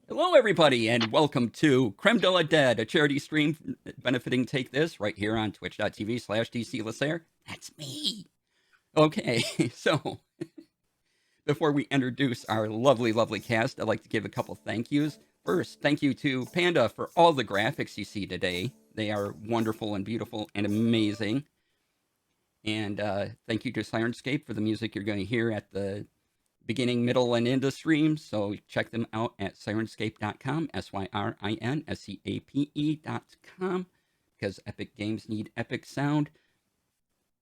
Hello, everybody, and welcome to Creme de la Dead, a charity stream benefiting Take This right here on twitch.tv/DCLacer. That's me. Okay, so before we introduce our lovely, lovely cast, I'd like to give a couple thank yous. First, thank you to Panda for all the graphics you see today. They are wonderful and beautiful and amazing. And thank you to Syrinscape for the music you're going to hear at the beginning, middle, and end of streams. So check them out at syrinscape.com, syrinscape.com, because epic games need epic sound.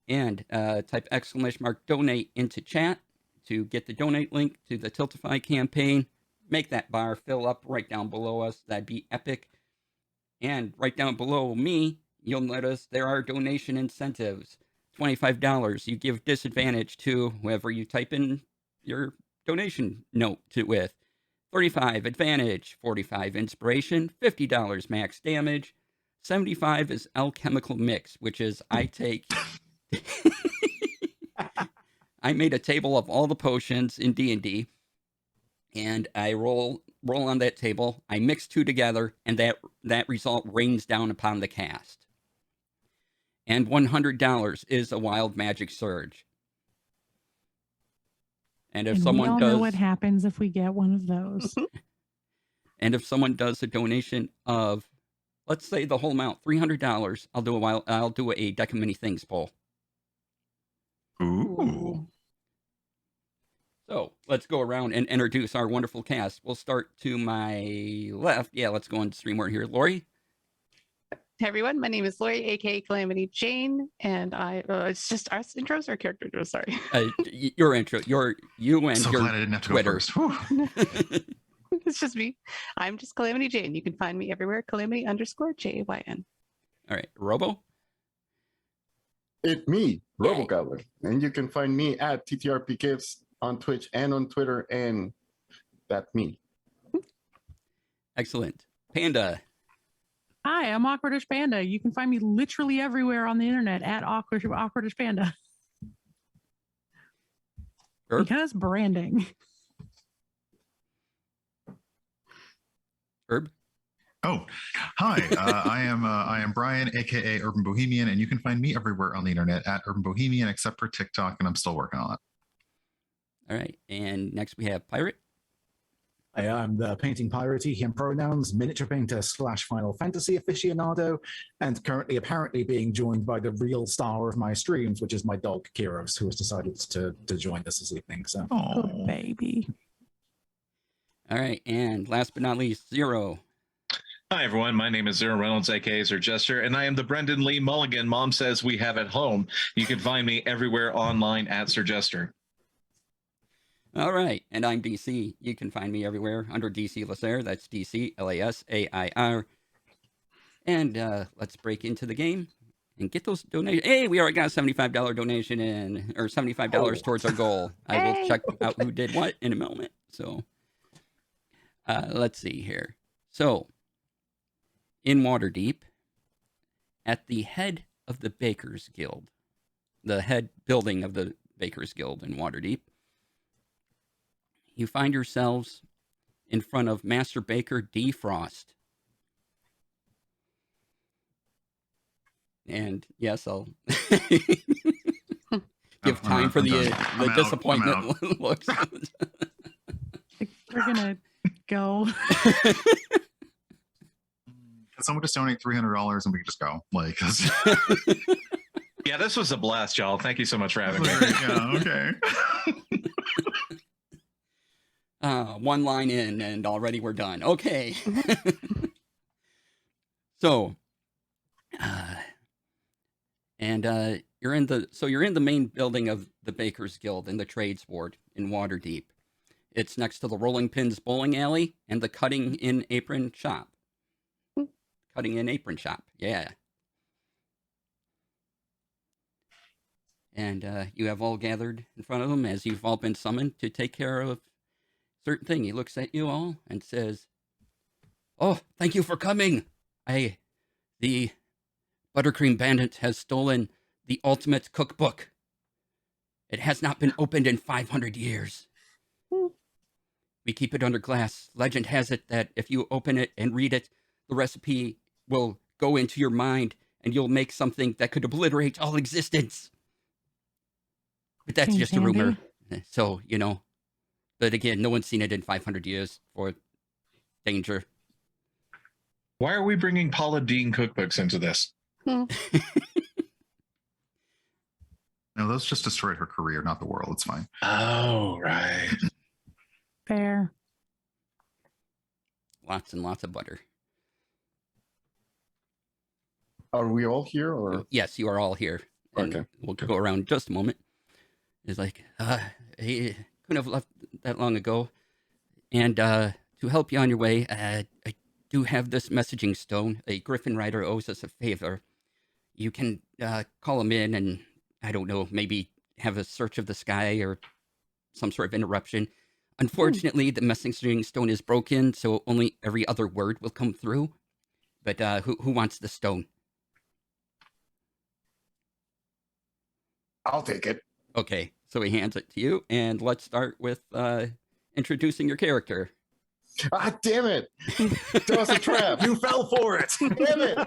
And type !donate into chat to get the donate link to the Tiltify campaign. Make that bar fill up right down below us. That'd be epic. And right down below me, you'll notice there are donation incentives. $25, you give disadvantage to whoever you type in your donation note to with. 35 advantage, 45 inspiration, $50 max damage, 75 is alchemical mix, which is I made a table of all the potions in D&D, and I roll on that table. I mix two together, and that result rains down upon the cast. And $100 is a wild magic surge. And if someone we all does, know what happens if we get one of those. And if someone does a donation of, let's say the whole amount, $300, I'll do a Deck of Many Things poll. Ooh. So let's go around and introduce our wonderful cast. We'll start to my left. Yeah, let's go on stream here. Lori. Hey everyone, my name is Lori, aka Calamity Jane, and it's just our intros or character intros. Sorry. Your intro. You and so your glad I didn't have to Twitter. Go first. It's just me. I'm just Calamity Jane. You can find me everywhere. Calamity_JAYN. All right, Robo. It's me, RoboGoblin, and you can find me at TTRPKids on Twitch and on Twitter, and that's me. Excellent. Panda. Hi, I'm Awkwardish Panda. You can find me literally everywhere on the internet at Awkwardish Panda. Because branding. Herb. Oh, hi. I am Brian, aka Urban Bohemian, and you can find me everywhere on the internet at Urban Bohemian, except for TikTok, and I'm still working on it. All right, and next we have Pirate. Hi, I'm the Painting Pirate, him pronouns, miniature painter / Final Fantasy aficionado, and currently apparently being joined by the real star of my streams, which is my dog, Kiros, who has decided to join us this evening. So, good baby. All right, and last but not least, Zero. Hi, everyone. My name is Zero Reynolds, aka Sir Jester, and I am the Brendan Lee Mulligan Mom Says We Have at Home. You can find me everywhere online at Sir Jester. All right, and I'm DC. You can find me everywhere under DC Lasair. That's DC LASAIR. And let's break into the game and get those donations. Hey, we already got a $75 donation in, or $75 towards our goal. I will check out who did what in a moment. So let's see here. So in Waterdeep, at the head of the Bakers Guild, the head building of the Bakers Guild in Waterdeep, you find yourselves in front of Master Baker D. Frost. And yes, I'll give time for the disappointment looks. We're going to go. Can someone just donate $300 and we can just go? Like, yeah, this was a blast, y'all. Thank you so much for having me. Yeah, okay. One line in and already we're done. Okay. So, you're in the main building of the Bakers Guild in the Trades Ward in Waterdeep. It's next to the Rolling Pins Bowling Alley and the Cutting in Apron Shop. Cutting in Apron Shop, yeah. And you have all gathered in front of him as you've all been summoned to take care of certain thing. He looks at you all and says, "Oh, thank you for coming. The Buttercream Bandit has stolen the ultimate cookbook. It has not been opened in 500 years. We keep it under glass. Legend has it that if you open it and read it, the recipe will go into your mind and you'll make something that could obliterate all existence. But that's Seems just a rumor. handy. So, but again, no one's seen it in 500 years for danger. Why are we bringing Paula Deen cookbooks into this? No, those just destroyed her career, not the world. It's fine. Oh, right. Fair. Lots and lots of butter. Are we all here or? Yes, you are all here. And Okay. we'll go around in just a moment. It's like, he couldn't have left that long ago. And to help you on your way, I do have this messaging stone. A Griffin Rider owes us a favor. You can call him in and, I don't know, maybe have a search of the sky or some sort of interruption. Unfortunately, the messaging stone is broken, so only every other word will come through. But who wants the stone? I'll take it. Okay, so he hands it to you, and let's start with introducing your character. Ah, damn it! That was a trap. You fell for it. Damn it!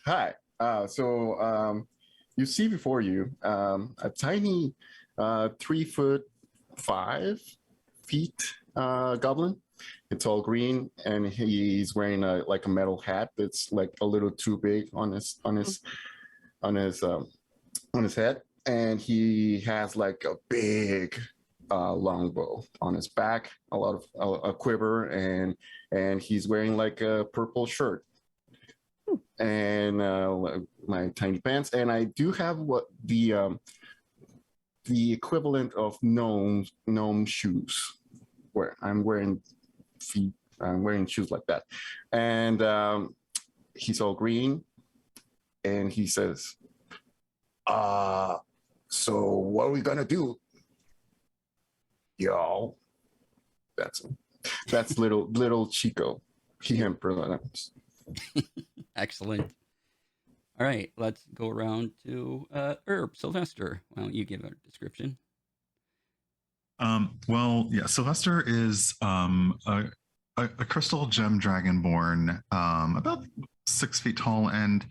Hi. So you see before you a tiny 3'5" goblin. It's all green, and he's wearing a metal hat that's like a little too big on his head, and he has like a big longbow on his back, a lot of a quiver, and he's wearing like a purple shirt and my tiny pants, and I do have what the equivalent of gnome shoes, where I'm wearing shoes like that, and he's all green, and he says, so what are we gonna do, y'all? That's little Chico. Him pronouns. Excellent. All right, let's go around to Herb Sylvester. Why don't you give a description? Well, yeah, Sylvester is a crystal gem dragonborn, about 6 feet tall, and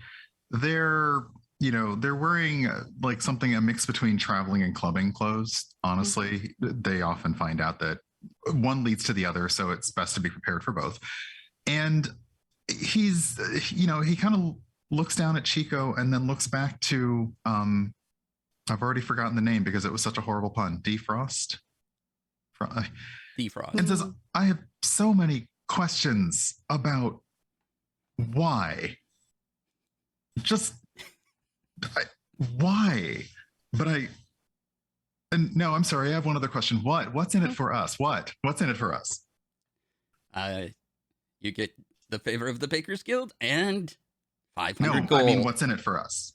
they're wearing like something, a mix between traveling and clubbing clothes. Honestly, they often find out that one leads to the other, so it's best to be prepared for both. And he's, he kind of looks down at Chico and then looks back to, I've already forgotten the name because it was such a horrible pun, Defrost. Defrost. And says, I have so many questions about why. Why? No, I'm sorry. I have one other question. What's in it for us? What's in it for us? You get the favor of the Baker's Guild and 500 No, gold. I mean, what's in it for us?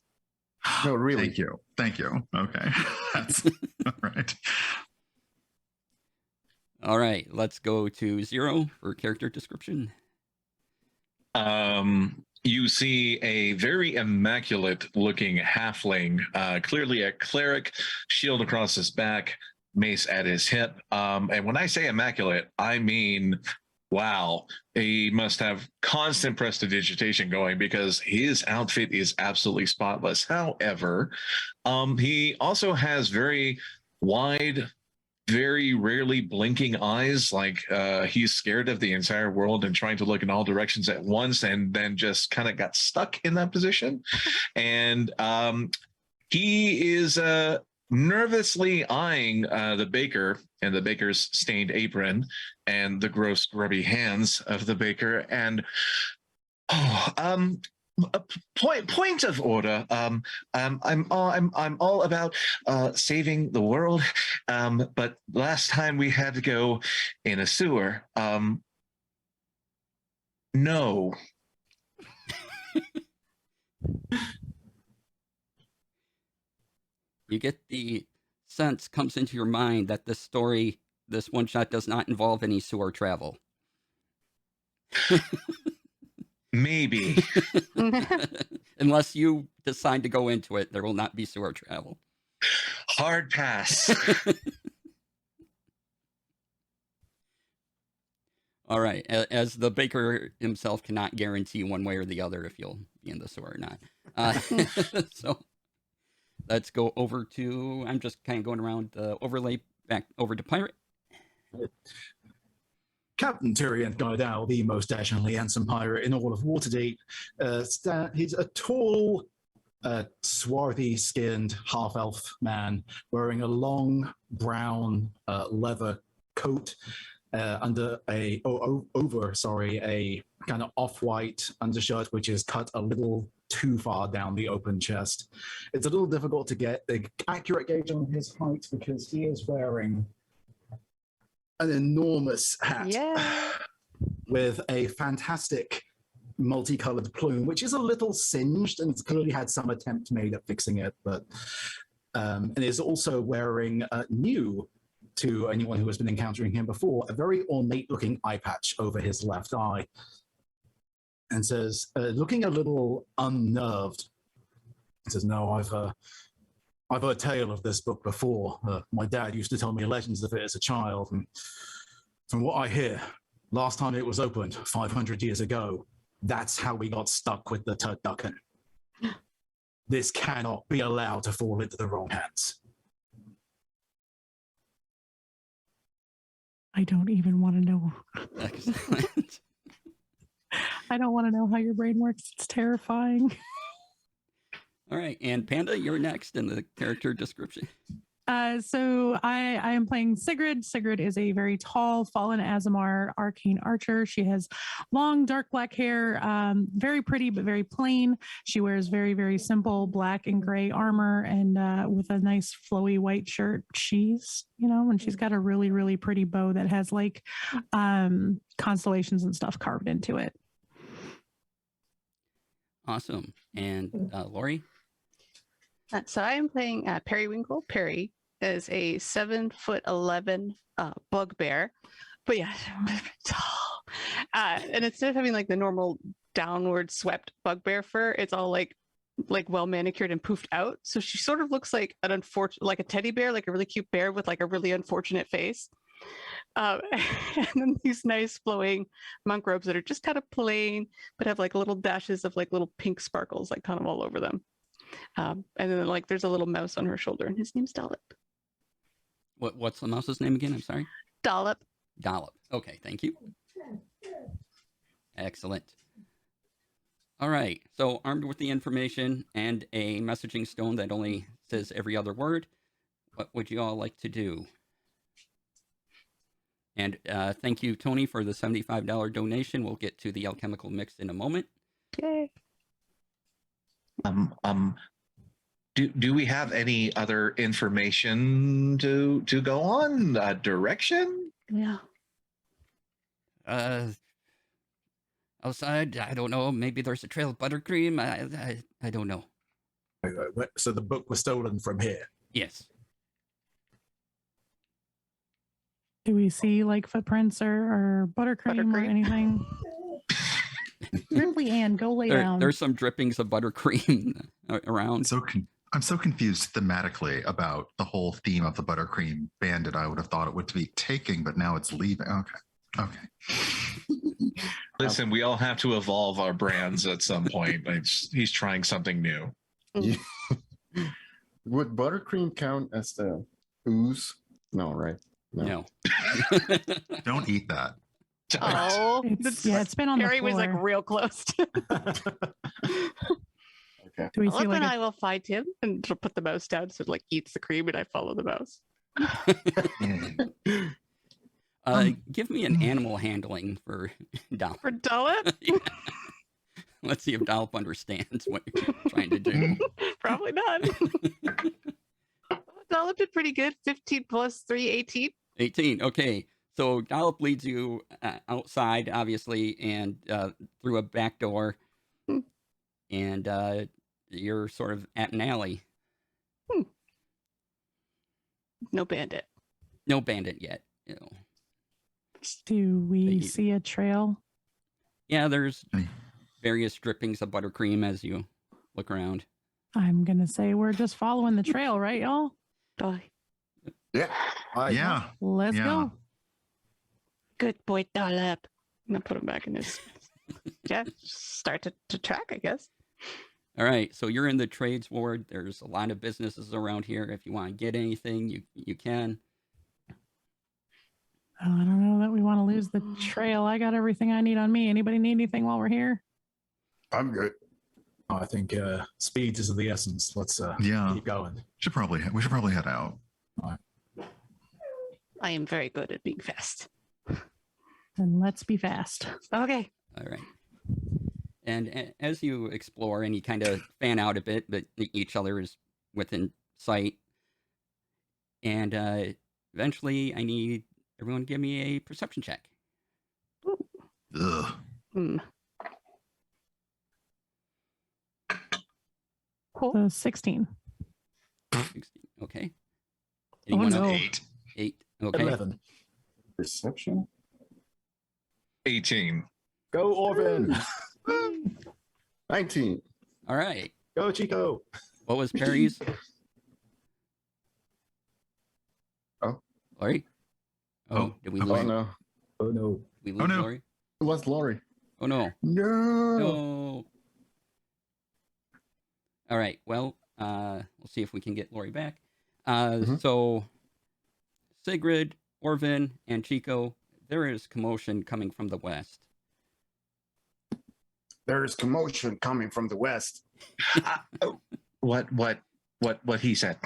No, really. Thank you. Okay. That's all right. All right, let's go to Zero for character description. You see a very immaculate looking halfling, clearly a cleric, shield across his back, mace at his hip. And when I say immaculate, I mean, wow, he must have constant prestidigitation going because his outfit is absolutely spotless. However, he also has very wide, very rarely blinking eyes, like he's scared of the entire world and trying to look in all directions at once, and then just kind of got stuck in that position. And he is nervously eyeing the baker and the baker's stained apron and the gross grubby hands of the baker. And a point of order. I'm all about saving the world, but last time we had to go in a sewer. No. You get the sense comes into your mind that this story, this one shot, does not involve any sewer travel. Maybe. Unless you decide to go into it, there will not be sewer travel. Hard pass. All right. As the baker himself cannot guarantee one way or the other if you'll be in the store or not. So let's go over to, I'm just kind of going around the overlay back over to Pirate. Captain Tyrion Guidal, the most dashingly handsome pirate in all of Waterdeep. He's a tall, swarthy-skinned half-elf man wearing a long brown leather coat over a kind of off-white undershirt, which is cut a little too far down the open chest. It's a little difficult to get an accurate gauge on his height because he is wearing an enormous hat with a fantastic multicolored plume, which is a little singed and it's clearly had some attempt made at fixing it, but and is also wearing new to anyone who has been encountering him before, a very ornate looking eye patch over his left eye, and says, looking a little unnerved, says, "No, I've heard a tale of this book before. My dad used to tell me legends of it as a child, and from what I hear, last time it was opened 500 years ago, that's how we got stuck with the turducken. This cannot be allowed to fall into the wrong hands." I don't even want to know. Excellent. I don't want to know how your brain works. It's terrifying. All right. And Panda, you're next in the character description. So I am playing Sigrid. Sigrid is a very tall, fallen Azamar arcane archer. She has long, dark black hair, very pretty, but very plain. She wears very, very simple black and gray armor and with a nice flowy white shirt. And she's got a really, really pretty bow that has like constellations and stuff carved into it. Awesome. And Lori? So I am playing Periwinkle. Perry is a 7'11" bugbear, but yeah, tall. And instead of having like the normal downward swept bugbear fur, it's all like well manicured and poofed out. So she sort of looks like like a teddy bear, like a really cute bear with like a really unfortunate face. And then these nice flowing monk robes that are just kind of plain, but have like little dashes of like little pink sparkles, like kind of all over them. And then like there's a little mouse on her shoulder, and his name's Dollop. What's the mouse's name again? I'm sorry. Dollop. Dollop. Okay, thank you. Excellent. All right. So armed with the information and a messaging stone that only says every other word, what would you all like to do? And thank you, Tony, for the $75 donation. We'll get to the alchemical mix in a moment. Yay. Do we have any other information to go on? Direction? Yeah. Outside, I don't know. Maybe there's a trail of buttercream. I don't know. So the book was stolen from here. Yes. Do we see like footprints or buttercream or anything? Ripley Ann, go lay down. There's some drippings of buttercream around. I'm so confused thematically about the whole theme of the Buttercream Bandit. I would have thought it would be taking, but now it's leaving. Okay. Listen, we all have to evolve our brands at some point. He's trying something new. Yeah. Would buttercream count as the ooze? No, right? No. Don't eat that. Oh, it's been on Perry the floor. was like real close. Okay. Do we see Philip like and a I will find him, and she'll put the mouse down so it like eats the cream, and I follow the mouse. Give me an animal handling for Dollop. For Dollop? Yeah. Let's see if Dollop understands what you're trying to do. Probably not. Dollop did pretty good. 15 plus 3, 18. 18. Okay. So Dollop leads you outside, obviously, and through a back door. And you're sort of at an alley. No bandit. No bandit yet. You know. do we see a trail? Yeah, there's various drippings of buttercream as you look around. I'm gonna say we're just following the trail, right, y'all? Yeah. Yeah. Let's Yeah. go. Good boy, Dollop. And then put him back in his. Yeah, start to track, I guess. All right, so you're in the trades ward. There's a lot of businesses around here. If you want to get anything, you can. Oh, I don't know that we want to lose the trail. I got everything I need on me. Anybody need anything while we're here? I'm good. I think speed is of the essence. Let's Yeah. keep going. We should probably head out. I am very good at being fast. Then let's be fast. Okay. All right. And as you explore and you kind of fan out a bit, but each other is within sight. And eventually, I need everyone to give me a perception check. Ugh. Hmm. Cool. So 16. 16. Okay. Oh, Anyone no. else? 8. 8. Okay. 11. Perception. 18. Go, Orvin. 19. All right. Go, Chico. What was Perry's? Oh. Lori? Oh, Oh. did we Oh, lose? Oh no. Oh, no. We lose Oh, no. Lori? It was Lori. Oh no. No. No. All right. Well, we'll see if we can get Lori back. So, Sigrid, Orvin, and Chico, there is commotion coming from the west. There's commotion coming from the west. What he said.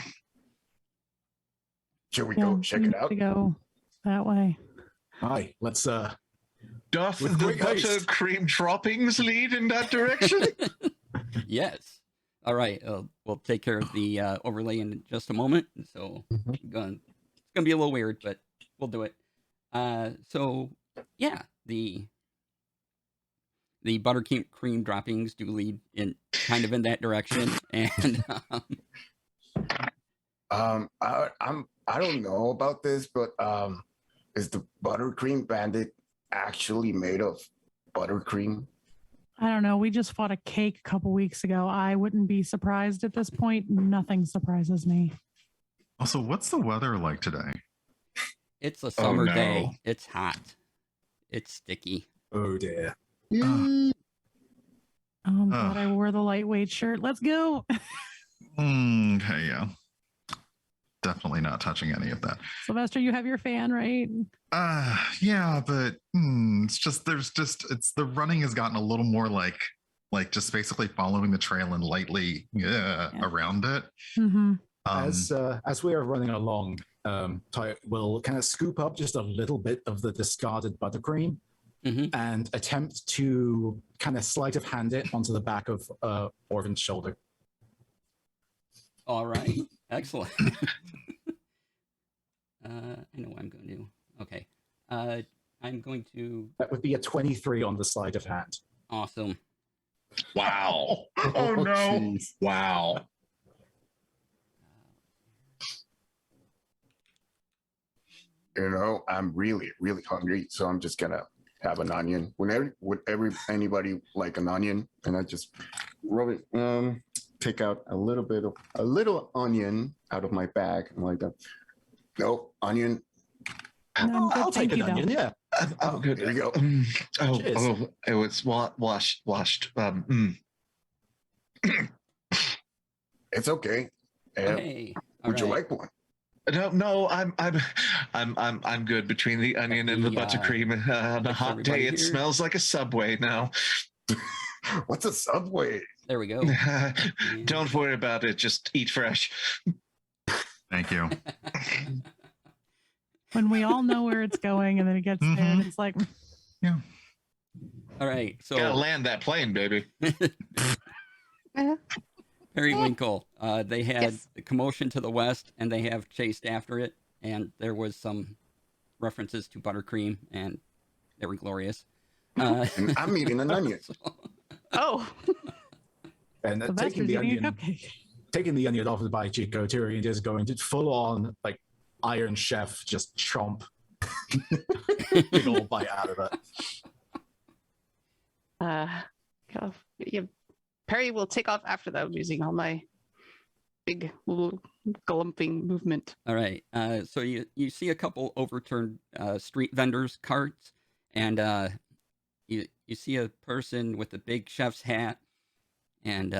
Should we Yeah, go check we it need out? to go that way. Hi. Let's Doth With the great haste. buttercream droppings lead in that direction? Yes. All right. We'll take care of the overlay in just a moment. So it's gonna be a little weird, but we'll do it. So yeah, the buttercream droppings do lead in kind of in that direction, and I don't know about this, but is the Buttercream Bandit actually made of buttercream? I don't know. We just fought a cake a couple weeks ago. I wouldn't be surprised at this point. Nothing surprises me. Also, what's the weather like today? it's a summer no. day. It's hot. It's sticky. Oh, dear. Oh, I'm Ugh. glad I wore the lightweight shirt. Let's go. Okay, yeah. Definitely not touching any of that. Sylvester, you have your fan, right? Yeah, but it's the running has gotten a little more like just basically following the trail and lightly around it. Mm-hmm. As we are running along, we'll kind of scoop up just a little bit of the discarded buttercream Mhm. and attempt to kind of sleight of hand it onto the back of Orvin's shoulder. All right. Excellent. I know what I'm going to do. Okay. I'm going to. That would be a 23 on the sleight of hand. Awesome. Wow. Oh no. jeez. Wow. You know, I'm really, really hungry, so I'm just gonna have an onion. Would anybody like an onion? And I just rub it, take out a little onion out of my bag. I'm like, no onion. No, I'll take an you, though. onion, yeah. Oh, good. There you go. Oh, it was washed. It's okay. Hey. All Would you right. like one? No, I'm good between the onion and the Yeah. buttercream. On a Fix hot everybody day, it here. smells like a Subway now. What's a Subway? There we go. Don't worry about it. Just eat fresh. Thank you. When we all know where it's going and then it gets there and it's like, All right. So Gotta land that plane, baby. Periwinkle. They had Yes. the commotion to the west, and they have chased after it, and there was some references to buttercream, and they were glorious. And I'm eating an onion. so- Oh, And Sylvester's taking the eating a onion, cupcake. taking the onion off by Chico, Tyrion is going to full on like Iron Chef, just chomp big old bite out of it. yeah. Perry will take off after that using all my big little glumping movement. All right. So you see a couple overturned street vendors' carts, and you see a person with a big chef's hat, and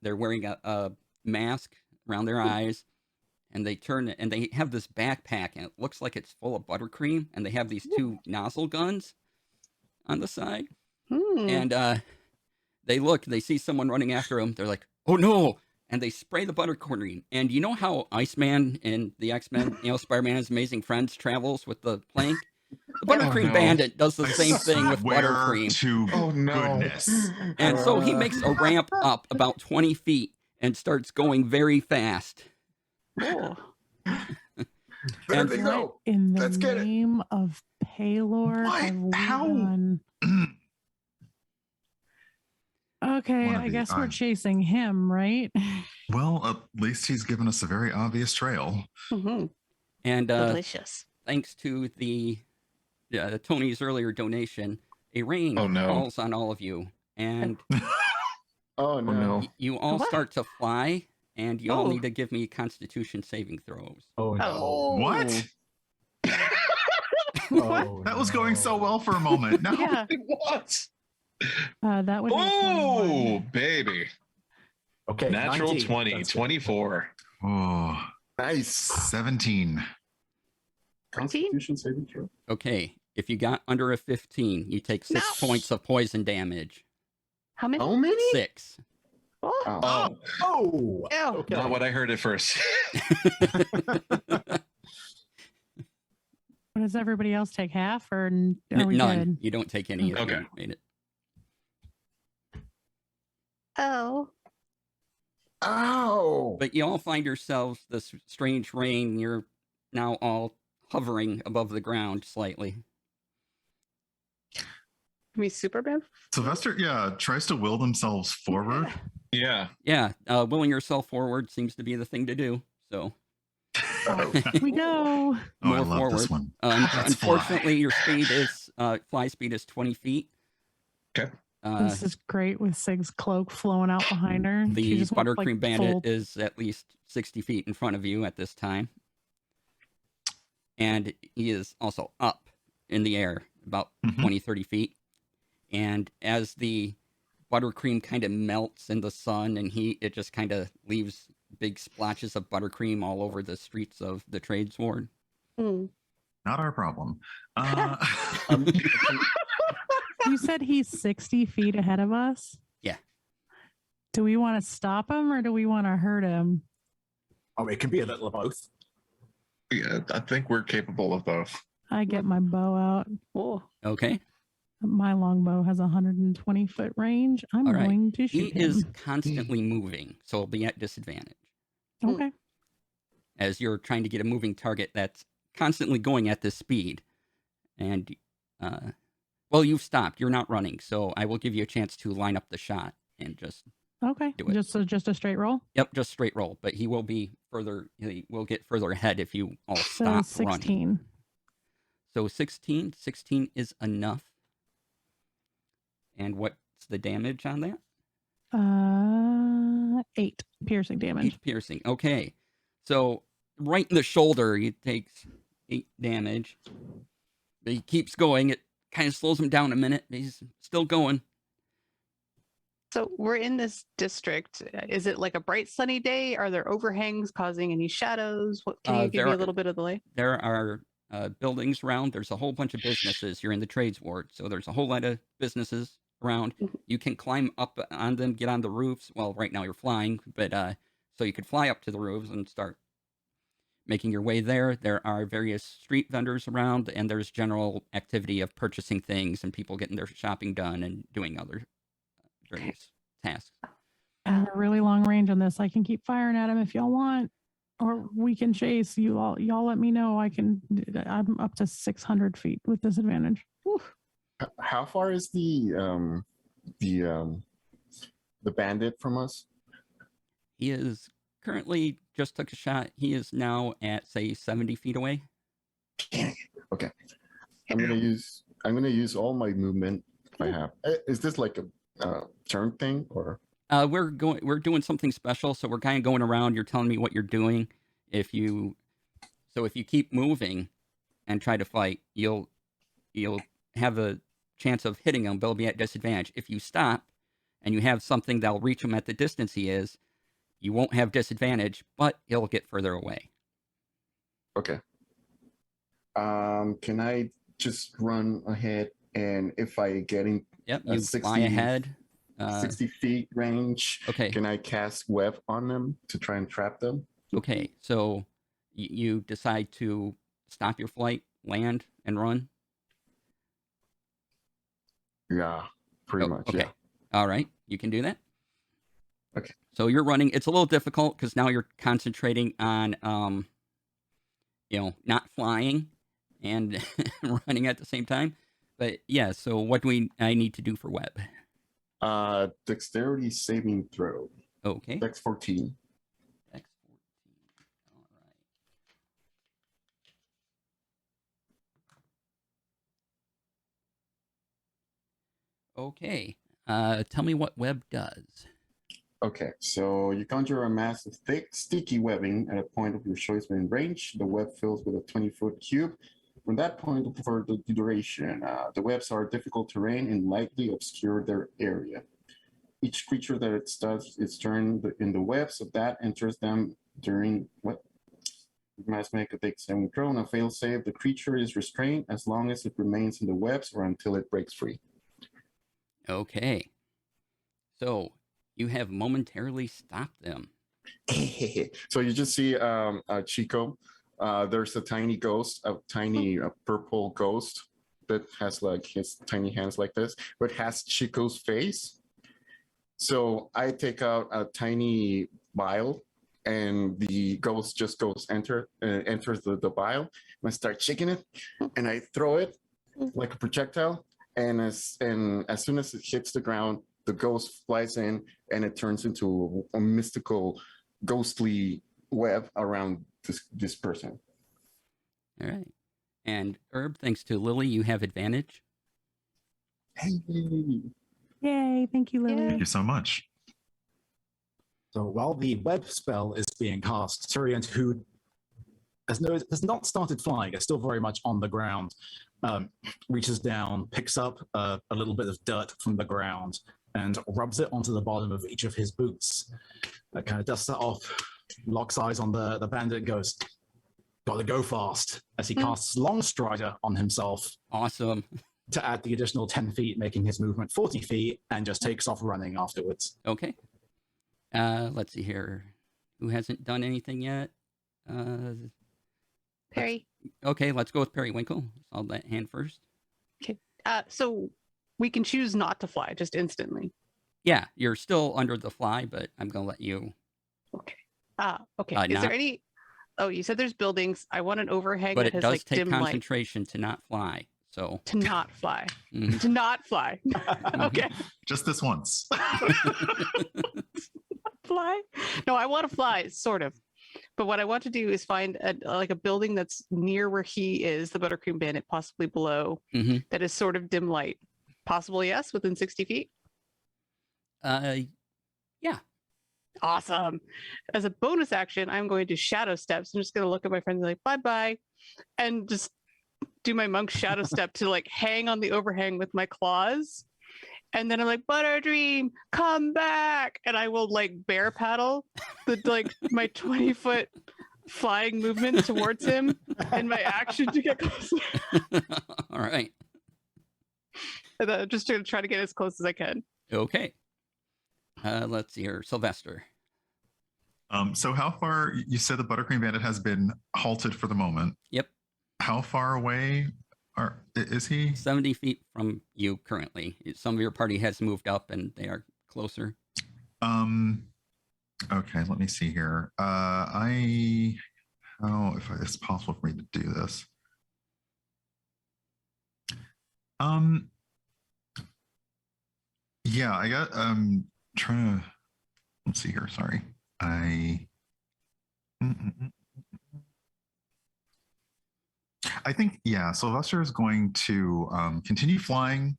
they're wearing a mask around their eyes, and they turn and they have this backpack, and it looks like it's full of buttercream, and they have these two nozzle guns on the side, and they see someone running after them. They're like, "Oh no!" And they spray the buttercream. And you know how Iceman in the X-Men, Spider-Man's Amazing Friends travels with the plank? The Buttercream no. Bandit does the I same thing with swear buttercream. To Oh, no. goodness. And so he makes a ramp up about 20 feet and starts going very fast. Oh. There And- they What go. in the Let's get it. name of Paylor What? have we How? done? Okay, Wanna I be- guess we're I- chasing him, right? Well, at least he's given us a very obvious trail. Mhm. And Delicious. thanks to the Tony's earlier donation, a rain Oh, no. falls on all of you. And Oh no. no. you all What? start to fly, and you all Oh. need to give me Constitution saving throws. Oh no. Oh. What? Oh, That was going so no. well for a moment. No. Yeah. It was. That would be a Oh, 21. baby. Okay. Natural 19. 20, That's good. 24. Oh, Nice. 17. Constitution saving throw. Okay, if you got under a 15, you take 6 No. points of poison damage. How many? How many? 6. Oh. Oh. Oh. Ew. Okay. Not what I heard at first. Does everybody else take half, or are we None. good? You don't take any if Okay. you made it. Oh. Ow. But you all find yourselves this strange rain. You're now all hovering above the ground slightly. Me Superman? Sylvester, yeah, tries to will themselves forward. Yeah. Yeah, willing yourself forward seems to be the thing to do. So We go. Oh, I more love forward. this one. Unfortunately, fly. your speed is fly speed is 20 feet. Okay. This is great with Sig's cloak flowing out behind her. She The just went, Buttercream like, Bandit full- is at least 60 feet in front of you at this time. And he is also up in the air about Mhm. 20, 30 feet. And as the buttercream kind of melts in the sun and heat, it just kind of leaves big splotches of buttercream all over the streets of the Trades Ward. Hmm. Not our problem. You said he's 60 feet ahead of us? Yeah. Do we want to stop him or do we want to hurt him? Oh, it can be a little of both. Yeah, I think we're capable of both. I get my bow out. Oh. Okay. My longbow has 120 foot range. I'm All right. going to He shoot is him. constantly moving, so it'll be at disadvantage Okay. as you're trying to get a moving target that's constantly going at this speed. And, well, you've stopped. You're not running, so I will give you a chance to line up the shot and just, Okay. Do it. Just a straight roll. yep, just straight roll. But he will get further ahead if you all So stop running. 16. So 16 is enough. And what's the damage on that? 8 piercing damage. 8 piercing. Okay. So right in the shoulder, he takes 8 damage. But he keeps going. It kind of slows him down a minute. But he's still going. So we're in this district. Is it like a bright sunny day? Are there overhangs causing any shadows? What can you give there me a are- little bit of the lay? There are buildings around. There's a whole bunch of businesses. You're in the trades ward. So there's a whole lot of businesses around. Mhm. You can climb up on them, get on the roofs. Well, right now you're flying. But so you could fly up to the roofs and start making your way there. There are various street vendors around, and there's general activity of purchasing things and people getting their shopping done and doing other various tasks. I have a really long range on this. I can keep firing at him if y'all want, or we can chase you all. Y'all let me know. I'm up to 600 feet with disadvantage. How far is the bandit from us? He is currently just took a shot. He is now at say 70 feet away. Okay. I'm gonna use all my movement I have. Is this like a turn thing or? We're doing something special, so we're kind of going around. You're telling me what you're doing. If you keep moving and try to fight, you'll have chance of hitting them, they'll be at disadvantage. If you stop and you have something that'll reach him at the distance he is, you won't have disadvantage, but he'll get further away. Okay. Can I just run ahead, and if I get in Yep, a you 60 fly ahead. 60 feet range, Okay. can I cast web on them to try and trap them? Okay, so you decide to stop your flight, land, and run? Yeah, pretty much. Okay. Yeah. All right, you can do that. Okay. So you're running. It's a little difficult because now you're concentrating on, not flying and running at the same time. But yeah, so what do I need to do for web? Dexterity saving throw. Okay. Dex 14. Dex 14. All right. Okay. Tell me what web does. Okay, so you conjure a mass of thick, sticky webbing at a point of your choice within range. The web fills with a 20-foot cube. From that point for the duration, the webs are difficult terrain and lightly obscure their area. Each creature that it does its turn in the webs of that enters them during what? You must make a Dex saving throw and a fail save. The creature is restrained as long as it remains in the webs or until it breaks free. Okay. So you have momentarily stopped them. So you just see Chico. There's a tiny ghost, a tiny purple ghost that has like his tiny hands like this, but has Chico's face. So I take out a tiny vial, and the ghost just enters the vial, and I start shaking it, and I throw it like a projectile, and as soon as it hits the ground, the ghost flies in, and it turns into a mystical, ghostly web around this person. All right. And Herb, thanks to Lily, you have advantage. Hey. Yay. Thank you, Lily. Thank you so much. So while the web spell is being cast, Syrian, who has not started flying, is still very much on the ground, reaches down, picks up a little bit of dirt from the ground, and rubs it onto the bottom of each of his boots. Kind of dusts that off, locks eyes on the bandit, and goes, "Gotta go fast," as he casts Long Strider on himself Awesome. to add the additional 10 feet, making his movement 40 feet, and just takes off running afterwards. Okay. Let's see here. Who hasn't done anything yet? Perry. Okay, let's go with Periwinkle. I'll let hand first. Okay. So we can choose not to fly just instantly. Yeah, you're still under the fly, but I'm gonna let you. Okay. Okay. Is there any? Oh, you said there's buildings. I want an overhang But that it has does like take dim light. concentration to not fly. So To not fly. Mhm. To not fly. Okay. Just this once. Fly? No, I want to fly, sort of. But what I want to do is find a building that's near where he is, the Buttercream Bandit, possibly below, Mhm. that is sort of dim light. Possible, yes, within 60 feet. Yeah. Awesome. As a bonus action, I'm going to shadow steps. I'm just going to look at my friends and like, bye-bye, and just do my monk shadow step to like hang on the overhang with my claws. And then I'm like, Butterdream, come back. And I will like bear paddle my 20-foot flying movement towards him and my action to get closer. All right. And then just to try to get as close as I can. Okay. Let's see here. Sylvester. So how far, you said the Buttercream Bandit has been halted for the moment. Yep. How far away is he? 70 feet from you currently. Some of your party has moved up and they are closer. Okay, let me see here. If it's possible for me to do this. Yeah, I got trying to, let's see here, sorry. I think, yeah, Sylvester is going to continue flying,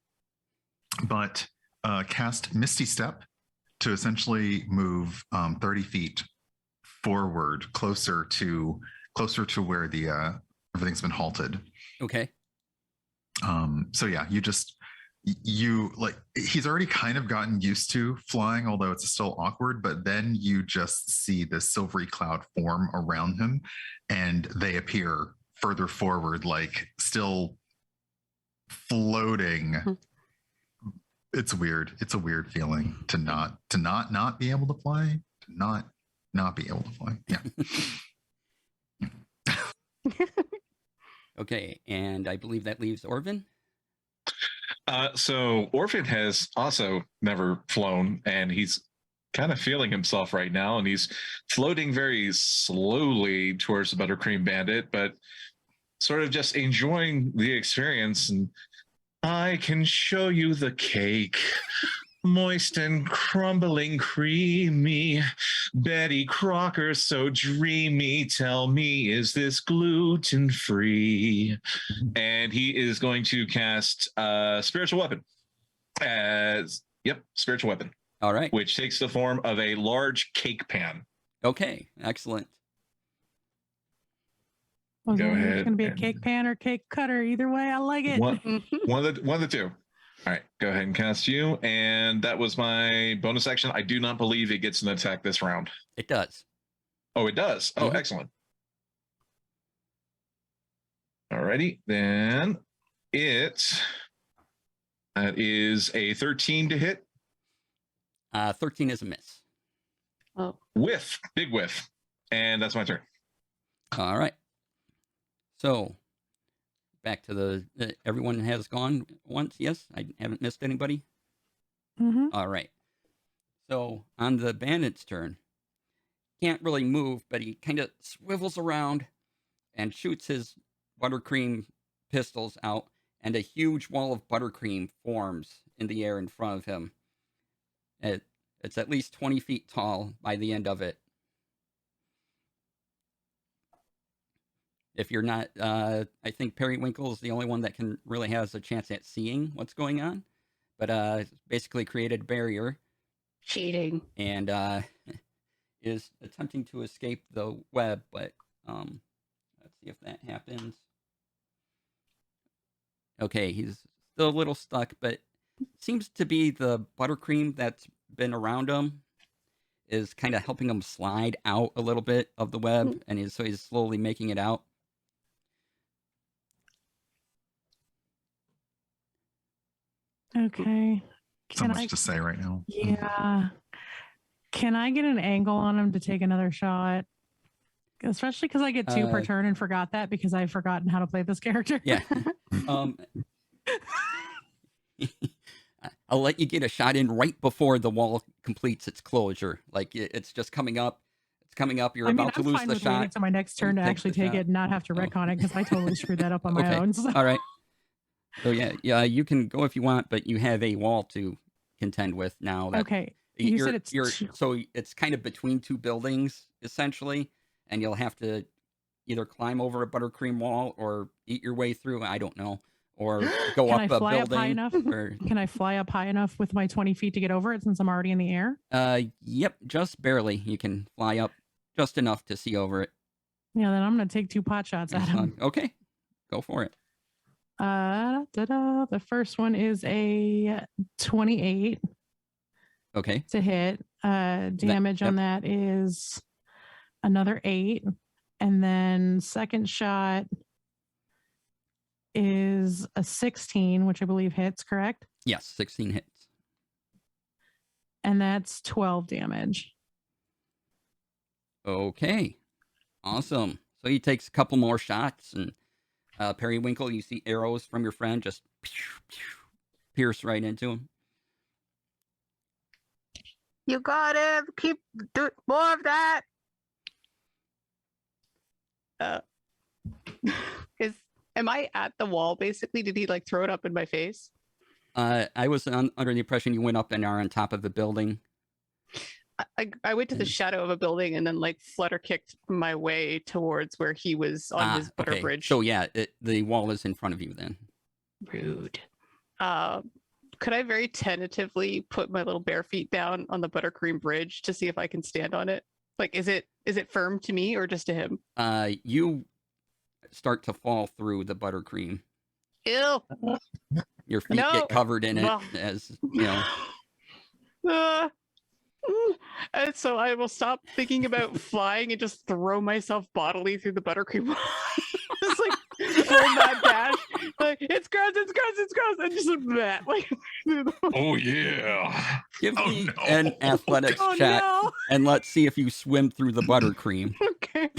but cast Misty Step to essentially move 30 feet forward, closer to where the everything's been halted. Okay. So yeah, you just you like he's already kind of gotten used to flying, although it's still awkward. But then you just see this silvery cloud form around him, and they appear further forward, like still floating. It's weird. It's a weird feeling to not be able to fly, to not be able to fly. Yeah. Okay, and I believe that leaves Orvin. So Orphan has also never flown, and he's kind of feeling himself right now, and he's floating very slowly towards the Buttercream Bandit, but sort of just enjoying the experience. And I can show you the cake. Moist and crumbling, creamy. Betty Crocker, so dreamy. Tell me, is this gluten free? And he is going to cast Spiritual Weapon. Spiritual Weapon. All right. Which takes the form of a large cake pan. Okay, excellent. Well, Go ahead. It's going to be a cake pan or cake cutter. Either way, I like it. One of the two. All right, go ahead and cast you. And that was my bonus action. I do not believe it gets an attack this round. It does. Oh, it does. Oh, excellent. Alrighty, then that is a 13 to hit. 13 is a miss. Oh, Big whiff. And that's my turn. All right. So back to the everyone has gone once. Yes, I haven't missed anybody. Mm-hmm. All right. So on the bandit's turn, can't really move, but he kind of swivels around and shoots his buttercream pistols out, and a huge wall of buttercream forms in the air in front of him. It's at least 20 feet tall by the end of it. If you're not, I think Periwinkle is the only one that can really has a chance at seeing what's going on. But it's basically created a barrier. cheating. And is attempting to escape the web, but let's see if that happens. Okay, he's still a little stuck, but seems to be the buttercream that's been around him is kind of helping him slide out a little bit of the web, and he's slowly making it out. Okay. So much to say right now. Yeah. Can I get an angle on him to take another shot? Especially because I get two per turn and forgot that because I've forgotten how to play this character. Yeah. I'll let you get a shot in right before the wall completes its closure. Like it's just coming up. It's coming up. You're about to lose the shot. Waiting to my next turn to actually take it and not have to retcon it because I totally screwed that up on my own. So. All right. So yeah, you can go if you want, but you have a wall to contend with now. Okay. You said it's so it's kind of between two buildings essentially, and you'll have to either climb over a buttercream wall or eat your way through. I don't know, or go up a building. Up high enough? Can I fly up high enough with my 20 feet to get over it since I'm already in the air? Yep, just barely. You can fly up just enough to see over it. Yeah, then I'm gonna take two pot shots at him. Okay, go for it. The first one is a 28. Okay. To hit. Damage on that is another 8. And then second shot is a 16, which I believe hits, correct? Yes, 16 hits. And that's 12 damage. Okay. Awesome. So he takes a couple more shots, and Periwinkle, you see arrows from your friend just pierce right into him. You got it. Keep doing more of that. Am I at the wall basically? Did he like throw it up in my face? I was under the impression you went up and are on top of the building. I went to the shadow of a building and then like flutter kicked my way towards where he was on his butter bridge. So yeah, the wall is in front of you then. Rude. Could I very tentatively put my little bare feet down on the buttercream bridge to see if I can stand on it? Like, is it firm to me or just to him? You start to fall through the buttercream. Ew. your feet No. get covered in it Well. as you know. And so I will stop thinking about flying and just throw myself bodily through the buttercream wall. Just like full mad dash. Like, it's gross, and just like through the wall. Oh yeah. Give Oh, me no. an athletics Oh check, no! and let's see if you swim through the buttercream. Okay.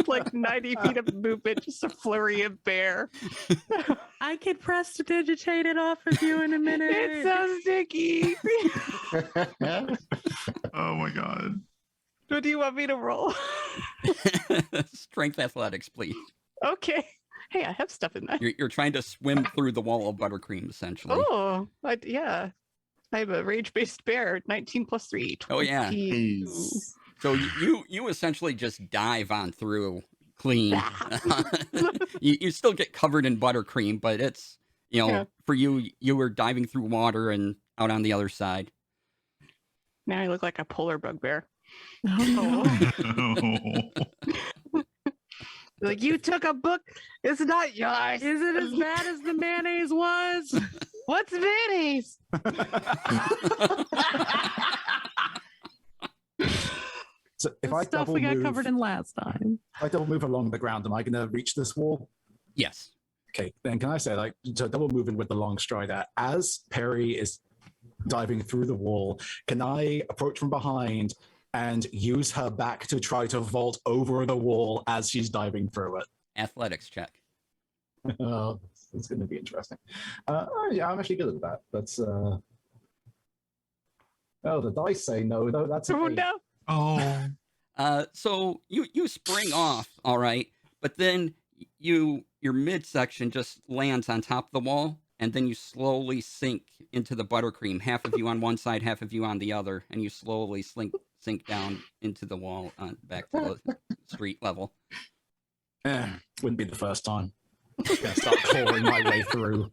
Like 90 feet of movement, just a flurry of bear. I could prestidigitate it off of you in a minute. It's so sticky. Oh my god. What do you want me to roll? Strength athletics, please. Okay. Hey, I have stuff in there. You're trying to swim through the wall of buttercream, essentially. Oh, yeah. I'm a rage-based bear. 19 plus 3. Oh, yeah. 22. Jeez. So you essentially just dive on through clean. You still get covered in buttercream, but it's, Yeah. for you were diving through water and out on the other side. Now I look like a polar bugbear. Oh, no. Like, you took a book. It's not yours. Is it as bad as the mayonnaise was? What's mayonnaise? So if The I stuff double we got move, covered in last time. if I double move along the ground, am I going to reach this wall? Yes. Okay, then can I say, like, so double moving with the long strider, as Perry is diving through the wall, can I approach from behind and use her back to try to vault over the wall as she's diving through it? Athletics check. Oh, it's going to be interesting. Yeah, I'm actually good at that. That's oh, the dice say no, though. That's Oh, an eight. no. Oh. So you spring off, all right, but then your midsection just lands on top of the wall, and then you slowly sink into the buttercream. Half of you on one side, half of you on the other, and you slowly sink down into the wall back to the street level. Wouldn't be the first time. I'm just going to start clawing my way through.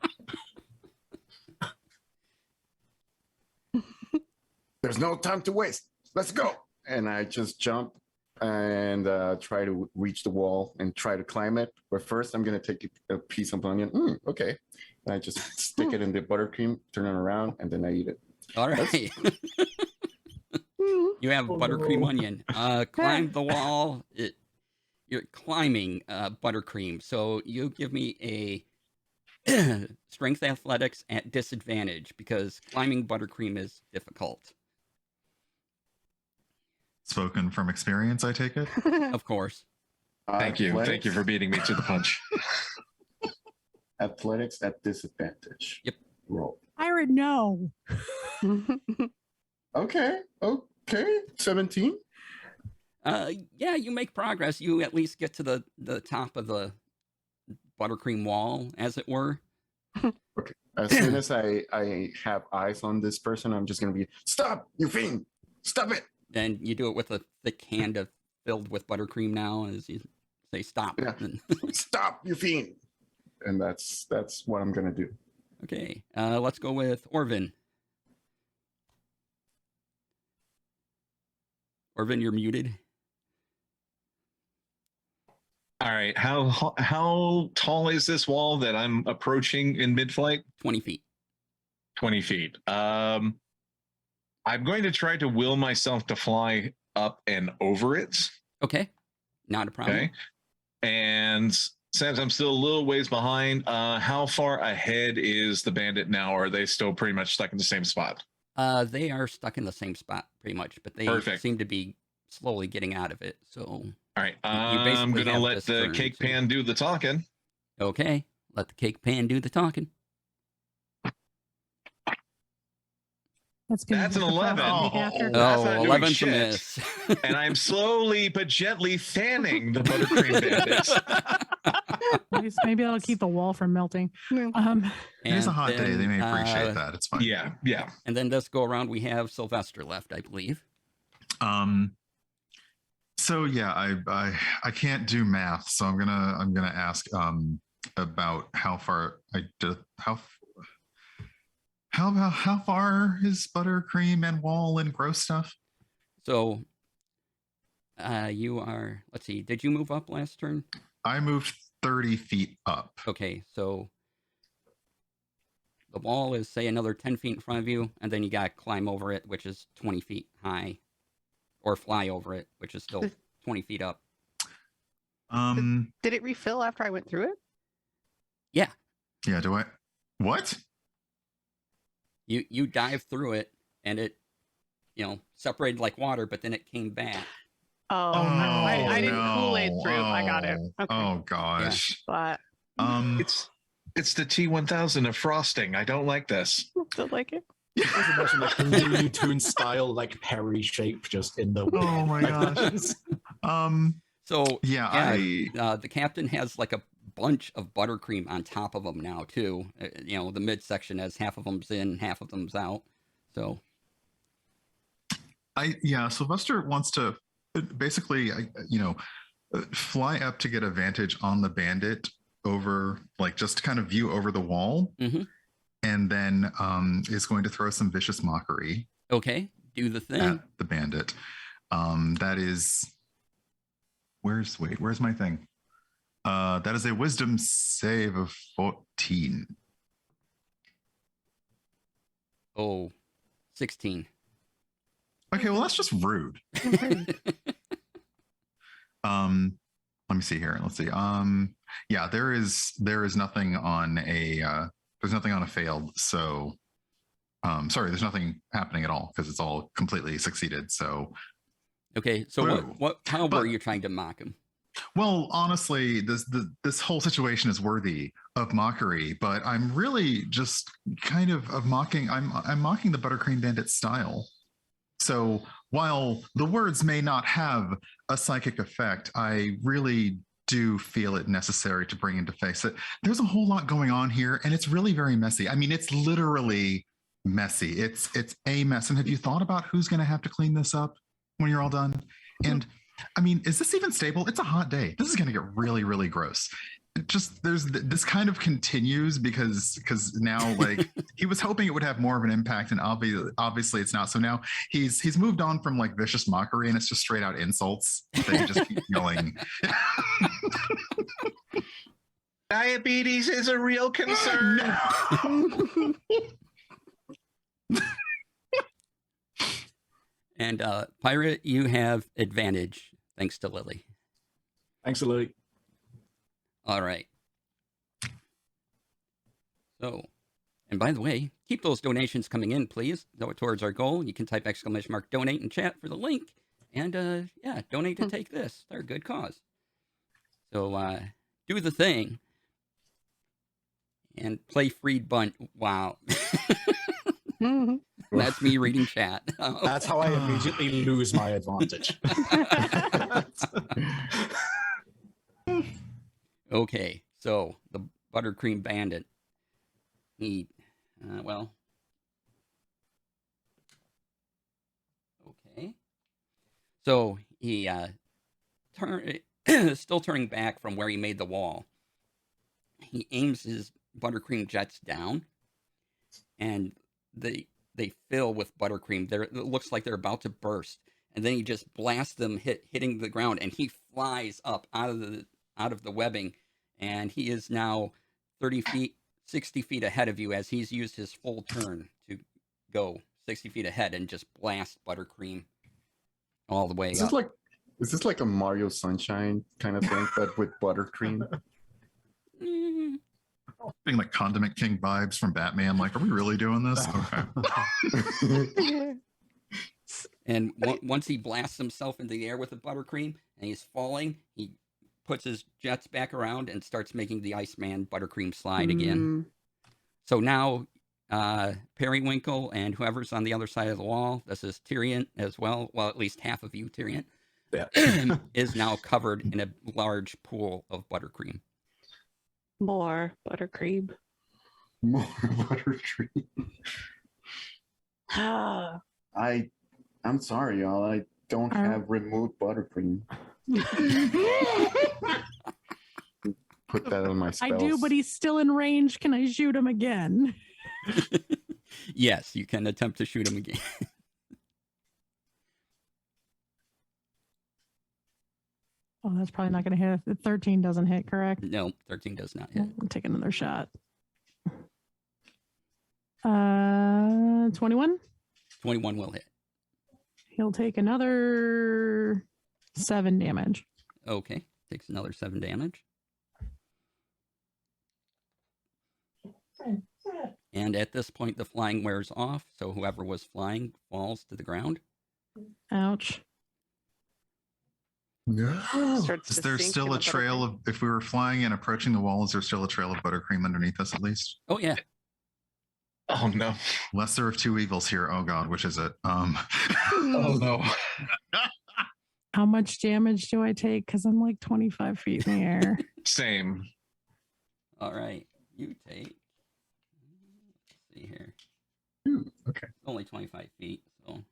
There's no time to waste. Let's go. And I just jump and try to reach the wall and try to climb it. But first, I'm going to take a piece of onion. Okay. And I just stick it in the buttercream, turn it around, and then I eat it. All right. You have Oh, buttercream no. onion. Climb the wall. You're climbing buttercream. So you give me a strength athletics at disadvantage because climbing buttercream is difficult. Spoken from experience, I take it. Of course. Thank you. Thank you for beating me to the punch. Athletics at disadvantage. Yep. Roll. Pirate, no. Okay. 17. Yeah, you make progress. You at least get to the top of the buttercream wall, as it were. As soon as I have eyes on this person, I'm just going to be, stop, you fiend. Stop it. And you do it with a thick hand filled with buttercream now as you say stop. Yeah. Stop, you fiend. And that's what I'm going to do. Okay, let's go with Orvin. Orvin, you're muted. All right. How tall is this wall that I'm approaching in mid-flight? 20 feet. 20 feet. I'm going to try to will myself to fly up and over it. Okay, not a problem. Okay. And since I'm still a little ways behind, how far ahead is the bandit now? Or are they still pretty much stuck in the same spot? They are stuck in the same spot pretty much, but they Perfect. seem to be slowly getting out of it. So, All right. You I'm basically going to have let this the turn cake to- pan do the talking. okay, let the cake pan do the talking. That's good. That's an 11. After. That's Oh, not doing 11's a shit. miss. And I'm slowly but gently fanning the buttercream bandits. Nice. Maybe that'll keep the wall from melting. It is a And hot day. They may then, appreciate that. It's fine. Yeah. And then this go around, we have Sylvester left, I believe. So yeah, I can't do math, so I'm gonna ask about how far how far is buttercream and wall and gross stuff? So, you are, let's see, did you move up last turn? I moved 30 feet up. Okay, so the wall is, say, another 10 feet in front of you, and then you got to climb over it, which is 20 feet high, or fly over it, which is still 20 feet up. Did it refill after I went through it? Yeah. Yeah, do I? What? You dive through it, and it, separated like water, but then it came back. Oh, Oh, no. I didn't no. Kool-Aid through. I got it. Oh, Okay. Oh, gosh. But It's the T1000 of frosting. I don't like this. don't like it. Just imagine like Looney Tunes style, like Perry shape, just in the. Oh, my gosh. So Yeah, the captain has like a bunch of buttercream on top of them now too. The midsection has half of them's in, half of them's out. So Sylvester wants to basically, fly up to get advantage on the bandit over, like, just kind of view over the wall, and then is going to throw some vicious mockery. Okay, do the thing. At the bandit. That is, where's my thing? That is a wisdom save of 14. Oh, 16. Okay, well, that's just rude. Let me see here. Let's see. Yeah, there is nothing on a failed. So, sorry, there's nothing happening at all because it's all completely succeeded. So, okay. So how were you trying to mock him? Well, honestly, this whole situation is worthy of mockery, but I'm really just kind of mocking. I'm mocking the Buttercream Bandit style. So while the words may not have a psychic effect, I really do feel it necessary to bring into face that there's a whole lot going on here, and it's really very messy. I mean, it's literally messy. It's a mess. And have you thought about who's going to have to clean this up when you're all done? And I mean, is this even stable? It's a hot day. This is going to get really, really gross. This kind of continues because now, like, he was hoping it would have more of an impact, and obviously it's not. So now he's moved on from like vicious mockery, and it's just straight out insults that he just keeps yelling. Diabetes is a real concern. And Pirate, you have advantage thanks to Lily. Thanks, Lily. All right. So, and by the way, keep those donations coming in, please. Go towards our goal. You can type !donate in chat for the link, and donate to take this. They're a good cause. So do the thing and play Freed Bunt. Wow. That's me reading chat. That's how I immediately lose my advantage. Okay, so the Buttercream Bandit. Okay. So he still turning back from where he made the wall. He aims his buttercream jets down, and they fill with buttercream. It looks like they're about to burst, and then he just blasts them, hitting the ground, and he flies up out of the webbing, and he is now 30 feet, 60 feet ahead of you as he's used his full turn to go 60 feet ahead and just blast buttercream all the way Is up. this like a Mario Sunshine kind of thing, but with buttercream? Being like Condiment King vibes from Batman. Like, are we really doing this? Okay. And once he blasts himself into the air with the buttercream and he's falling, he puts his jets back around and starts making the Iceman buttercream slide again. So now Periwinkle and whoever's on the other side of the wall, this is Tyrion as well, well, at least half of you, Tyrion, is now covered in a large pool of buttercream. More buttercream. More buttercream. I'm sorry, y'all. I don't have removed buttercream. Put that on my spells. I do, but he's still in range. Can I shoot him again? Yes, you can attempt to shoot him again. Oh, that's probably not going to hit. The 13 doesn't hit, correct? No, 13 does not hit. I'll take another shot. 21. 21 will hit. He'll take another 7 damage. Okay, takes another 7 damage. And at this point, the flying wears off, so whoever was flying falls to the ground. Ouch. Starts Is to there sink still in a the trail buttercream. of, if we were flying and approaching the wall, is there still a trail of buttercream underneath us at least? Oh, yeah. Oh no. Lesser of two evils here. Oh God, which is it? Oh no. How much damage do I take? Because I'm like 25 feet in the air. Same. All right. You take. Let's see here. Okay. Only 25 feet, so.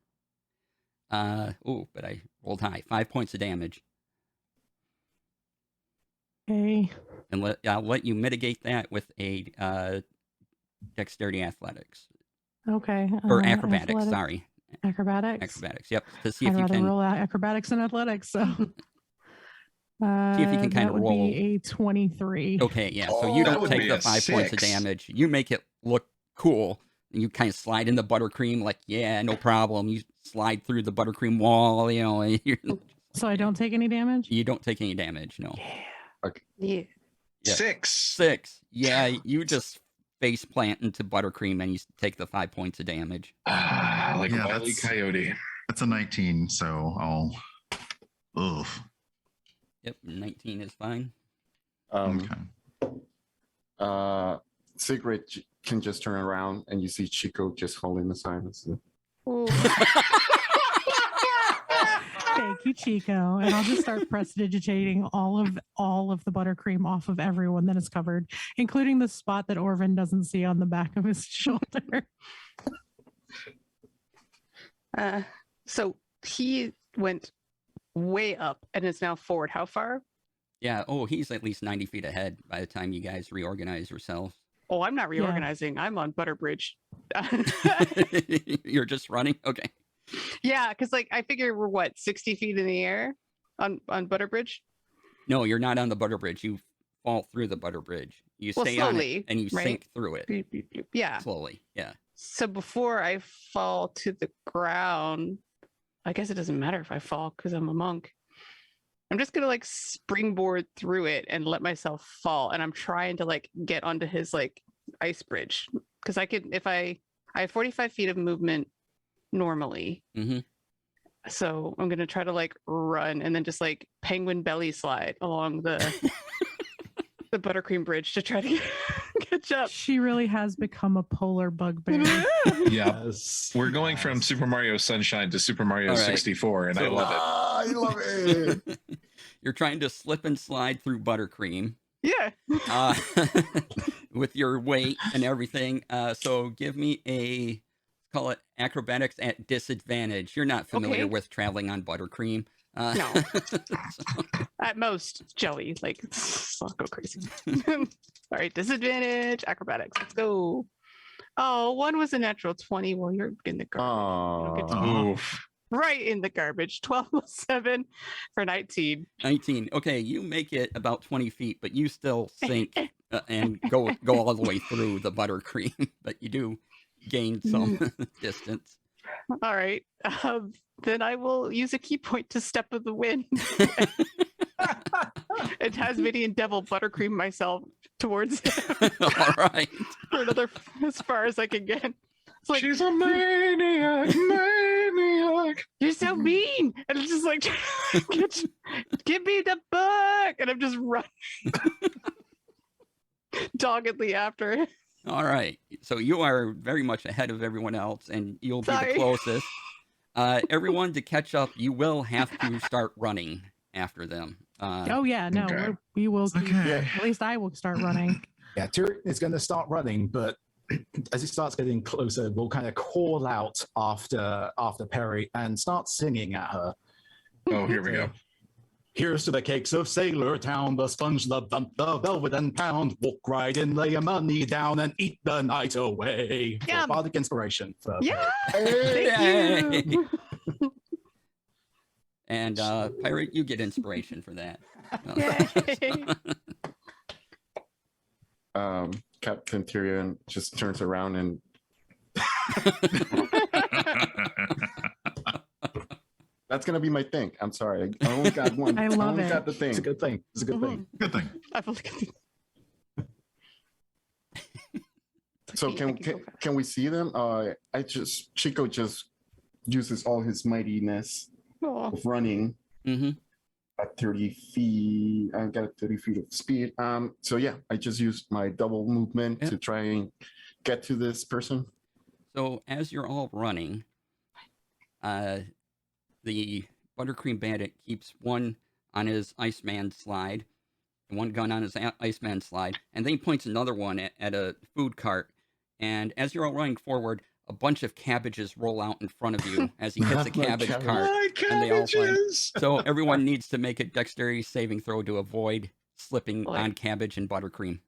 But I rolled high. 5 points of damage. Okay. And I'll let you mitigate that with a dexterity athletics. Okay. Or acrobatics, athletics. sorry. Acrobatics. Acrobatics, yep. To see I'd if you rather can roll out acrobatics and athletics. So. See if you can kind that of would roll. be a 23. Okay, yeah. So you that don't would take be the a 5 points of 6. damage. You make it look cool. You kind of slide in the buttercream, like, yeah, no problem. You slide through the buttercream wall, and So I don't take any damage? you don't take any damage, no. Yeah. Yeah. 6. 6. Yeah, you just face plant into buttercream and you take the 5 points of damage. Like Yeah, Wile E. that's- Coyote. That's a 19, so I'll. Ugh. Yep, 19 is fine. Okay. Sigrid can just turn around and you see Chico just holding the sign. Ooh. Thank you, Chico. And I'll just start prestidigitating all of the buttercream off of everyone that is covered, including the spot that Orvin doesn't see on the back of his shoulder. So he went way up and is now forward. How far? Yeah, he's at least 90 feet ahead by the time you guys reorganize yourselves. Oh, I'm not reorganizing. I'm on Butterbridge. You're just running? Okay. Yeah, because like I figure we're what 60 feet in the air on Butterbridge. No, you're not on the butter bridge. You fall through the butter bridge. You Well, stay on it slowly, and you right? sink through it Beep, beep, beep. Yeah. slowly. Yeah. So before I fall to the ground, I guess it doesn't matter if I fall because I'm a monk. I'm just gonna like springboard through it and let myself fall. And I'm trying to like get onto his like ice bridge because I could if I have 45 feet of movement normally. Mm-hmm. So I'm gonna try to like run and then just like penguin belly slide along the the buttercream bridge to try to catch up. She really has become a polar bugbear. Yeah. Yes. We're going from Super Mario Sunshine to Super Mario All right. 64, and I So- love it. I love it. You're trying to slip and slide through buttercream Yeah. with your weight and everything. So give me call it acrobatics at disadvantage. You're not familiar Okay. with traveling on buttercream. No. At most, jelly. Like, I'll go crazy. All right, disadvantage, acrobatics. Let's go. Oh, one was a natural 20. Well, you're in the garbage. Oh, Oof. Right in the garbage. 12 plus 7 for 19. 19. Okay, you make it about 20 feet, but you still sink and go all the way through the buttercream, but you do gain some distance. All right. Then I will use a key point to step of the wind. And Tasmanian devil buttercream myself towards him All right. for another as far as I can get. It's like, She's a maniac, maniac. you're so mean. And it's just like, give me the book. And I'm just running doggedly after it. All right. So you are very much ahead of everyone else, and you'll be Sorry. the closest. Everyone, to catch up, you will have to start running after them. Oh yeah, no, Okay. we will. Keep, Okay. At least I will start running. Yeah, Tyrion is going to start running, but as he starts getting closer, we'll kind of call out after Perry and start singing at her. Oh, here we go. Here's to the cakes of Sailor Town, the sponge, the bump, the velvet and pound. Walk right in, lay your money down, and eat the night away. For Yeah. bardic inspiration. For Yeah. hey. Thank you. And Pirate, you get inspiration for that. Yay. Captain Tyrion just turns around and That's gonna be my thing. I'm sorry. I only got one. I love only it. got the thing. It's a good thing. It's a good thing. Good thing. I feel like So I can can go fast. can we see them? Chico just uses all his mightiness Aw. of running Mm-hmm. at 30 feet. I got 30 feet of speed. So yeah, I just used my double movement Yeah. to try and get to this person. So as you're all running, the Buttercream Bandit keeps one on his Iceman slide, and one gun on his Iceman slide, and then he points another one at a food cart. And as you're all running forward, a bunch of cabbages roll out in front of you as he hits a My cabbage cabbage. cart. My And they all find- cabbages. So everyone needs to make a dexterity saving throw to avoid slipping Boy. on cabbage and buttercream.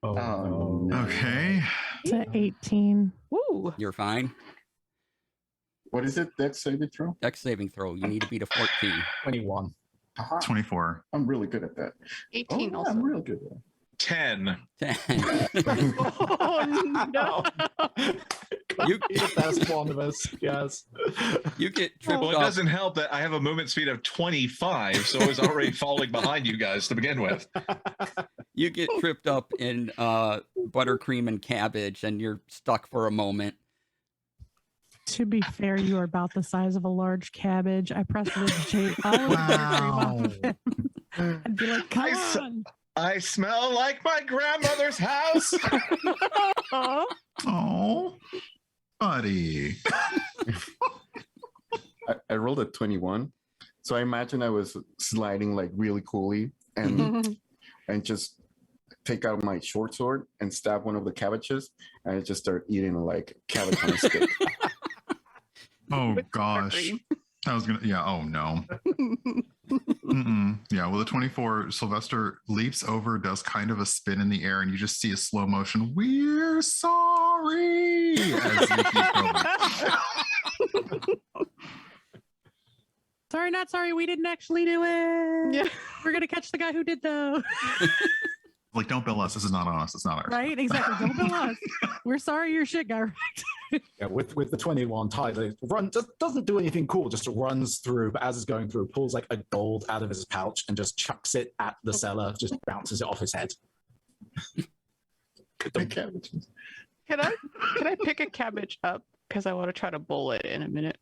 Oh, Oh, no. Okay. It's an 18. Woo. You're fine. What is it? Dex saving throw? Dex saving throw. You need to beat a 14. 21. Haha, 24. I'm really good at that. 18 yeah, also. I'm real good at that. 10. 10. Oh no. You- You're the best one of us. Yes. You get tripped Well, it up. doesn't help that I have a movement speed of 25, so I was already falling behind you guys to begin with. You get tripped up in buttercream and cabbage, and you're stuck for a moment. To be fair, you are about the size of a large cabbage. I pressed the all of the buttercream off of him. I'd be like, come I s- on. I smell like my grandmother's house. Aw. Oh, buddy. I rolled a 21. So I imagine I was sliding like really coolly and and just take out my short sword and stab one of the cabbages and I just start eating like cabbage on a stick. Oh With gosh. buttercream. I was gonna. Yeah. Oh no. Mm-mm. Yeah. Well, the 24, Sylvester leaps over, does kind of a spin in the air, and you just see a slow motion. We're sorry. As you keep going. Sorry, not sorry. We didn't actually do it. Yeah. We're going to catch the guy who did though. Like, don't bill us. This is not on us. It's not ours. Right? Exactly. Don't bill us. We're sorry your shit got wrecked. Yeah, with the 21 Tyler just doesn't do anything cool, just runs through, but as it's going through, pulls like a gold out of his pouch and just chucks it at the seller, just bounces it off his head. The cabbages. Can I pick a cabbage up? Because I want to try to bowl it in a minute.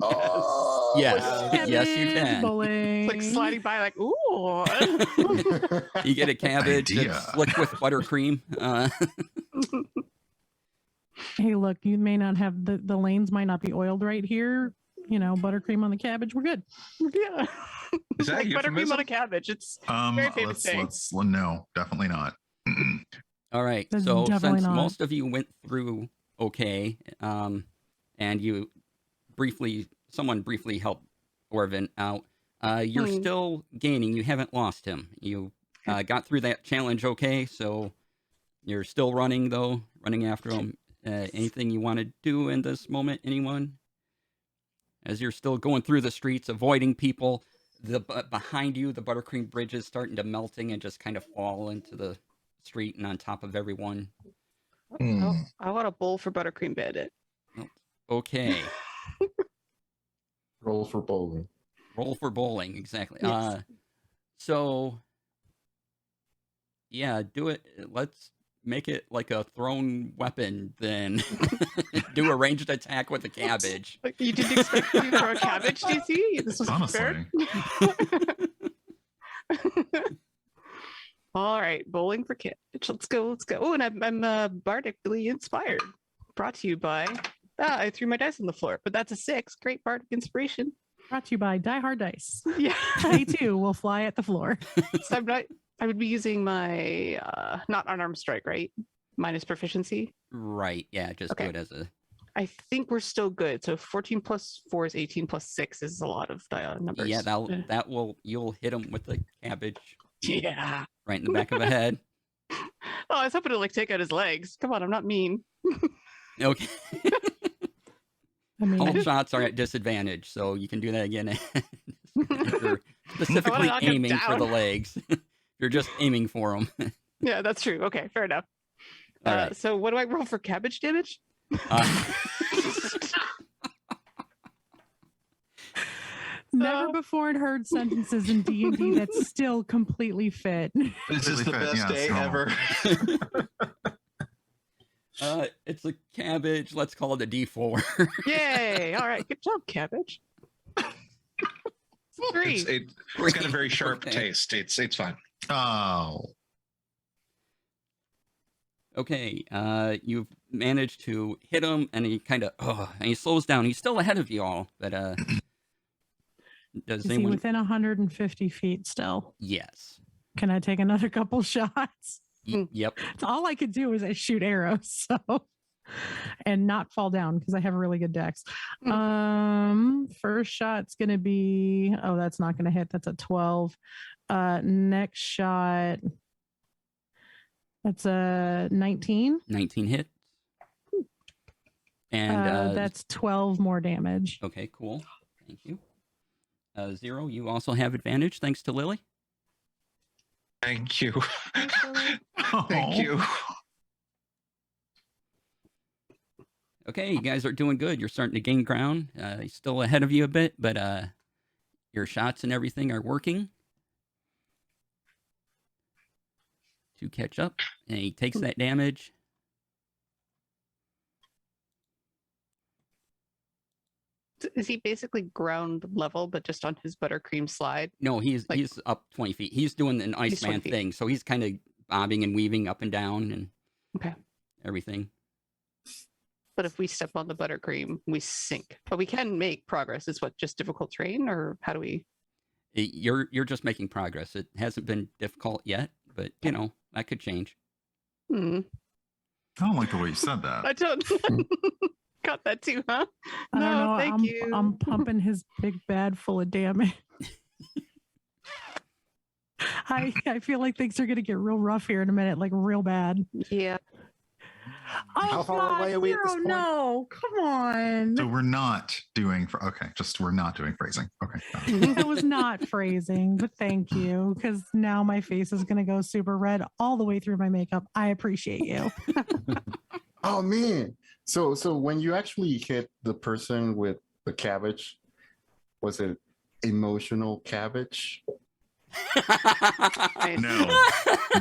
Oh, Yes. Yes, you Cabbage can. bowling. It's like sliding by, like, ooh. You get a cabbage Idea. that's slick with buttercream. Hey, look, you may not have the lanes might not be oiled right here. You know, buttercream on the cabbage. We're good. Yeah. Is that Like a buttercream euphemism? on a cabbage. It's Very famous saying. No, definitely not. All right. That's So definitely since not. most of you went through okay, and someone briefly helped Orvin out, you're still gaining. You haven't lost him. You got through that challenge okay, so you're still running though, running after him. Anything you want to do in this moment, anyone? As you're still going through the streets, avoiding people, behind you, the buttercream bridge is starting to melting and just kind of fall into the street and on top of everyone. Oh, I want a bowl for Buttercream Bandit. Okay. Roll for bowling. Roll for bowling, exactly. Yes. So, yeah, do it. Let's make it like a thrown weapon, then. Do a ranged attack with a cabbage. Like, you didn't expect me to throw a cabbage, DC? This was fair. Honestly. All right, bowling for cabbage. Let's go. Oh, and I'm bardically inspired. Brought to you by. I threw my dice on the floor, but that's a 6. Great bardic inspiration. Brought to you by Die Hard Dice. Yeah. They too will fly at the floor. So I would be using my not unarmed strike, right? Minus proficiency. Right, yeah, just Okay. do it as a... I think we're still good. So 14 plus 4 is 18 plus 6 is a lot of numbers. Yeah, you'll hit him with the cabbage Yeah. right in the back of the head. Oh, I was hoping to like take out his legs. Come on, I'm not mean. Okay. I mean, All shots are at disadvantage, so you can do that again. If you're specifically knock him aiming for the down. legs. You're just aiming for them. Yeah, that's true. Okay, fair enough. All right. So what do I roll for cabbage damage? Uh, Never before heard sentences in D&D that still completely fit. This is the Completely fit, best yes, day normal. ever. it's a cabbage. Let's call it a D4. Yay! All right, good job, cabbage. Three. It's got a very sharp Okay. taste. It's fine. Oh, Okay, you've managed to hit him, and he kind of, and he slows down. He's still ahead of you all, but does Is he anyone? within 150 feet still? Yes. Can I take another couple shots? Yep. It's all I could do is I shoot arrows, so and not fall down because I have a really good dex. First shot's gonna be that's not gonna hit. That's a 12. Next shot, that's a 19. 19 hits. And that's 12 more damage. okay, cool. Thank you. Zero, you also have advantage thanks to Lily. Thank you. Thank Oh. you. Okay, you guys are doing good. You're starting to gain ground. He's still ahead of you a bit, but your shots and everything are working to catch up. And he takes that damage. Is he basically ground level, but just on his buttercream slide? No, he's up 20 feet. He's doing an 20 Iceman feet. thing, so he's kind of bobbing and weaving up and down and Okay. everything. But if we step on the buttercream, we sink. But we can make progress. Is what just difficult terrain, or how do we? You're just making progress. It hasn't been difficult yet, but you know that could change. Hmm. I don't like the way you said that. I don't. Got that too, huh? I don't know. Thank you. I'm pumping his big bad full of damage. I feel like things are gonna get real rough here in a minute, like real bad. Yeah. How far away are we at this point? No, come on. So we're not doing we're not doing phrasing. Okay. That was not phrasing, but thank you, because now my face is gonna go super red all the way through my makeup. I appreciate you. Oh man. So when you actually hit the person with the cabbage, was it emotional cabbage? Nice.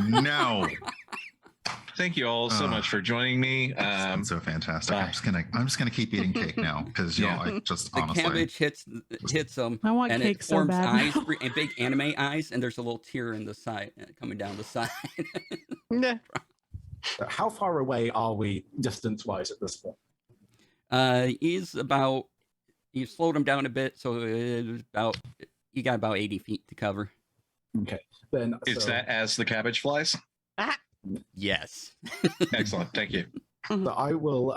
No. Thank you all so much for joining me. It's been so fantastic. bye. I'm just gonna keep eating cake now because y'all, I just The honestly. cabbage hits him, I want and cake it so forms bad. eyes, and big anime eyes, and there's a little tear in the side coming down the side. Yeah. How far away are we distance-wise at this point? You slowed him down a bit, so you got about 80 feet to cover. Okay, then Is that as the cabbage flies? Yes. Excellent. Thank you. So I will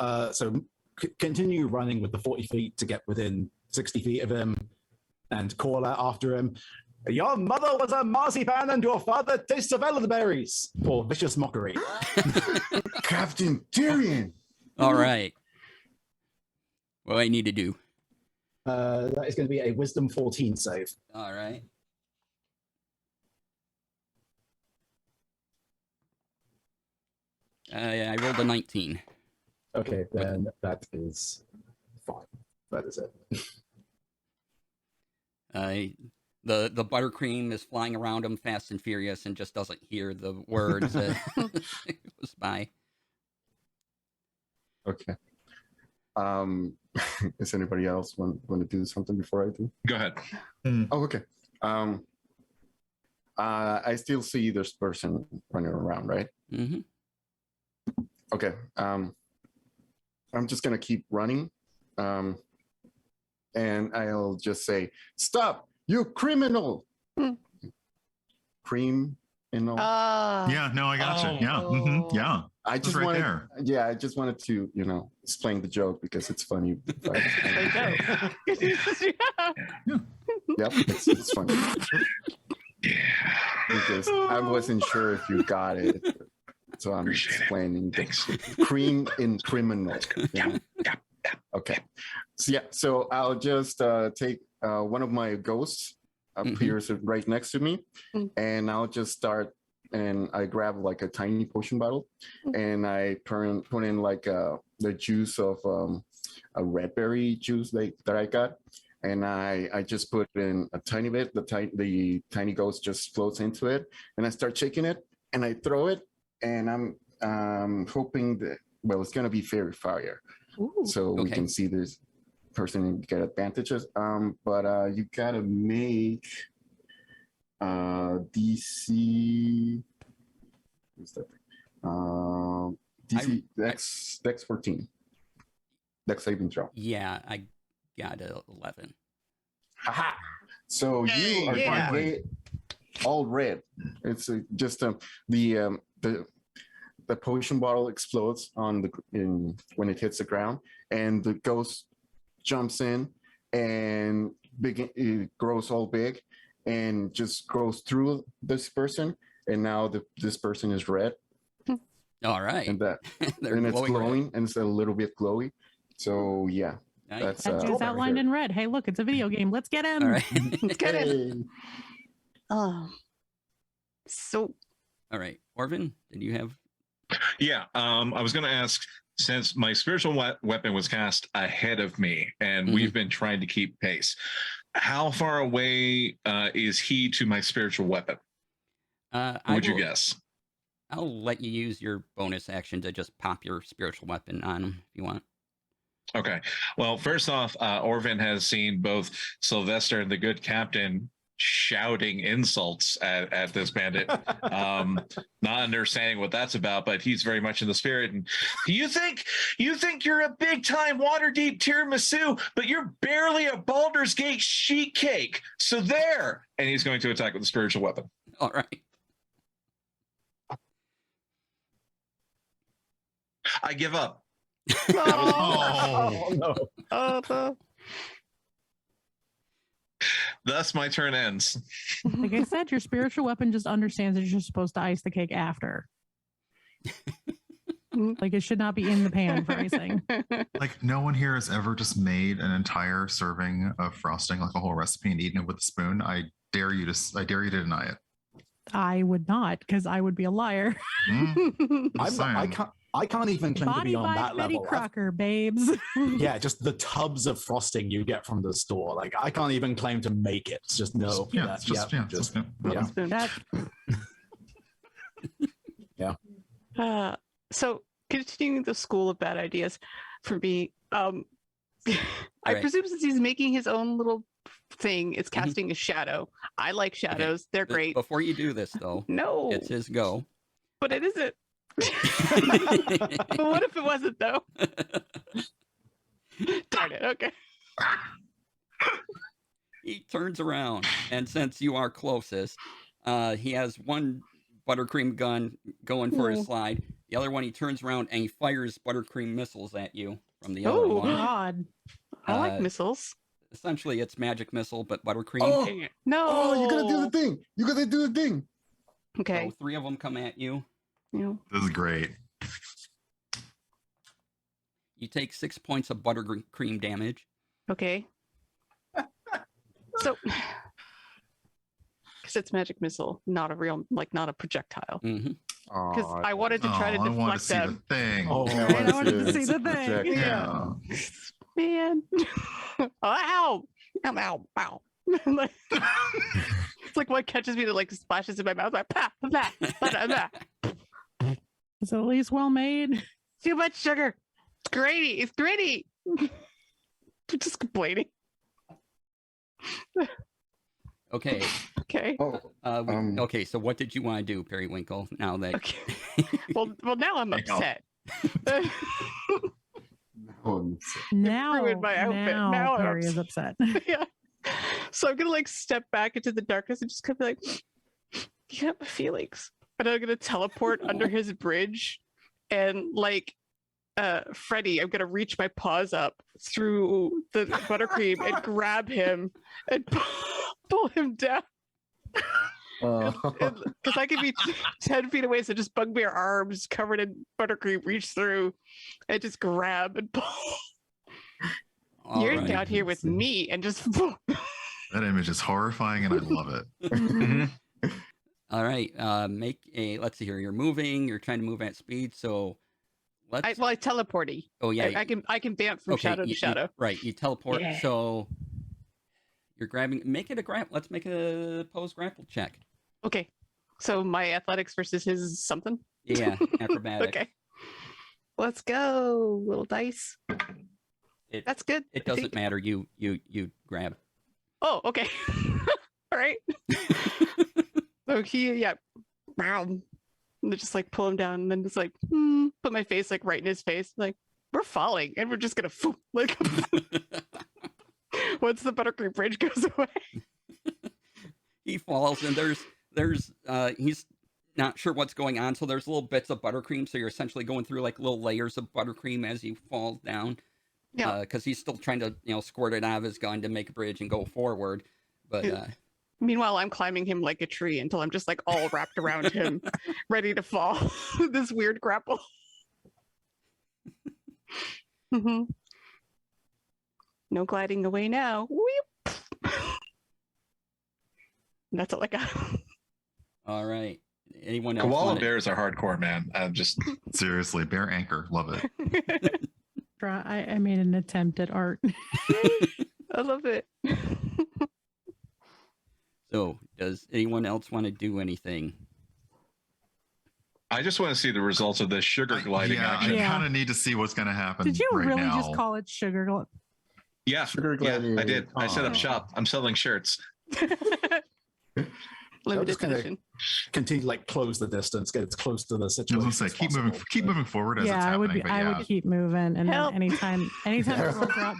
continue running with the 40 feet to get within 60 feet of him and call out after him. Your mother was a marzipan and your father tastes of elderberries for vicious mockery. Captain Tyrion. All right. What do I need to do? That is going to be a wisdom 14 save. All right. I rolled a 19. Okay, then that is fine. That is it. The buttercream is flying around him fast and furious and just doesn't hear the words that goes by. Okay. Does anybody else want to do something before I do? Go ahead. Oh, okay. I still see this person running around, right? Mm-hmm. Okay. I'm just gonna keep running. And I'll just say, "Stop, you criminal!" Creme, Yeah, no, I got you. Yeah, yeah. I It's just right wanted, there. yeah, I just wanted to, explain the joke because it's funny. Yeah. Yep, it's funny because I wasn't sure if you got it, so I'm Appreciate it. explaining. Thanks. Cream in criminal. Yeah. Okay. So I'll just take one of my ghosts appears right next to me, and I'll just start. And I grab like a tiny potion bottle, and I put in like the juice of a red berry juice that I got, and I just put in a tiny bit. The tiny ghost just floats into it, and I start shaking it, and I throw it, and I'm hoping that it's gonna be fairy fire, Ooh. so we Okay. can see this person and get advantages. But you gotta make DC. What's that thing? DC Dex 14. Dex saving throw. Yeah, I got a 11. Haha. So you are Yeah. all red. It's just the potion bottle explodes when it hits the ground, and the ghost jumps in and it grows all big and just grows through this person, and now this person is red, All right. and They're and it's glowing red. glowing, and it's a little bit glowy. So yeah, Nice. that's That is outlined in red. Hey, look, it's a video game. Let's get him. All right. Get it. Hey. So All right. Orvin, did you have? Yeah, I was going to ask, since my spiritual weapon was cast ahead of me, and Mhm. we've been trying to keep pace, how far away is he to my spiritual weapon? Would you guess? I'll let you use your bonus action to just pop your spiritual weapon on him if you want. Okay. Well, first off, Orvin has seen both Sylvester and the good captain shouting insults at this bandit, not understanding what that's about, but he's very much in the spirit. And you think you're a big time Waterdeep tiramisu, but you're barely a Baldur's Gate sheet cake. So there, and he's going to attack with a spiritual weapon. All right. I give up. Oh, no. no. Thus, my turn ends. Like I said, your spiritual weapon just understands that you're supposed to ice the cake after. Like it should not be in the pan for icing. Like no one here has ever just made an entire serving of frosting, like a whole recipe, and eaten it with a spoon. I dare you to deny it. I would not, because I would be a liar. I can't even claim to Body be on by that Betty level. Crocker, babes. Yeah, just the tubs of frosting you get from the store. Like I can't even claim to make it. It's just no. Yeah, it's just yeah. That Yeah. So continuing the school of bad ideas for me, I Right. presume since he's making his own little thing, it's casting a shadow. I like shadows. They're great. Before you do this, though, No, it's his go. but it isn't. But what if it wasn't though? Darn it. Okay. He turns around, and since you are closest, he has one buttercream gun going for his slide. The other one, he turns around and he fires buttercream missiles at you from the other Oh, one. God. I like missiles. Essentially, it's magic missile, but buttercream. Oh, Dang it. No. oh, you gotta do the thing. You gotta do the thing. Okay. So 3 of them come at you. Yeah. This is great. You take 6 points of buttercream damage. Okay. So, because it's magic missile, not a real, not a projectile. Mm-hmm. Because I wanted to try to I wanted to deflect see them. the thing. Oh, I wanted to see the thing. project- yeah. Man. Ow. Ow. Ow. Like, it's like what catches me that splashes in my mouth. Like, bah, bah, bah, bah. Is it at least well made? Too much sugar. It's gritty. It's gritty. I'm just complaining. Okay. Okay. Oh, Okay, so what did you want to do, Periwinkle, now that... Okay. Well, now I'm upset. no. Now, ruined my outfit. Now I'm Perry is upset. Yeah. So I'm gonna step back into the darkness and just kind of be like, you have feelings. And I'm gonna teleport under his bridge, and Freddy, I'm gonna reach my paws up through the buttercream and grab him and pull him down. Because I could be 10 feet away, so just bugbear arms covered in buttercream reach through and just grab and pull. All You're right. down here with me and just. That image is horrifying, and I love it. Mm-hmm. All right, make a... Let's see here. You're moving. You're trying to move at speed, so let's. I teleporty. Oh yeah. I can bamf from shadow to shadow. Right. You teleport. Yeah. So you're grabbing. Make it a grab. Let's make a pose grapple check. Okay. So my athletics versus his something. Yeah. Acrobatics. Okay. Let's go, little dice. That's good. It I doesn't think. matter. You grab. Oh, okay. All right. So and then just like pull him down, and then just like put my face like right in his face, like we're falling, and we're just gonna like once the buttercream bridge goes away. He falls, and there's he's not sure what's going on, so there's little bits of buttercream. So you're essentially going through like little layers of buttercream as he falls down. Yeah. Because he's still trying to squirt it out of his gun to make a bridge and go forward, but. Meanwhile, I'm climbing him like a tree until I'm just like all wrapped around him, ready to fall. This weird grapple. No gliding away now. Weep. That's all I got. All right. Anyone else? Koala bears are hardcore, man. I'm just Seriously, bear anchor, love it. I made an attempt at art. I love it. So, does anyone else want to do anything? I just want to see the results of this sugar gliding action. I kind of need to see what's going to Did you right really now. just call it sugar? Yeah, Sugar yeah, gliding. I did. I set up Oh. shop. I'm selling shirts. Limited just gonna edition. continue to like close the distance, get as close to the I was situation. going to say, as keep possible. moving forward as it's Yeah, happening. I would be. but I yeah. would keep moving, and Help. then anytime it rolls up.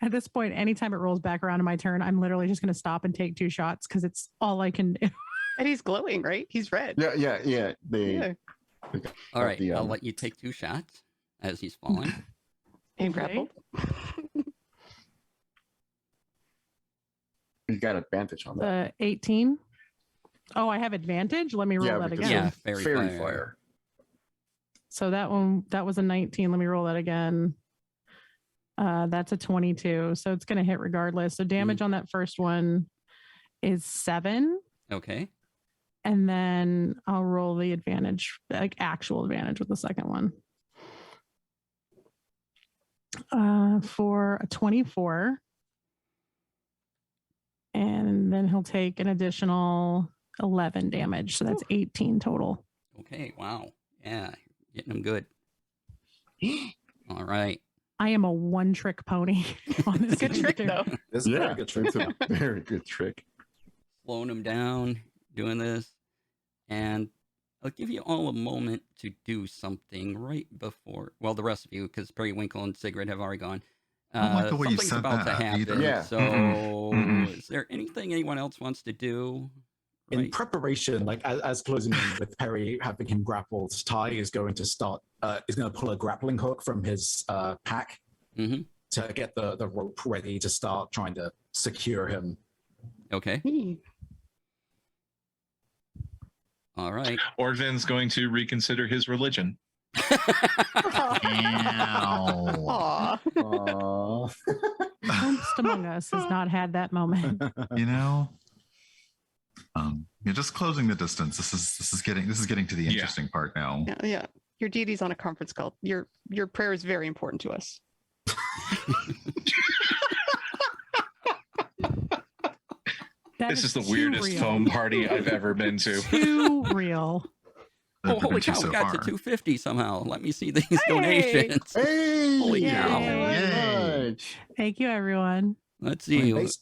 At this point, anytime it rolls back around to my turn, I'm literally just going to stop and take 2 shots because it's all I can do. And he's glowing, right? He's red. Yeah. They All right. the, I'll let you take 2 shots as he's falling. And Okay. grappled. you got advantage on that. 18. Oh, I have advantage. Let me roll that because again. Yeah, of fairy fairy fire. fire. So that was a 19. Let me roll that again. That's a 22. So it's going to hit regardless. So damage on that first one is 7. Okay. And then I'll roll the advantage, like actual advantage with the second one. For a 24. And then he'll take an additional 11 damage. So that's 18 total. Okay. Wow. Yeah. Getting him good. All right. I am a one-trick pony on this Good trick, character. though. This is a Yeah, very good trick. it's a very good trick. Slowing him down, doing this. And I'll give you all a moment to do something right before, well, the rest of you, because Periwinkle and Sigrid have already gone. I don't like the way you Something's said about to that happen. either. Yeah. So, is there anything anyone else wants to do? In Right. preparation, like as closing in with Perry having him grappled, Ty is going to start. Is going to pull a grappling hook from his pack Mhm. to get the rope ready to start trying to secure him. Okay. Hmm. All right. Orvin's going to reconsider his religion. Ow. Aw. Aw. Most among us has not had that moment. You know, you're just closing the distance. This is getting to the Yeah. interesting part now. Yeah. Your deity's on a conference call. Your prayer is very important to us. That This is the too weirdest real. foam party I've ever been to. Too real. That Oh, holy adventure cow, we so got far. to 250 somehow. Let me see these Hey! donations. Hey, Holy cow. Yay. much. Thank you, everyone. Let's I mean, see.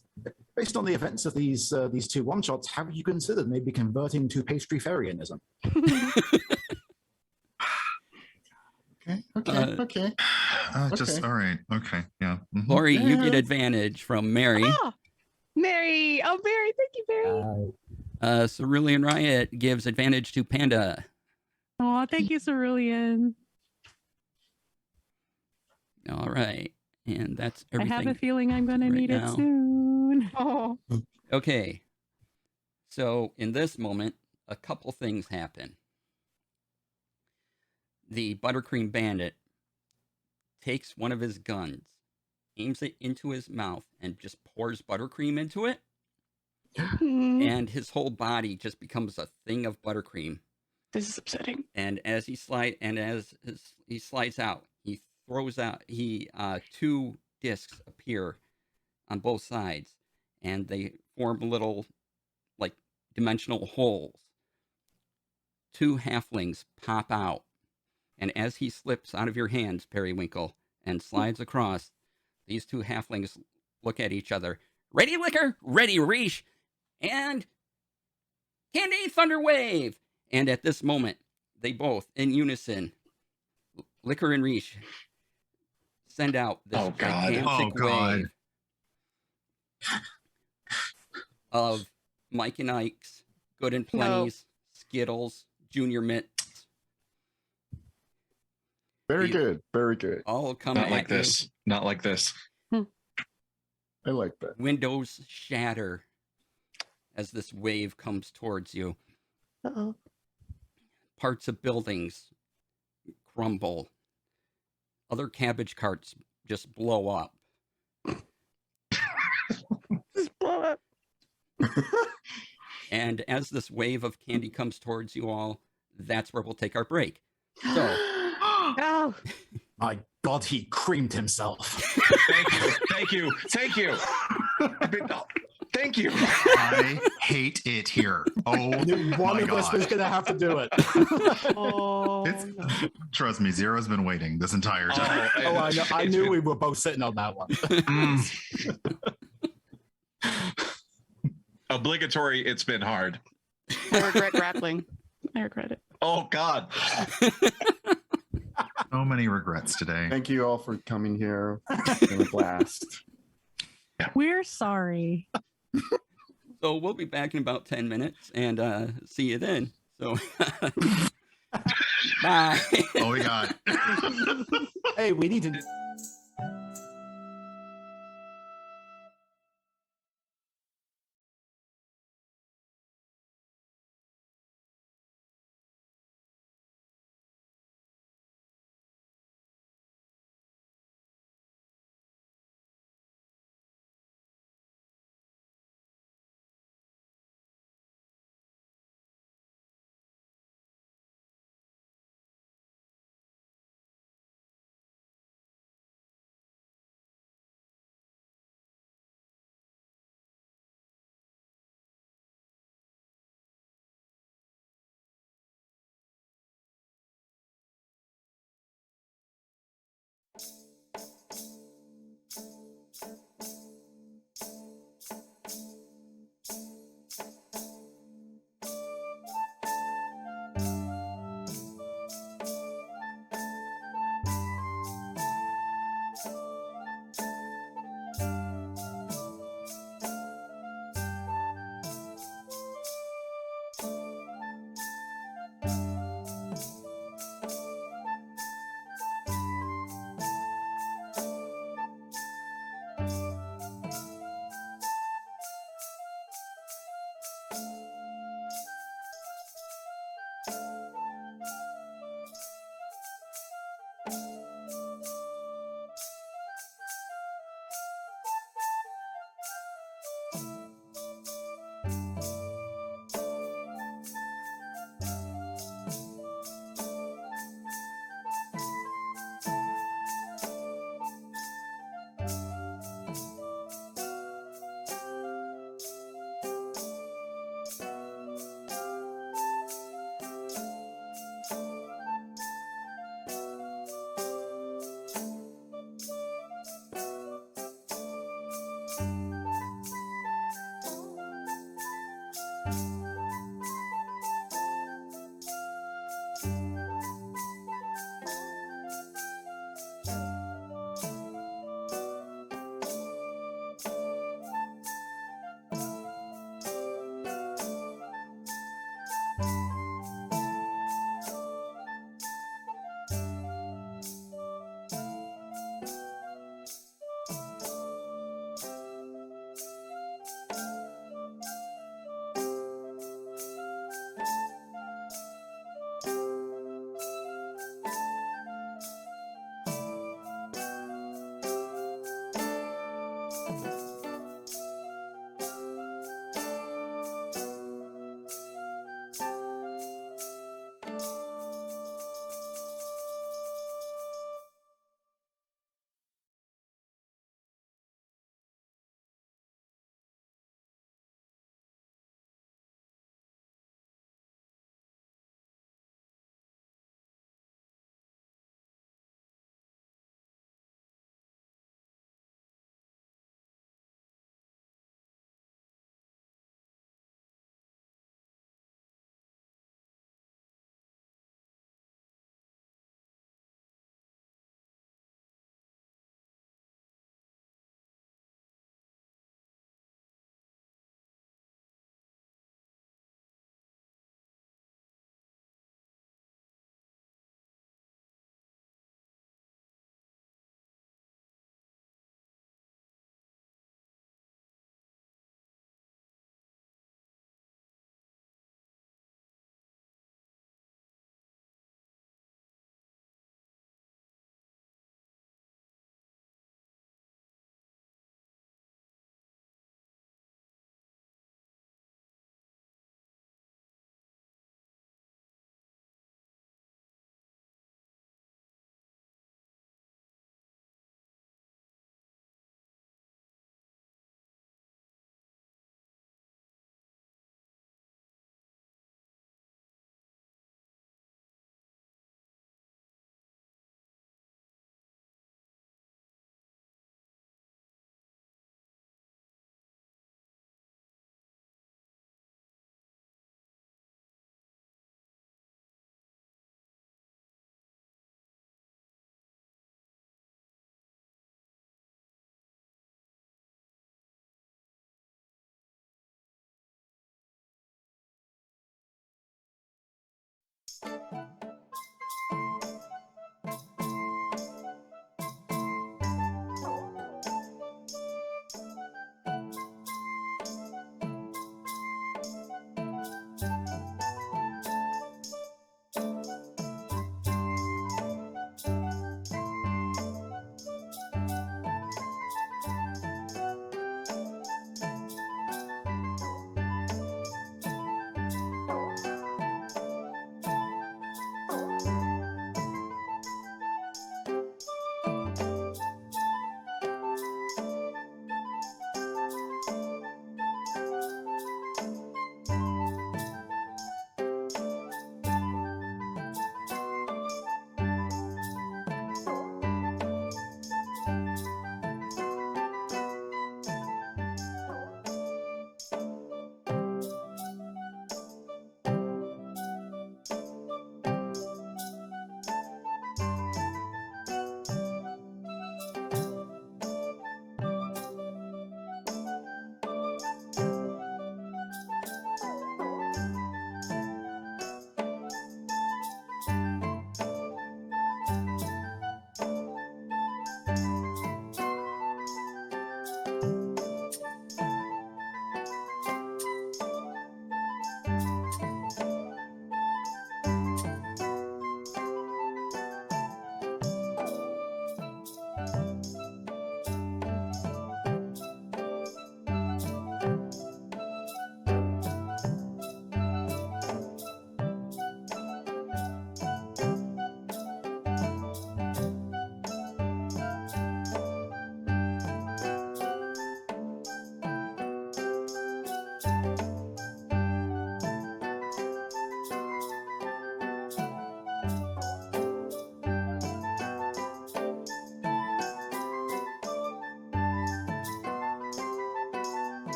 based on the events of these 2 one-shots, have you considered maybe converting to pastry fairyism? Okay. Just Okay. all right. Okay. Yeah. Mhm. Lori, you get Yeah. advantage from Mary. Ah, Mary. Oh, Mary. Thank you, Mary. Cerulean Riot gives advantage to Panda. Oh, thank you, Cerulean. All right. And that's I everything. have a feeling I'm going to right need now. it soon. Oh. Okay. So in this moment, a couple things happen. The Buttercream Bandit takes one of his guns, aims it into his mouth, and just pours buttercream into it. Hmm. And his whole body just becomes a thing of buttercream. This is upsetting. And as he he slides out, he throws out two discs appear on both sides, and they form little like dimensional holes. Two halflings pop out, and as he slips out of your hands, Periwinkle, and slides across, these two halflings look at each other. Ready, Liquor? Ready, Reesh? And Candy Thunder Wave! And at this moment, they both, in unison, Liquor and Reesh, send out this Oh, God. gigantic Oh, God. wave of Mike and Ike's, Good and Plenty's, Skittles, Junior Mints, Very You- good. Very good. all come Not at like you. this. Not like this. I like that. Windows shatter as this wave comes towards you. Uh-oh. Parts of buildings crumble. Other cabbage carts just blow up. Just blow up. And as this wave of candy comes towards you all, that's where we'll take our break. So, No. My God, he creamed himself. Thank you. Thank you. Thank you. Thank you. I hate it here. Oh, I knew one my of us was God. going to have to do it. Oh, It's- no. Trust me, Zero's been waiting this entire time. Oh, I know. I knew we were both sitting on that one. Obligatory. It's been hard. I regret grappling. I regret it. Oh, God. So many regrets today. Thank you all for coming here. It's been a blast. We're sorry. so we'll be back in about 10 minutes and see you then. So, bye. Oh, we got. Hey, we need to.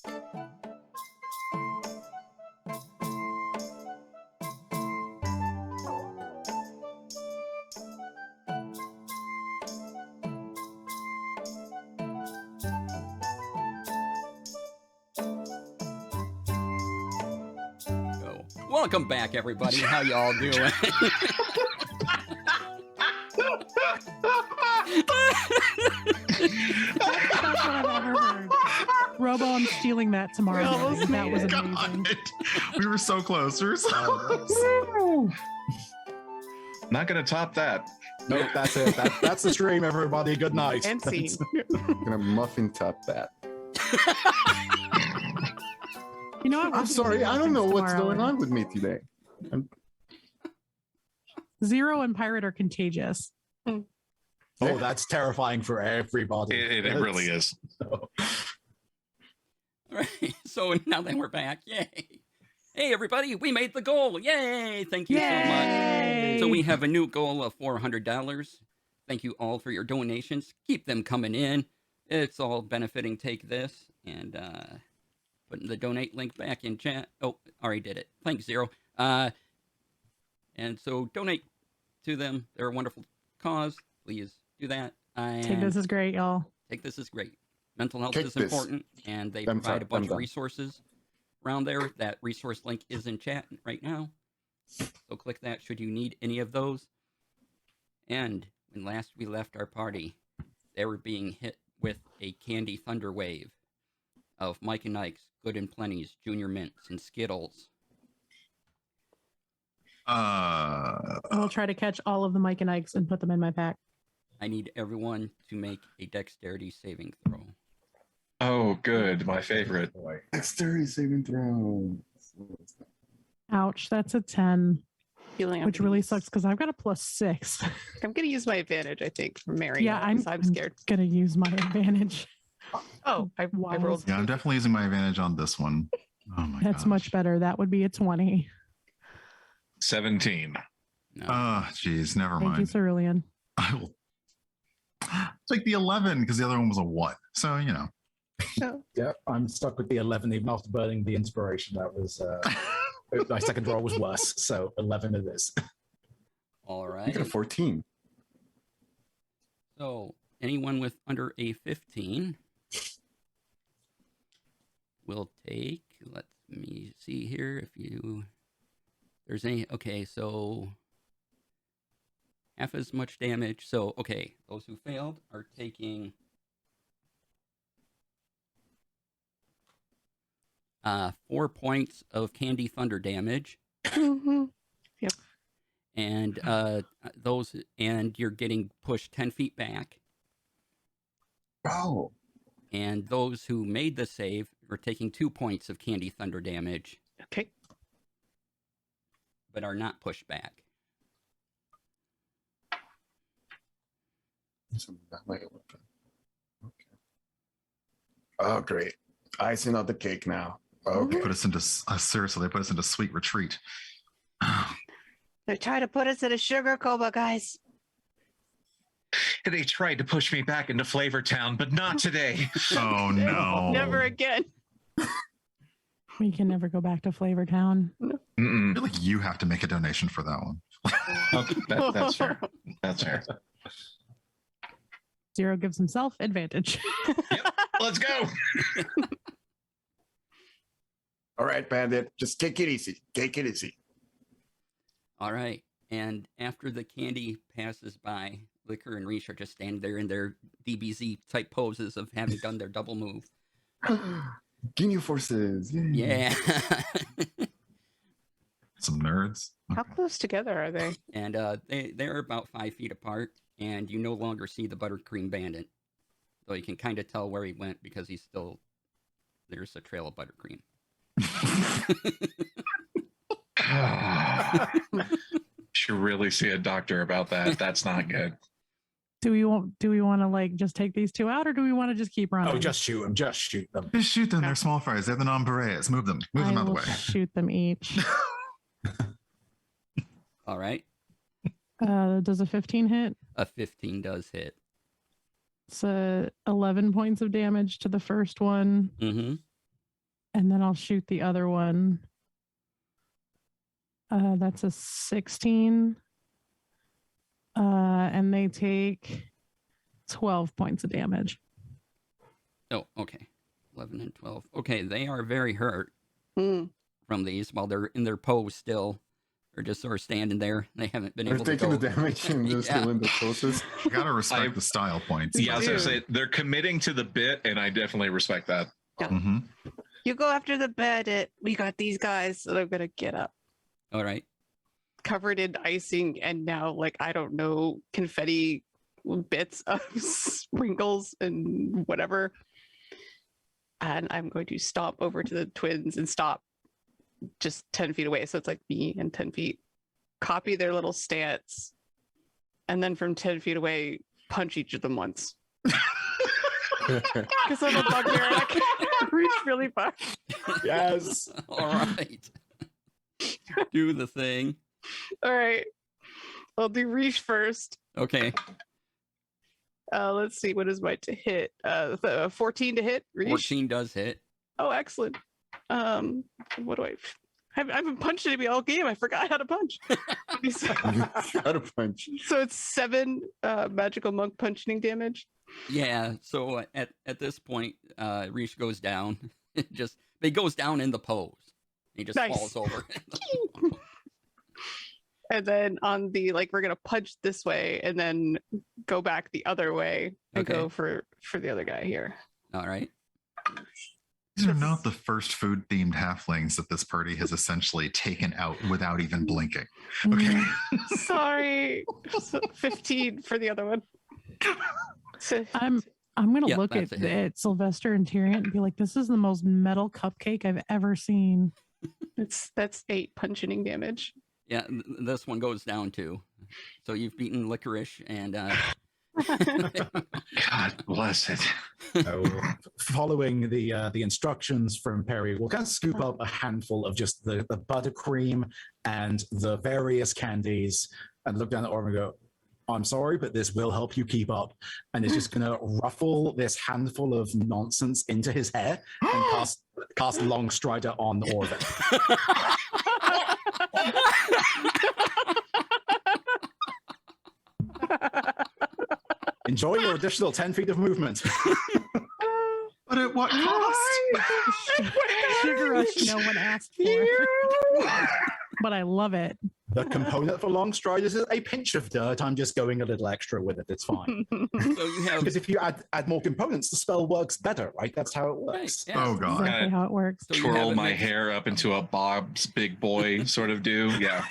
So, welcome back, everybody. How y'all doing? That's what I've ever heard. Robo, I'm stealing that tomorrow. We almost morning. That was made it. amazing. God. We were so close. We were so close. Not going to top that. Nope, that's it. That's the stream, everybody. Good night. And scene. Gonna muffin top that. You know what? I'm sorry, I don't know what's going on with me today. Zero and Pirate are contagious. Oh, that's terrifying for everybody. It really is. All right. So now that we're back, yay. Hey, everybody, we made the goal. Yay. Thank you so much. So we have a new goal of $400. Thank you all for your donations. Keep them coming in. It's all benefiting Take This. And putting the donate link back in chat. Oh, already did it. Thanks, Zero. And so donate to them. They're a wonderful cause. Please do that. Take This is great, y'all. Take This is great. Mental health Take is This. important, and they I'm provide sorry, a bunch I'm of done. resources around there. That resource link is in chat right now. So click that should you need any of those. And when last we left our party, they were being hit with a candy thunder wave of Mike and Ike's, Good and Plenty's, Junior Mints, and Skittles. I'll try to catch all of the Mike and Ikes and put them in my pack. I need everyone to make a dexterity saving throw. Oh, good. My favorite. Dexterity saving throw. Ouch, that's a 10, Healing up which really these. sucks because I've got a +6. I'm gonna use my advantage, I think, for Mary. Yeah, I'm scared. gonna use my advantage. Oh, I rolled. Yeah, I'm definitely using my advantage on this one. Oh my That's gosh. much better. That would be a 20. 17. No. Oh, geez, never Thank you, mind. Cerulean. I will take the 11 because the other one was a 1. So, you know. No. Yep, I'm stuck with the 11 even after burning the inspiration. That was my second roll was worse. So 11 it is. All You right. got a 14. So anyone with under a 15 will take, let me see here if there's any, okay, so half as much damage. So, okay, those who failed are taking 4 points of Candy Thunder damage. Mhm. And and you're getting pushed 10 feet back. Oh. And those who made the save are taking 2 points of Candy Thunder damage, Okay. but are not pushed back. Okay. Oh, great. Icing on the cake now. Okay. Put us into, seriously, they put us into sweet retreat. They're trying to put us in a sugar coma, guys. They tried to push me back into Flavor Town, but not today. Oh, no. Never again. We can never go back to Flavor Town. I Mm-mm. feel like you have to make a donation for that one. Oh, that's fair. That's fair. Zero gives himself advantage. Let's go. All right, Bandit. Just take it easy. Take it easy. All right. And after the candy passes by, Liquor and Reach are just standing there in their DBZ type poses of having done their double move. Ginyu forces. Yay. Yeah. Some nerds. How Okay. close together are they? And they're about 5 feet apart, and you no longer see the Buttercream Bandit. So you can kind of tell where he went because there's a trail of buttercream. Should really see a doctor about that. That's not good. Do we want to like just take these two out, or do we want to just keep running? Oh, just shoot them. Just shoot them. Just shoot them. They're small fries. They're the non-berets. Move them. Move them I out of the will way. shoot them each. All right. Does a 15 hit? A 15 does hit. It's 11 points of damage to the first one. Mm-hmm. and then I'll shoot the other one. That's a 16. And they take 12 points of damage. Oh, okay. 11 and 12. Okay, they are very hurt Mm. from these while they're in their pose still. They're just sort of standing there. They haven't been They're able to taking go. the damage and they're still in the poses. You gotta respect I- the style points. Yeah, I was gonna do. say they're committing to the bit, and I definitely respect that. hmm You go after the bandit. We got these guys that are gonna get up, All right. covered in icing, and now like I don't know, confetti bits of sprinkles and whatever. And I'm going to stomp over to the twins and stop just 10 feet away. So it's like me and 10 feet. Copy their little stance, and then from 10 feet away, punch each of them once. Because I'm a bugbear and I can reach really far. Yes. All right. Do the thing. All right. I'll do reach first. Okay. Let's see. What is my to hit? 14 to hit. Reach. 14 does hit. Oh, excellent. What do I haven't punched anybody all game. I forgot how to punch. Got a punch. So it's 7 magical monk punching damage. Yeah. So at this point, Reach goes down. He goes down in the pose. He just Nice. falls over. And then on the like, we're gonna punch this way and then go back the other way and Okay. go for the other guy here. All right. These are not the first food themed halflings that this party has essentially taken out without even blinking. Okay. Mhm. Sorry. So 15 for the other one. So, I'm gonna Yeah, look that's at, a hit. at Sylvester and Tyrion and be like, this is the most metal cupcake I've ever seen. that's 8 punching damage. Yeah. This one goes down too. So you've beaten Licorice and God bless it. So, following the instructions from Perry, we'll kind of scoop up a handful of just the buttercream and the various candies and look down at Orm and go, I'm sorry, but this will help you keep up. And it's just going to ruffle this handful of nonsense into his hair and cast Long Strider on Orvin. Enjoy your additional 10 feet of movement. But at what cost? Sugar rush no one asked for. But I love it. The component for Long Striders is a pinch of dirt. I'm just going a little extra with it. It's fine. so you have Because if you add more components, the spell works better, right? That's how it right, works. yeah. Oh god. Exactly how it works. So you have Twirl it my mixed. hair up into a Bob's Big Boy sort of do. Yeah.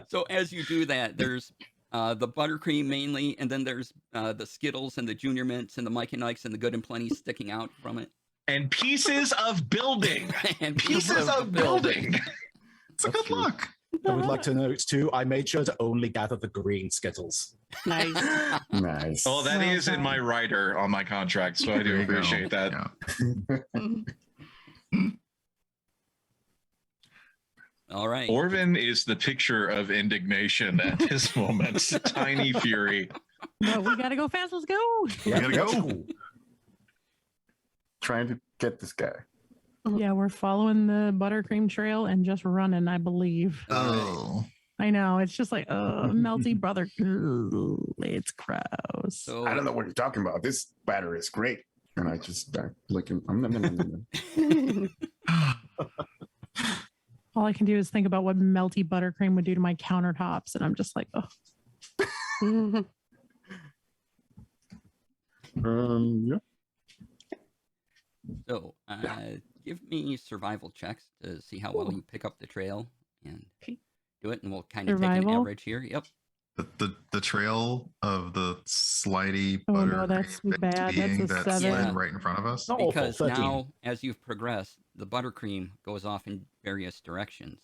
So as you do that, there's the buttercream mainly, and then there's the Skittles and the Junior Mints and the Mike and Ike's and the Good and Plenty sticking out from it. And pieces of building. And Pieces of building. It's a good look. I would like to note too, I made sure to only gather the green Skittles. Nice. Nice. Well, that Well is in my done. rider on my contract, so I There do you go. appreciate that. Yeah. All right. Orvin is the picture of indignation at this moment. Tiny fury. No, we gotta go fast. Let's go. We gotta go. Trying to get this guy. Yeah, we're following the buttercream trail and just running, I believe. Oh. I know. It's just like, melty brother. Ooh, it's gross. So I don't know what you're talking about. This batter is great. And I just start looking. All I can do is think about what melty buttercream would do to my countertops. And I'm just like, oh, Yeah. So, give me survival checks to see how well you pick up the trail and Okay. do it, and we'll kind of take an Survival? average here. Yep. The trail of the slidey Oh, butter no, that's cream bad. That's being a that 7. slid Yeah. right in front of us. Not awful, Because 13. now, as you've progressed, the buttercream goes off in various directions.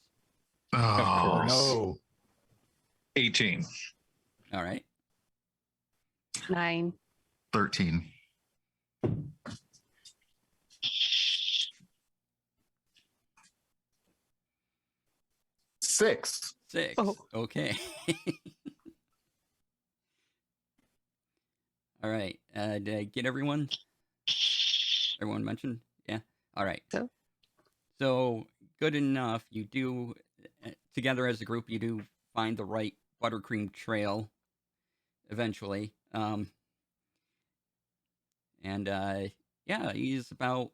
Oh, course. No. 18. All right. 9. 13. Six. 6. Oh. Okay. All right. Did I get everyone? Everyone mentioned? Yeah. All right. So? So good enough. You do together as a group. You do find the right buttercream trail eventually. Yeah, he's about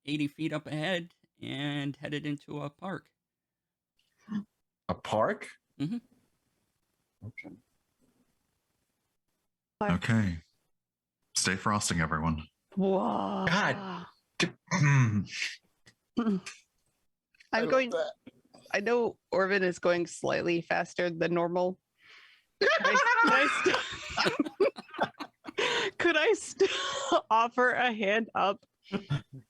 80 feet up ahead and headed into a park. A park? Mhm. Okay. Okay. Stay frosting, everyone. Whoa. God. I'm I going. love I know Orvin is going slightly faster than normal. Could I still offer a hand up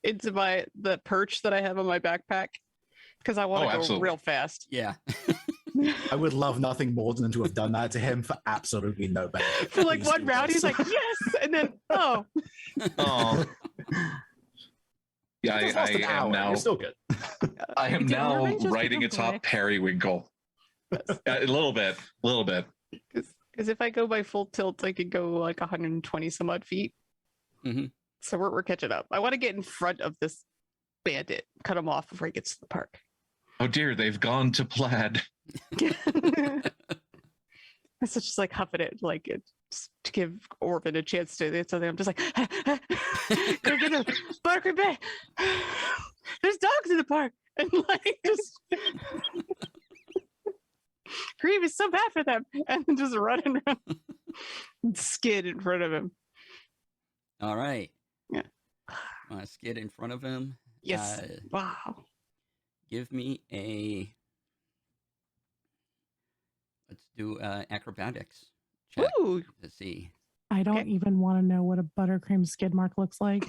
into the perch that I have on my backpack? Because I want to go absolutely. real fast. Yeah. I would love nothing more than to have done that to him for absolutely no benefit. For like Please one do round, this. he's like, yes, and then oh, Oh. Yeah, You just I lost an am hour. now. You're still good. I am Did now Orvin just riding become atop Glick? periwinkle. A little bit. because if I go by full tilt, I could go like 120 some odd feet. Mhm. So we're catching up. I want to get in front of this bandit, cut him off before he gets to the park. Oh dear, they've gone to plaid. It's just like huffing it, like just to give Orvin a chance to do something. I'm just like, go get him, Buttercream Bandit. There's dogs in the park, and like just Creme is so bad for them, and then just running around, and skid in front of him. All right. Yeah. Skid in front of him. Yes. Wow. Give me a. Let's do acrobatics check Ooh. to see. I don't Okay. even want to know what a buttercream skid mark looks like.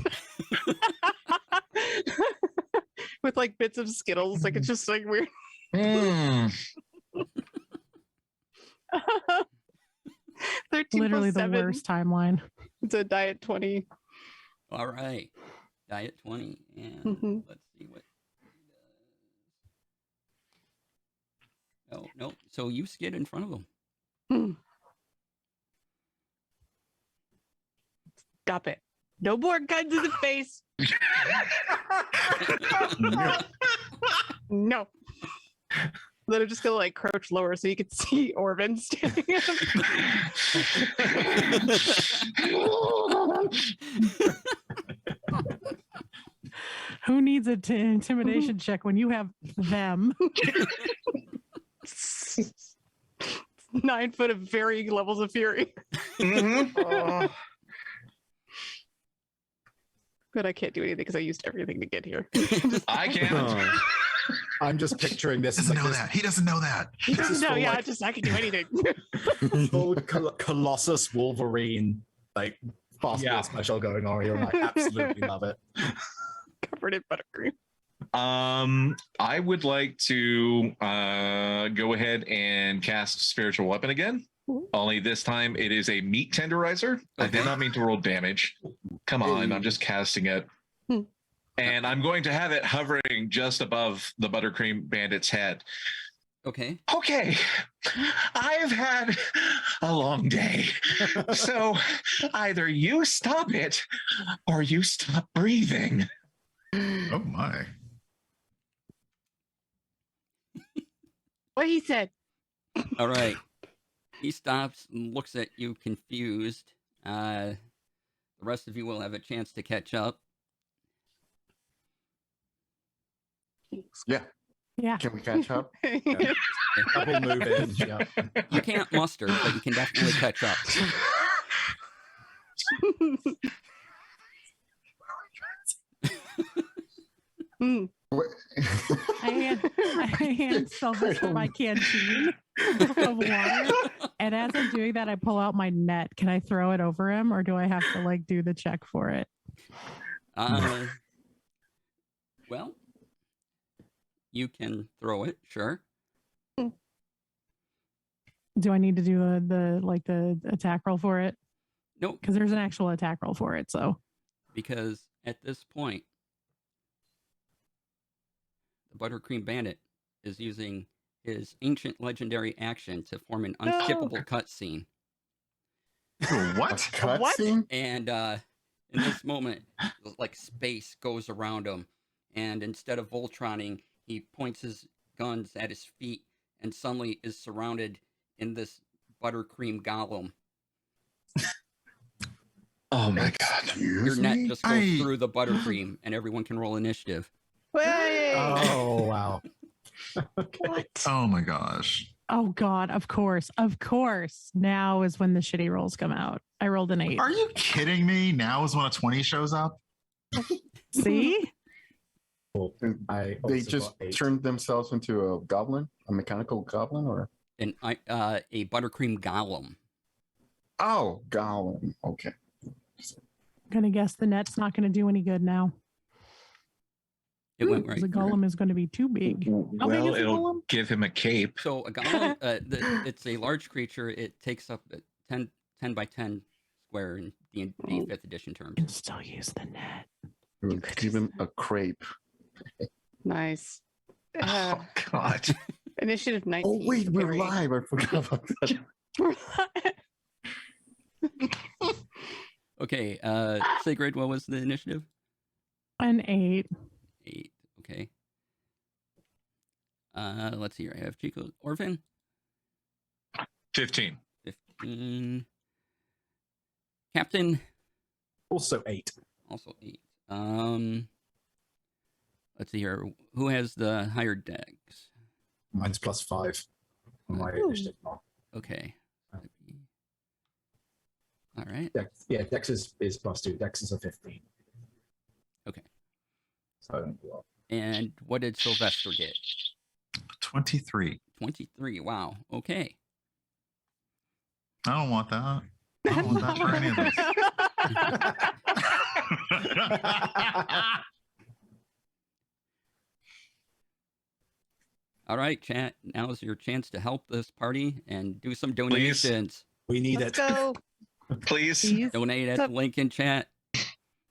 With like bits of Skittles, like it's just like weird. Mm. 13 Literally plus the 7. worst timeline. It's a diet 20. All right. Diet 20. And Mhm. let's see what he does. Oh, no. So you skid in front of him. Stop it. No more guns in the face. No. Then I'm just gonna like crouch lower so you can see Orvin standing up. Who needs an intimidation check when you have them? 9 foot of varying levels of fury. Mhm. But I can't do anything because I used everything to get here. I can't. Oh. I'm just picturing this. Doesn't like know this that. He doesn't know that. This is No, full, yeah, like, I can do anything. full Colossus Wolverine, like fast Yeah. special going on here. And I absolutely love it. Covered in buttercream. I would like to go ahead and cast spiritual weapon again. Ooh. Only this time it is a meat tenderizer. I did Okay. not mean to roll damage. Come on, I'm just casting it. Hmm. And I'm going to have it hovering just above the Buttercream Bandit's head. Okay. Okay, I've had a long day. So either you stop it or you stop breathing. Oh my. What he said. All right. He stops and looks at you confused. The rest of you will have a chance to catch up. Yeah. Yeah. Can we catch up? Double move in. Yeah. You can't muster, but you can definitely catch up. Mm. I hand Sylvester my canteen of water. And as I'm doing that, I pull out my net. Can I throw it over him or do I have to like do the check for it? Well, you can throw it, sure. Do I need to do the attack roll for it? Nope, Because there's an actual attack roll for it. So because at this point, the Buttercream Bandit is using his ancient legendary action to form an unskippable cutscene. What? Cutscene? And In this moment, like space goes around him, and instead of Voltroning, he points his guns at his feet, and suddenly is surrounded in this buttercream golem. Oh my god. Your net just goes I- through the buttercream, and everyone can roll initiative. Way! Oh wow. What? Oh my gosh. Oh God, of course. Now is when the shitty rolls come out. I rolled an 8. Are you kidding me? Now is when a 20 shows up? See? I They also just got 8. turned themselves into a goblin, a mechanical goblin, or A buttercream golem. oh, goblin. Okay. I'm gonna guess the net's not gonna do any good now. It went right. The through. golem is going to be too big. How big Well, is the it'll golem? give him a cape. So a golem, it's a large creature. It takes up 10 by 10 square in D&D 5th edition terms. You can still use the net. We'll give him a crepe. Nice. Oh god. Initiative 19. Oh wait, we're Perry. live. I forgot about that. Okay, Sigrid, what was the initiative? An 8. 8. Okay. Let's see here. I have Chico Orphan. 15. 15. Captain. Also 8. Also 8. Let's see here. Who has the higher dex? Mine's +5 on my Ooh. initiative mark. Okay. All right. Dex, yeah, Dex is +2. Dex is a 15. Okay. So well, And what did Sylvester get? 23. 23. Wow. Okay. I don't want that. I don't want that for any of this. All right, chat. Now is your chance to help this party and do some donations. we need Let's it. go. Please. Please. Donate at the link in chat.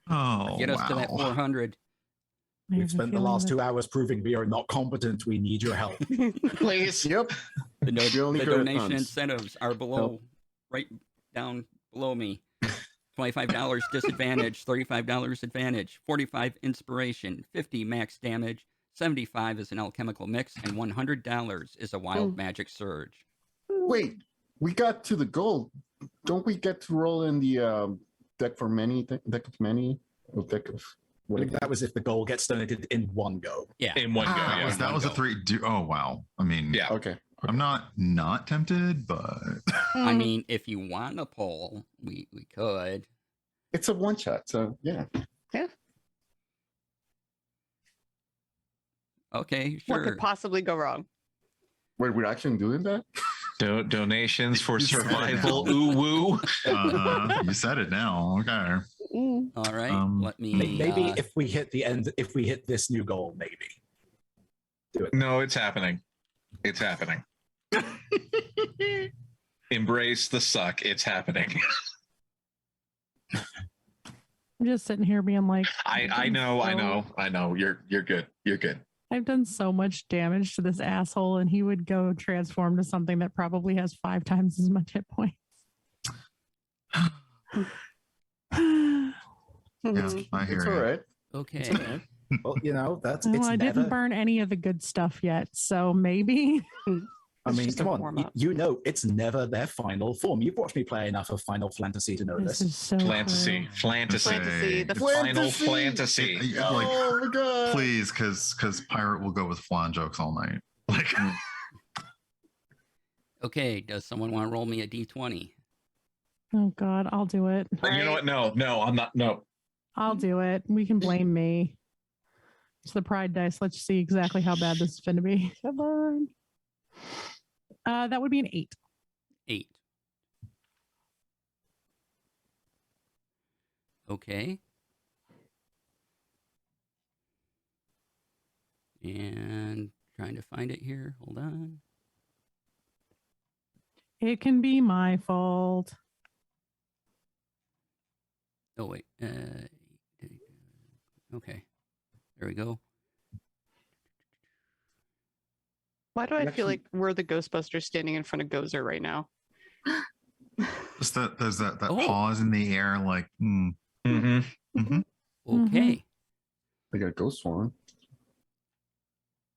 Oh, Get us to that wow. 400. I have We've a spent the feeling last that- 2 hours proving we are not competent. We need your help. Please. Yep. The, We only the go to donation funds. incentives are below, right down below me. $25 disadvantage, $35 advantage, 45 inspiration, 50 max damage, 75 is an alchemical mix, and $100 is a wild magic surge. Wait, we got to the goal. Don't we get to roll in the deck for many? Deck of many? Or deck of I think that was if the goal gets donated in one go. Yeah. In one go. Ah, Yeah, in that one was a go. 3. Oh, wow. I mean, Yeah. Okay. I'm not tempted, but I mean, if you want a poll, we could. It's a one shot, so yeah. Okay, What sure. could possibly go wrong? Wait, we're actually doing that? Donations for You said it survival. now. Ooh woo. you said it now. Okay. Mm. All right, let me. Maybe if we hit the end, if we hit this new goal, maybe. Do it. No, it's happening. It's happening. Embrace the suck. It's happening. I'm just sitting here being like, I know. You're good. You're good. I've done so much damage to this asshole, and he would go transform to something that probably has 5 times as much hit points. Yeah, Mhm. I hear It's you. all right. Okay. Well, you know, that's Well, it's I never. didn't burn any of the good stuff yet, so maybe. I It's mean, just a come on, warm-up. you know, it's never their final form. You've watched me play enough of Final Fantasy to know This this. is so Fantasy. true. Fantasy. Fantasy, the Final Fantasy! fantasy. Like, Oh my god. please, because Pirate will go with flan jokes all night. Like, Okay, does someone want to roll me a d20? Oh God, I'll do it. You know what? No, I'm not. No. I'll do it. We can blame me. It's the pride dice. Let's see exactly how bad this is going to be. Come on. That would be an 8. 8. Okay. And trying to find it here. Hold on. It can be my fault. Oh, wait. Okay. There we go. Why do I You feel actually- like we're the Ghostbusters standing in front of Gozer right now? just that there's that Oh. pause in the air, like, hmm Okay. I got Ghost Swarm.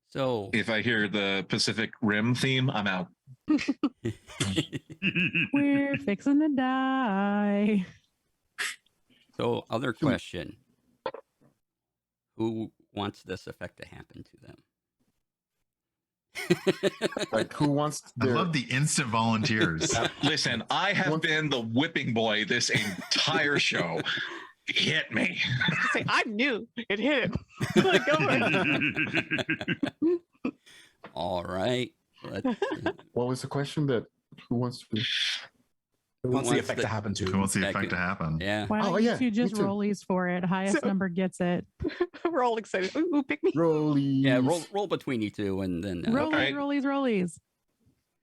So If I hear the Pacific Rim theme, I'm out. We're fixing to die. so other question. Who wants this effect to happen to them? Like, who wants I their love the instant volunteers. Listen, I have Once- been the whipping boy this entire show. Hit me. Say, I knew it hit him. Like, go ahead. All right. Let's see. What was the question? That who wants to be? Who wants the wants effect the- to happen to? Who wants the That effect could- to happen? Yeah. Why don't Oh, you yeah, two just me too. rollies for it? Highest So- number gets it. We're all excited. Ooh, pick me. Rollies. Yeah, roll between you two and then Rollies, Okay. rollies, rollies.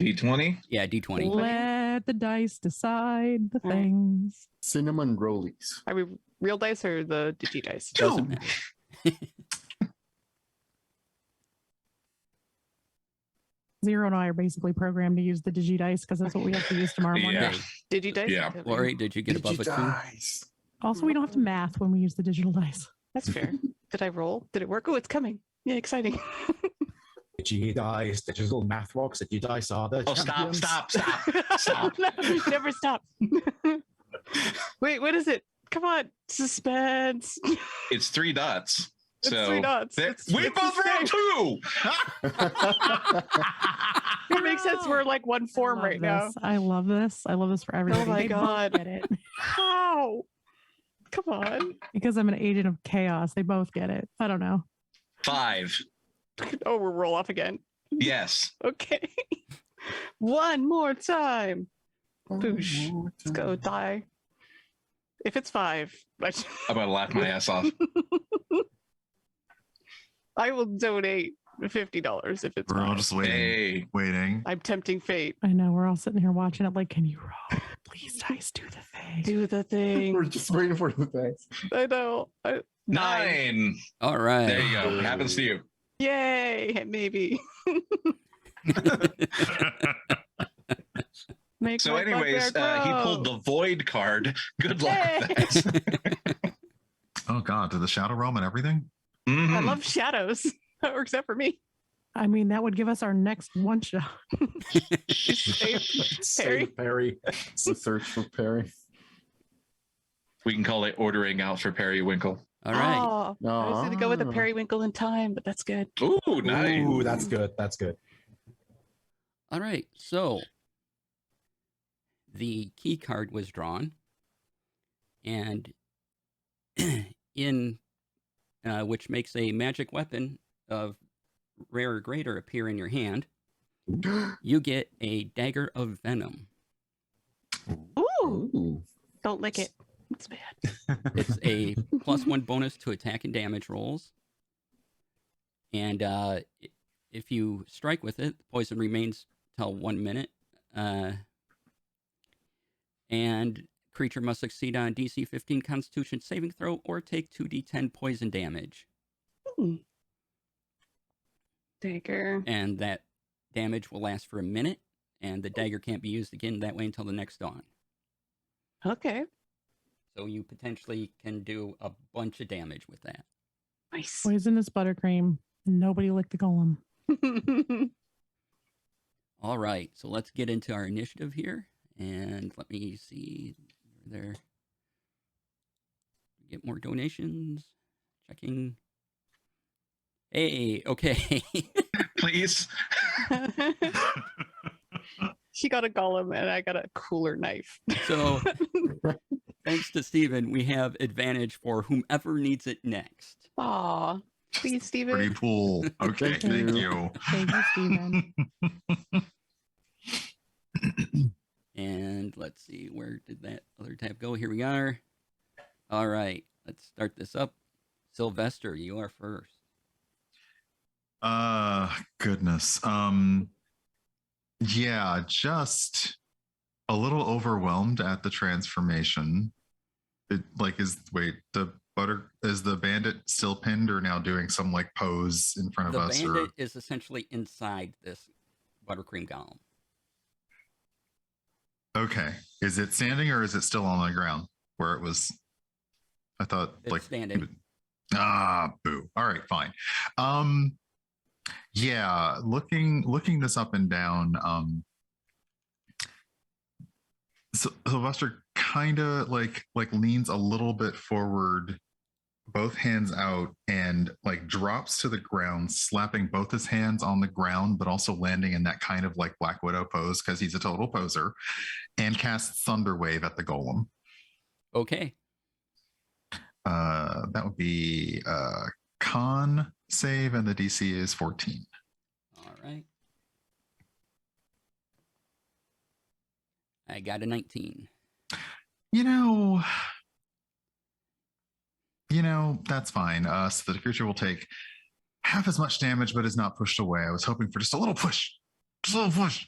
D20. yeah, D20. Let the dice decide the All right. things. Cinnamon rollies. Are we real dice or the digi dice? Doesn't matter. Zero and I are basically programmed to use the digi dice because that's what we have to use tomorrow morning. Yeah. Okay. Digi dice? Yeah. Okay. Lori, did you get above a 2? Digidice. Also, we don't have to math when we use the digital dice. That's fair. Did I roll? Did it work? Oh, it's coming. Yeah, exciting. Digi dice, digital math rocks, Digi dice are the Oh, stop, champions. stop, stop. Never stop. Wait, what is it? Come on. Suspense. It's 3 dots. It's So 3 dots. that- It's- we it's both the rolled 2. It makes sense. We're like one form right now. I love this. I love this for everybody. my They both God. get it. How? Come on. Because I'm an agent of chaos. They both get it. I don't know. 5. Oh, we'll roll off again. Yes. Okay. One more time. Boosh. Let's go die. If it's 5, I'm about to laugh my ass off. I will donate $50 if it's We're all 5. just waiting. Hey. Waiting. I'm tempting fate. I know. We're all sitting here watching it like, can you roll? Please, dice, do the thing. Do the thing. We're just waiting for the things. I know. 9. All right. There you go. It happens to you. Yay. Maybe. Make So, my anyways, bugbear he grow. pulled the void card. Good luck with that. Oh God, to the shadow realm and everything. I Mhm. love shadows. That works out for me. I mean, that would give us our next one shot. Save Save Perry. It's the search for Perry. We can call it ordering out for Periwinkle. All right. Oh, I was going to go with a Ah. periwinkle in time, but that's good. Ooh, nice. Ooh, that's good. That's good. All right. So the key card was drawn, and in which makes a magic weapon of rare or greater appear in your hand. You get a dagger of venom. Ooh, Ooh. don't lick it. It's bad. It's a +1 bonus to attack and damage rolls. And if you strike with it, the poison remains till 1 minute. And creature must succeed on DC 15 Constitution saving throw or take 2d10 poison damage. Dagger. And that damage will last for a minute. And the dagger can't be used again that way until the next dawn. Okay. So you potentially can do a bunch of damage with that. Nice. Poisonous buttercream. Nobody licked the golem. All right, so let's get into our initiative here, and let me see there. Get more donations. Checking. Hey, okay. Please. She got a golem and I got a cooler knife. So, thanks to Steven, we have advantage for whomever needs it next. Aw. Please, Steven. Pretty cool. Okay, Thank thank you. you. Thank you, Steven. And let's see, where did that other tab go? Here we are. All right, let's start this up. Sylvester, you are first. Goodness. Yeah, just a little overwhelmed at the transformation. It like is the bandit still pinned or now doing some like pose in front The of us bandit is essentially inside this buttercream golem. Okay. Is it standing or is it still on the ground where it was? I thought It's like standing. boo. All right, fine. Yeah, looking this up and down. So Sylvester kind of like leans a little bit forward, both hands out, and like drops to the ground, slapping both his hands on the ground, but also landing in that kind of like Black Widow pose because he's a total poser, and casts Thunder Wave at the golem. Okay. That would be con save, and the DC is 14. All right. I got a 19. You know, that's fine. So the creature will take half as much damage, but is not pushed away. I was hoping for just a little push. Just a little push.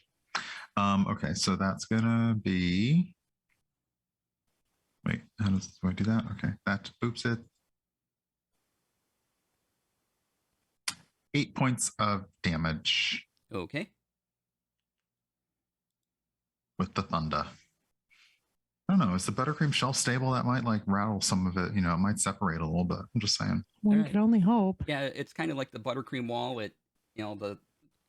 Okay, so that's gonna be. Wait, do I do that? Okay, that boops it. 8 points of damage Okay. with the thunder. I don't know. Is the buttercream shelf stable? That might like rattle some of it. You know, it might separate a little bit. I'm just saying. One Alright. could only hope. Yeah, it's kind of like the buttercream wall. It, the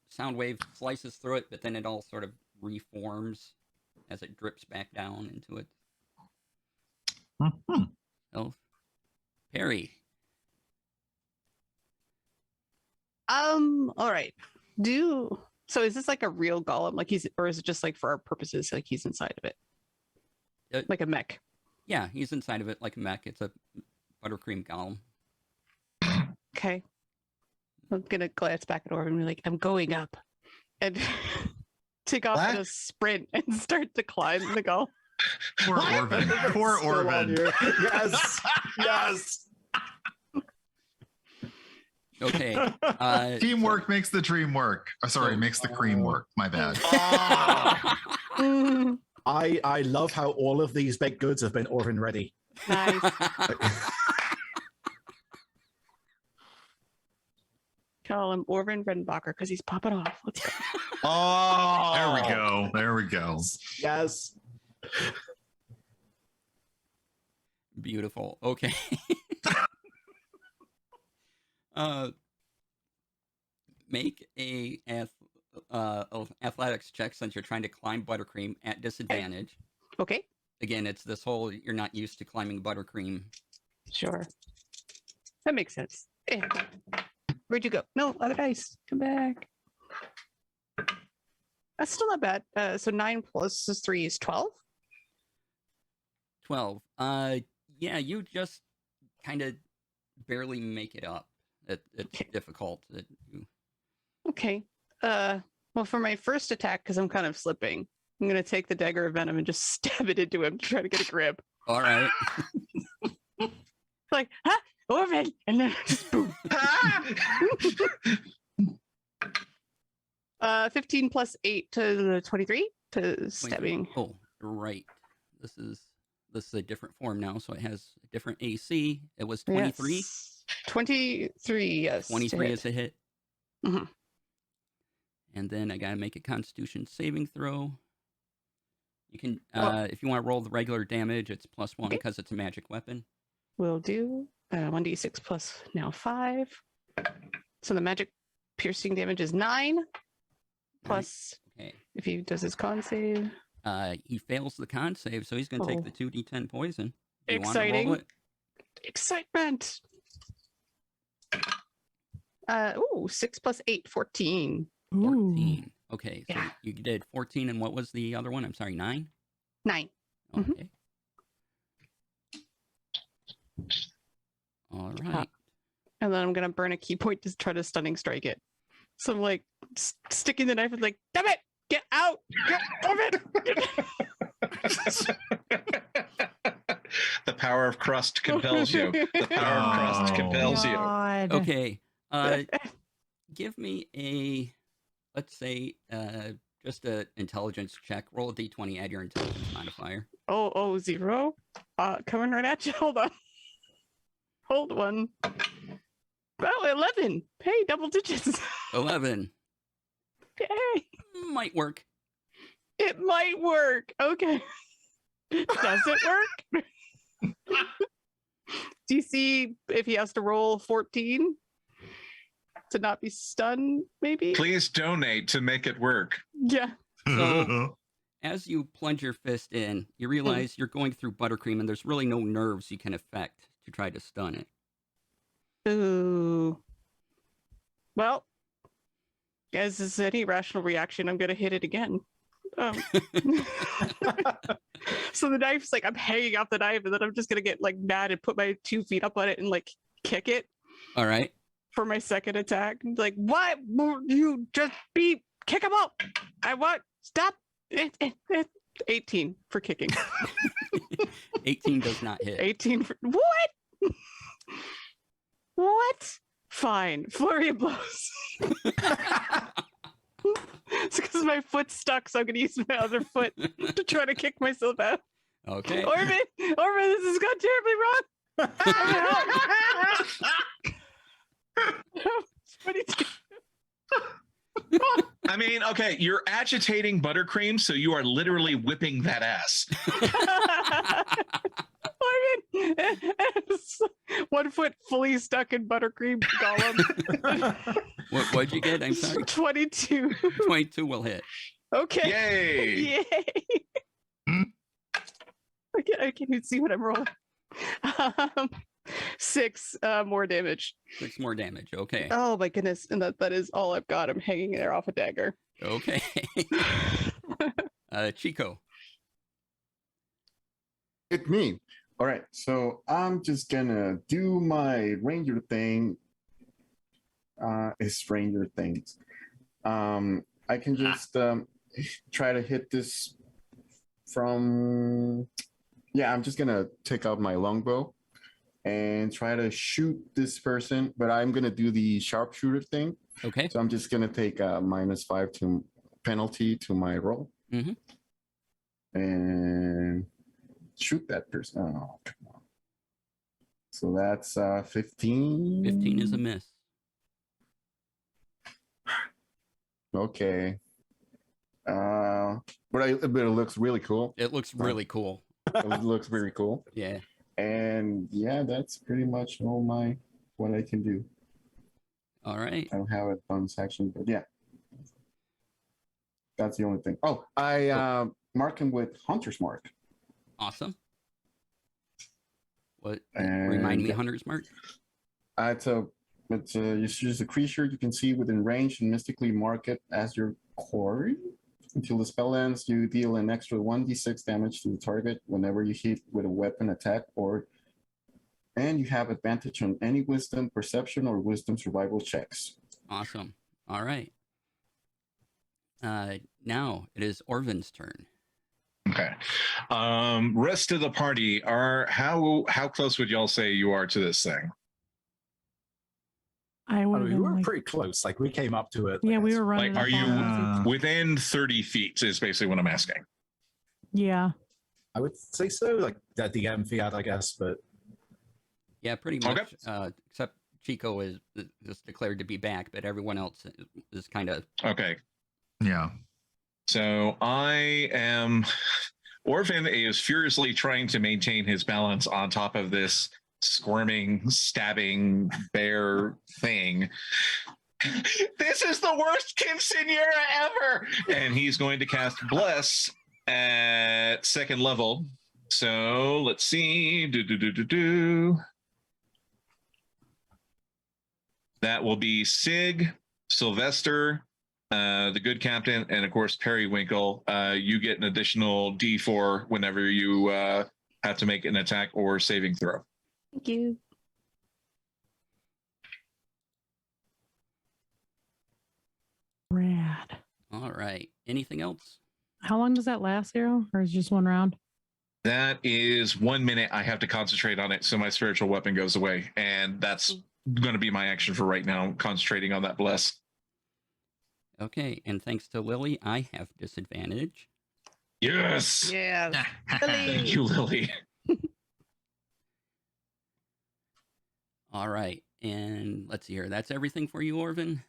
sound wave slices through it, but then it all sort of reforms as it drips back down into it. Mm-hmm. Oh, Perry. All right. So is this like a real golem? Like or is it just like for our purposes, like he's inside of it? Like a mech. Yeah, he's inside of it like a mech. It's a buttercream golem. Okay. I'm gonna glance back at Orvin and be like, I'm going up. And take off in a sprint and start to climb the golem. Poor Orvin. Poor Orvin. Yes. Yes. Okay. Teamwork makes the dream work. Sorry, makes the cream work. My bad. I love how all of these baked goods have been Orvin ready. Nice. Call him Orvin Redenbacher because he's popping off. Let's go. Oh, There we go. There we go. Yes. Beautiful. Okay. Make a athletics check since you're trying to climb buttercream at disadvantage. Okay. Again, it's this whole you're not used to climbing buttercream. Sure. That makes sense. Eh. Where'd you go? No, other dice. Come back. That's still not bad. So 9 plus 3 is 12. 12. Yeah, you just kind of barely make it up. It's Okay. difficult. Okay. Well, for my first attack, because I'm kind of slipping, I'm gonna take the dagger of venom and just stab it into him to try to get a grip. All right. Like, huh? Orvin! And then just boom. 15 plus 8 to the 23 to stabbing. Oh, right. This is a different form now, so it has a different AC. It was 23. Yes. 23, yes. 23 is a hit. Mhm. And then I gotta make a Constitution saving throw. You can, Oh. if you want to roll the regular damage, it's +1 Okay. because it's a magic weapon. Will do. 1d6 plus now 5. So the magic piercing damage is 9. Plus, Okay. if he does his con save. He fails the con save, so he's gonna take Oh. the 2d10 poison. Do you wanna Exciting. roll it? Excitement. 6 plus 8, 14. 14. Okay, so Yeah. you did 14, and what was the other one? I'm sorry, 9? 9. Mhm. Okay. All right. And then I'm going to burn a key point to try to stunning strike it. So I'm like sticking the knife and like, damn it, get out. Get of it. The power of crust compels you. The power of crust Oh. compels you. God. Okay. Give me a, let's say, just a intelligence check. Roll a d20, add your intelligence modifier. 0. Coming right at you. Hold on. Hold one. Oh, 11. Hey, double digits. 11. Hey, Might work. it might work. Okay. Does it work? DC if he has to roll 14 to not be stunned, maybe? Please donate to make it work. Yeah. So- As you plunge your fist in, you realize you're going through buttercream and there's really no nerves you can affect to try to stun it. Ooh. Well, as is any rational reaction, I'm going to hit it again. So the knife's like, I'm hanging off the knife, and then I'm just going to get like mad and put my 2 feet up on it and like kick it All right. for my second attack. Like, what? You just kick him up. I want, stop. 18 for kicking. 18 does not hit. 18 for, what? What? Fine. Flurry of blows. It's because my foot's stuck, so I'm gonna use my other foot to try to kick myself out. Okay. Orvin, this has gone terribly wrong. 22. I mean, okay, you're agitating buttercream, so you are literally whipping that ass. Orvin, 1 foot fully stuck in buttercream golem. What'd you get? I'm sorry. 22. 22 will hit. Okay. Yay! Yay. I can't even see what I'm rolling. 6 more damage. 6 more damage. Okay. Oh my goodness. And that is all I've got. I'm hanging there off a dagger. Okay. Chico. It's me. All right, so I'm just gonna do my ranger thing. It's ranger things. I can just try to hit this from. Yeah, I'm just gonna take out my longbow and try to shoot this person, but I'm gonna do the sharpshooter thing. Okay. So I'm just gonna take a -5 to penalty to my roll. Mm-hmm. And shoot that person. Oh, come on. So that's 15. 15 is a miss. Okay. But it looks really cool. It looks really cool. It looks very cool. Yeah. And yeah, that's pretty much what I can do. All right. I don't have a bonus action, but yeah. That's the only thing. Oh, I mark him with Hunter's Mark. Awesome. What? And Remind me, Hunter's Mark? You choose a creature you can see within range and mystically mark it as your quarry. Until the spell ends, you deal an extra 1d6 damage to the target whenever you hit with a weapon attack, and you have advantage on any wisdom, perception, or wisdom survival checks. Awesome. All right. Now it is Orvin's turn. Okay. Rest of the party how close would y'all say you are to this thing? I would have we were been like, pretty close. Like we came up to it. yeah, we were running. Like, are up you on it. within 30 feet is basically what I'm asking. Yeah. I would say so. Like that DM fiat, I guess, but Yeah, pretty much. Okay. Except Chico is just declared to be back, but everyone else is kind of. Okay. Yeah. So Orphan is furiously trying to maintain his balance on top of this squirming, stabbing bear thing. This is the worst quinceanera ever! And he's going to cast Bless at 2nd level. So let's see. That will be Sig, Sylvester, the good captain, and of course Periwinkle. You get an additional D4 whenever you have to make an attack or saving throw. Thank you. Rad. All right. Anything else? How long does that last, Zero? Or is it just one round? That is 1 minute. I have to concentrate on it, so my spiritual weapon goes away, and that's going to be my action for right now. Concentrating on that bless. Okay. And thanks to Lily, I have disadvantage. Yes. Yeah. Thank you, Lily. All right. And let's see here. That's everything for you, Orvin?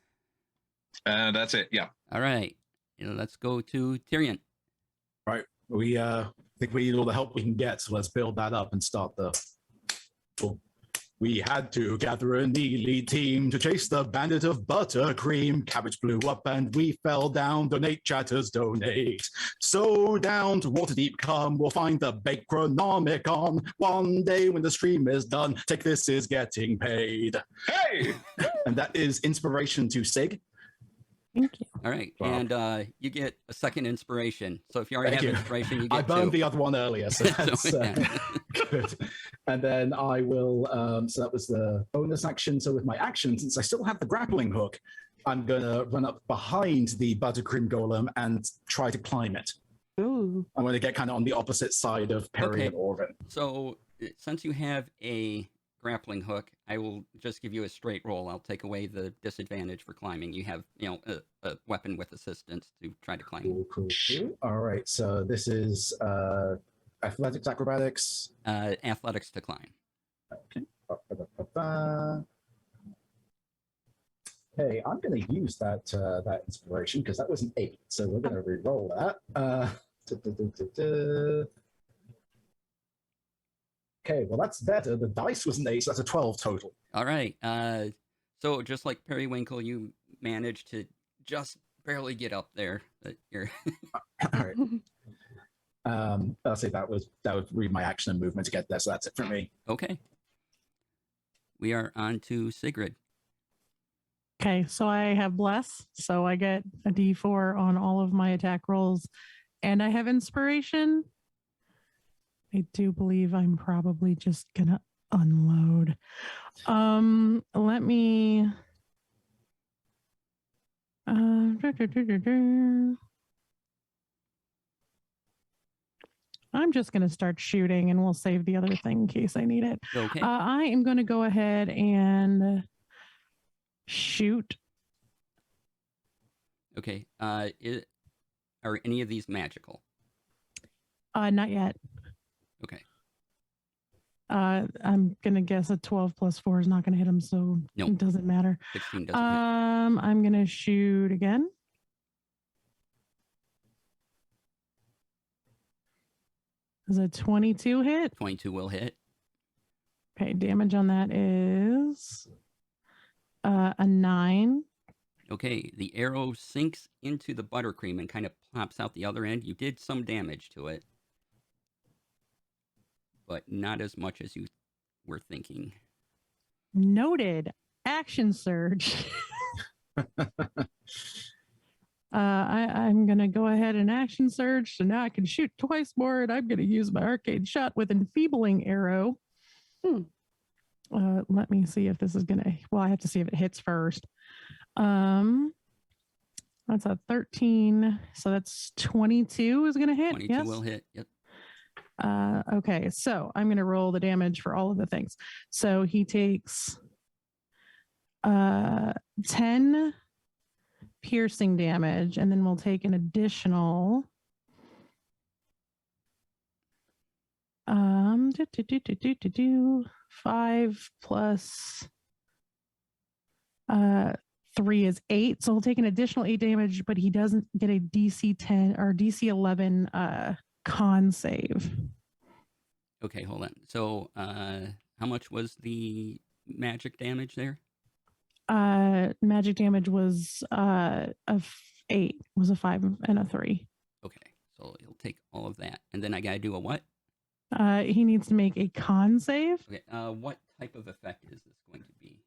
That's it. Yeah. All right. Let's go to Tyrion. right. We think we need all the help we can get, so let's build that up and start the. Cool. We had to gather an elite team to chase the bandit of Buttercream. Cabbage blew up and we fell down. Donate, chatters, donate. So down to Waterdeep come. We'll find the Bakeronomicon. One day when the stream is done, Take This is getting paid. Hey! And that is inspiration to Sig. Thank you. All right, Wow. and you get a second inspiration. So if you already Thank have you. inspiration, you I get burned two. the other one earlier, so that's yeah. good. And then I will, so that was the bonus action. So with my action, since I still have the grappling hook, I'm going to run up behind the Buttercream Golem and try to climb it. Ooh. I'm going to get kind of on the opposite side of Perry Okay. and Orvin. So since you have a grappling hook, I will just give you a straight roll. I'll take away the disadvantage for climbing. You have, a weapon with assistance to try to climb. Cool. All right, so this is athletics, acrobatics. Athletics to climb. Okay. Hey, I'm going to use that inspiration because that was an 8. So we're going to re-roll that. Okay, well that's better. The dice was an 8, so that's a 12 total. All right. So just like Periwinkle, you managed to just barely get up there. But you're All right. I'll say that would read my action and movement to get there. So that's it for me. okay. We are on to Sigrid. Okay, so I have bless, so I get a D4 on all of my attack rolls, and I have inspiration. I do believe I'm probably just gonna unload. Let me. I'm just gonna start shooting, and we'll save the other thing in case I need it. Okay. I am going to go ahead and shoot. Okay. Are any of these magical? Not yet. Okay. I'm gonna guess a 12 plus 4 is not gonna hit him, so Nope. it doesn't matter. 16 doesn't hit. I'm gonna shoot again. Is a 22 hit? 22 will hit. Okay, damage on that is a 9. Okay, the arrow sinks into the buttercream and kind of plops out the other end. You did some damage to it, but not as much as you were thinking. Noted. Action surge. I'm going to go ahead and action surge. So now I can shoot twice more, and I'm going to use my arcade shot with enfeebling arrow. Let me see if this is going to, well, I have to see if it hits first. That's a 13. So that's 22 is going to hit. 22 Yes? will hit. Yep. Okay, so I'm going to roll the damage for all of the things. So he takes 10 piercing damage, and then we'll take an additional 5 plus 3 is 8. So he'll take an additional 8 damage, but he doesn't get a DC 10 or DC 11 con save. Okay, hold on. So, how much was the magic damage there? Magic damage was 8, was a 5 and a 3. Okay, so he'll take all of that, and then I gotta do a what? He needs to make a con save. Okay, what type of effect is this going to be?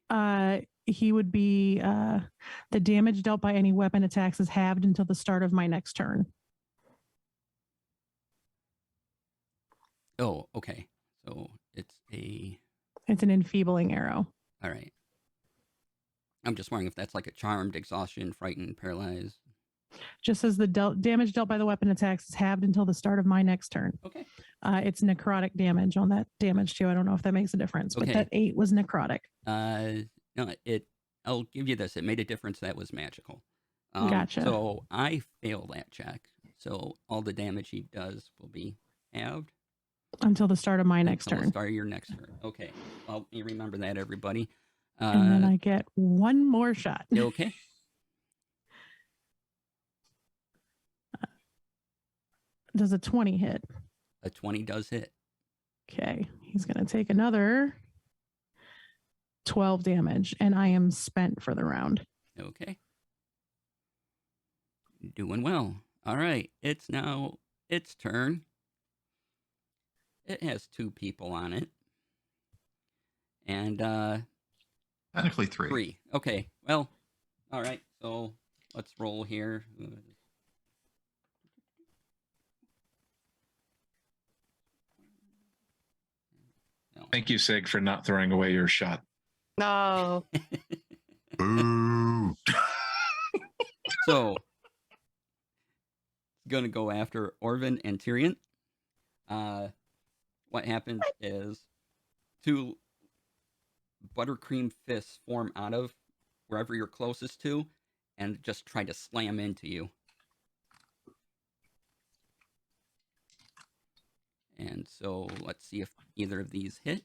He would be the damage dealt by any weapon attacks is halved until the start of my next turn. Oh, okay. So it's an enfeebling arrow. all right. I'm just wondering if that's like a charmed, exhaustion, frightened, paralyzed. Just says the damage dealt by the weapon attacks is halved until the start of my next turn. Okay. It's necrotic damage on that damage too. I don't know if that makes a difference, but Okay. that 8 was necrotic. No, I'll give you this. It made a difference that was magical. Gotcha. So I fail that check. So all the damage he does will be halved Until the start of my next until the turn. start of your next turn. Okay. Well, you remember that, everybody. And then I get one more shot. Okay. Does a 20 hit? A 20 does hit. Okay. He's going to take another 12 damage, and I am spent for the round. Okay. Doing well. All right. It's now its turn. It has 2 people on it. And Technically 3. 3. Okay. Well, all right. So let's roll here. No. Thank you, Sig, for not throwing away your shot. No. Boo. So, gonna go after Orvin and Tyrion. What happens is 2 buttercream fists form out of wherever you're closest to, and just try to slam into you. And so, let's see if either of these hit.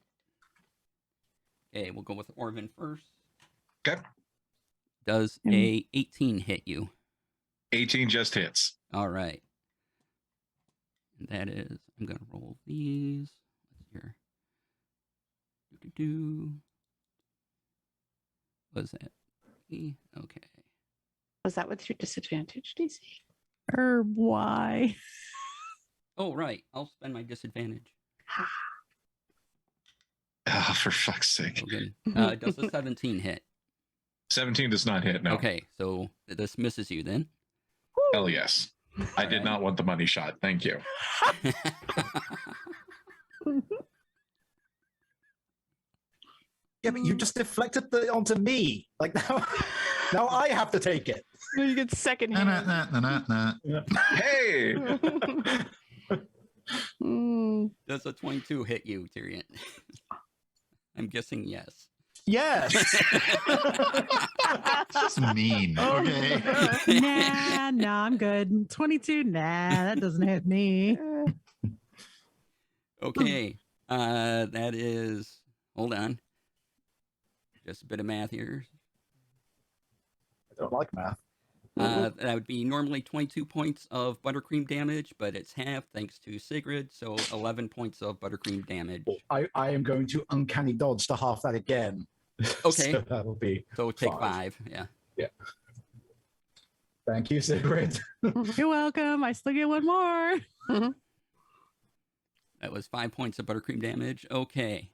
Okay, we'll go with Orvin first. Okay. Does a 18 hit you? 18 just hits. All right. And that is, I'm going to roll these. Let's see here. What's that? Okay. Was that with your disadvantage, DC? Why? Oh, right. I'll spend my disadvantage. Oh, for fuck's sake. Okay. Does a 17 hit? 17 does not hit, no. Okay, so this misses you then. Hell yes. I did not want the money shot. Thank you. Yeah, but you just deflected it onto me. Like now I have to take it. No, you get second Nah, hand. nah, nah, nah, nah. Hey! Does a 22 hit you, Tyrion? I'm guessing yes. Yes. That's mean. Oh, Okay. Nah, I'm good. 22, nah, that doesn't hit me. Okay, that is, hold on. Just a bit of math here. I don't like math. That would be normally 22 points of buttercream damage, but it's half thanks to Sigrid, so 11 points of buttercream damage. I am going to uncanny dodge to half that again. Okay. So that'll be So take 5. 5, yeah. Yeah. Thank you, Sigrid. You're welcome. I still get 1 more. That was 5 points of buttercream damage. Okay.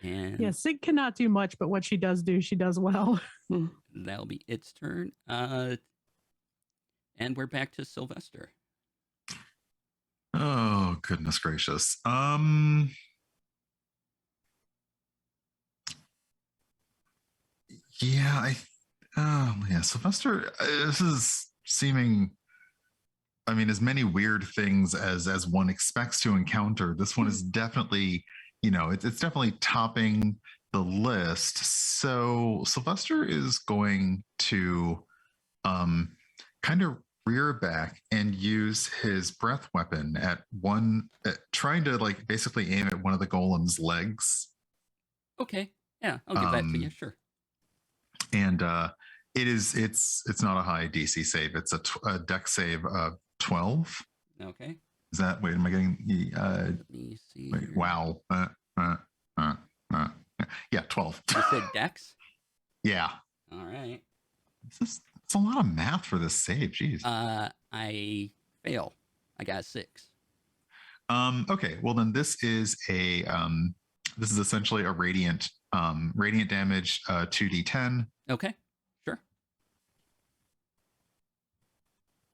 And Yeah, Sig cannot do much, but what she does do, she does well. that'll be its turn. And we're back to Sylvester. Oh, goodness gracious. Yeah, Sylvester, this is seeming, I mean, as many weird things as one expects to encounter. This one is definitely, it's definitely topping the list. So Sylvester is going to kind of rear back and use his breath weapon at trying to like basically aim at one of the golem's legs. Okay. Yeah, I'll give that to you, sure. And it's not a high DC save. It's a dex save of 12. Okay. Is that, wait, am I getting, Let me see. wait, here. wow. Yeah, 12. You said Dex? Yeah. All right. It's a lot of math for this save. Jeez. I fail. I got a 6. Okay. Well, then this is essentially a radiant damage, 2d10. Okay. Sure.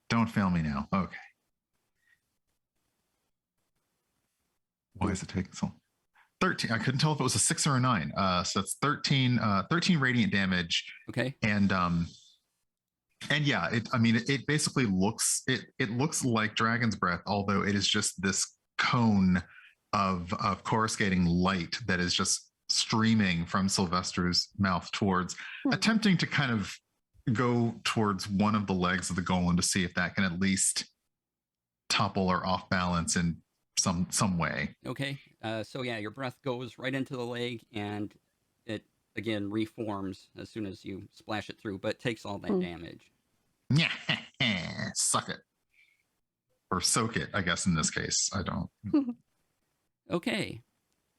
Don't fail me now. Okay. Why is it taking so long? 13. I couldn't tell if it was a 6 or a 9. So that's 13 radiant damage. Okay. And yeah, it basically looks like Dragon's Breath, although it is just this cone of coruscating light that is just streaming from Sylvester's mouth towards, attempting to kind of go towards one of the legs of the golem to see if that can at least topple or off balance in some way. Okay. So yeah, your breath goes right into the leg, and it again reforms as soon as you splash it through, but takes all that damage. Yeah, suck it. Or soak it, I guess in this case. I don't. Okay.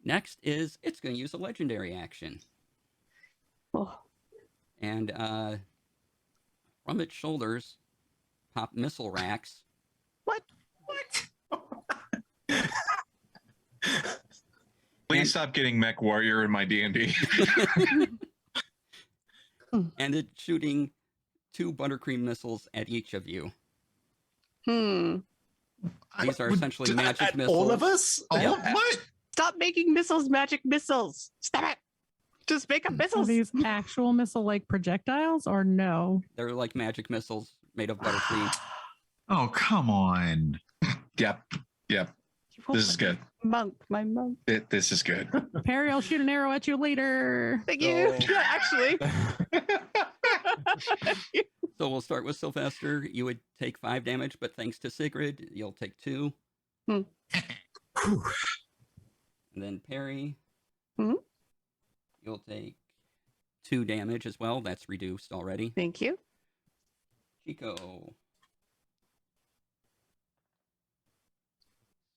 Next is it's going to use a legendary action. Oh, And from its shoulders pop missile racks. what? Please stop getting Mech Warrior in my D&D. And it's shooting 2 buttercream missiles at each of you. Hmm. These are Would- essentially magic at missiles. All of us? Oh, Yeah. what? Stop making missiles magic missiles. Stop it. Just make them Are missiles. these actual missile-like projectiles or no? They're like magic missiles made of buttercream. Oh, come on. Yep. This is good. Monk, my monk. This is good. Perry, I'll shoot an arrow at you later. Thank you. So- Yeah, actually. So we'll start with Sylvester. You would take 5 damage, but thanks to Sigrid, you'll take 2. Whew. And then Perry, Mhm. you'll take 2 damage as well. That's reduced already. Thank you. Chico.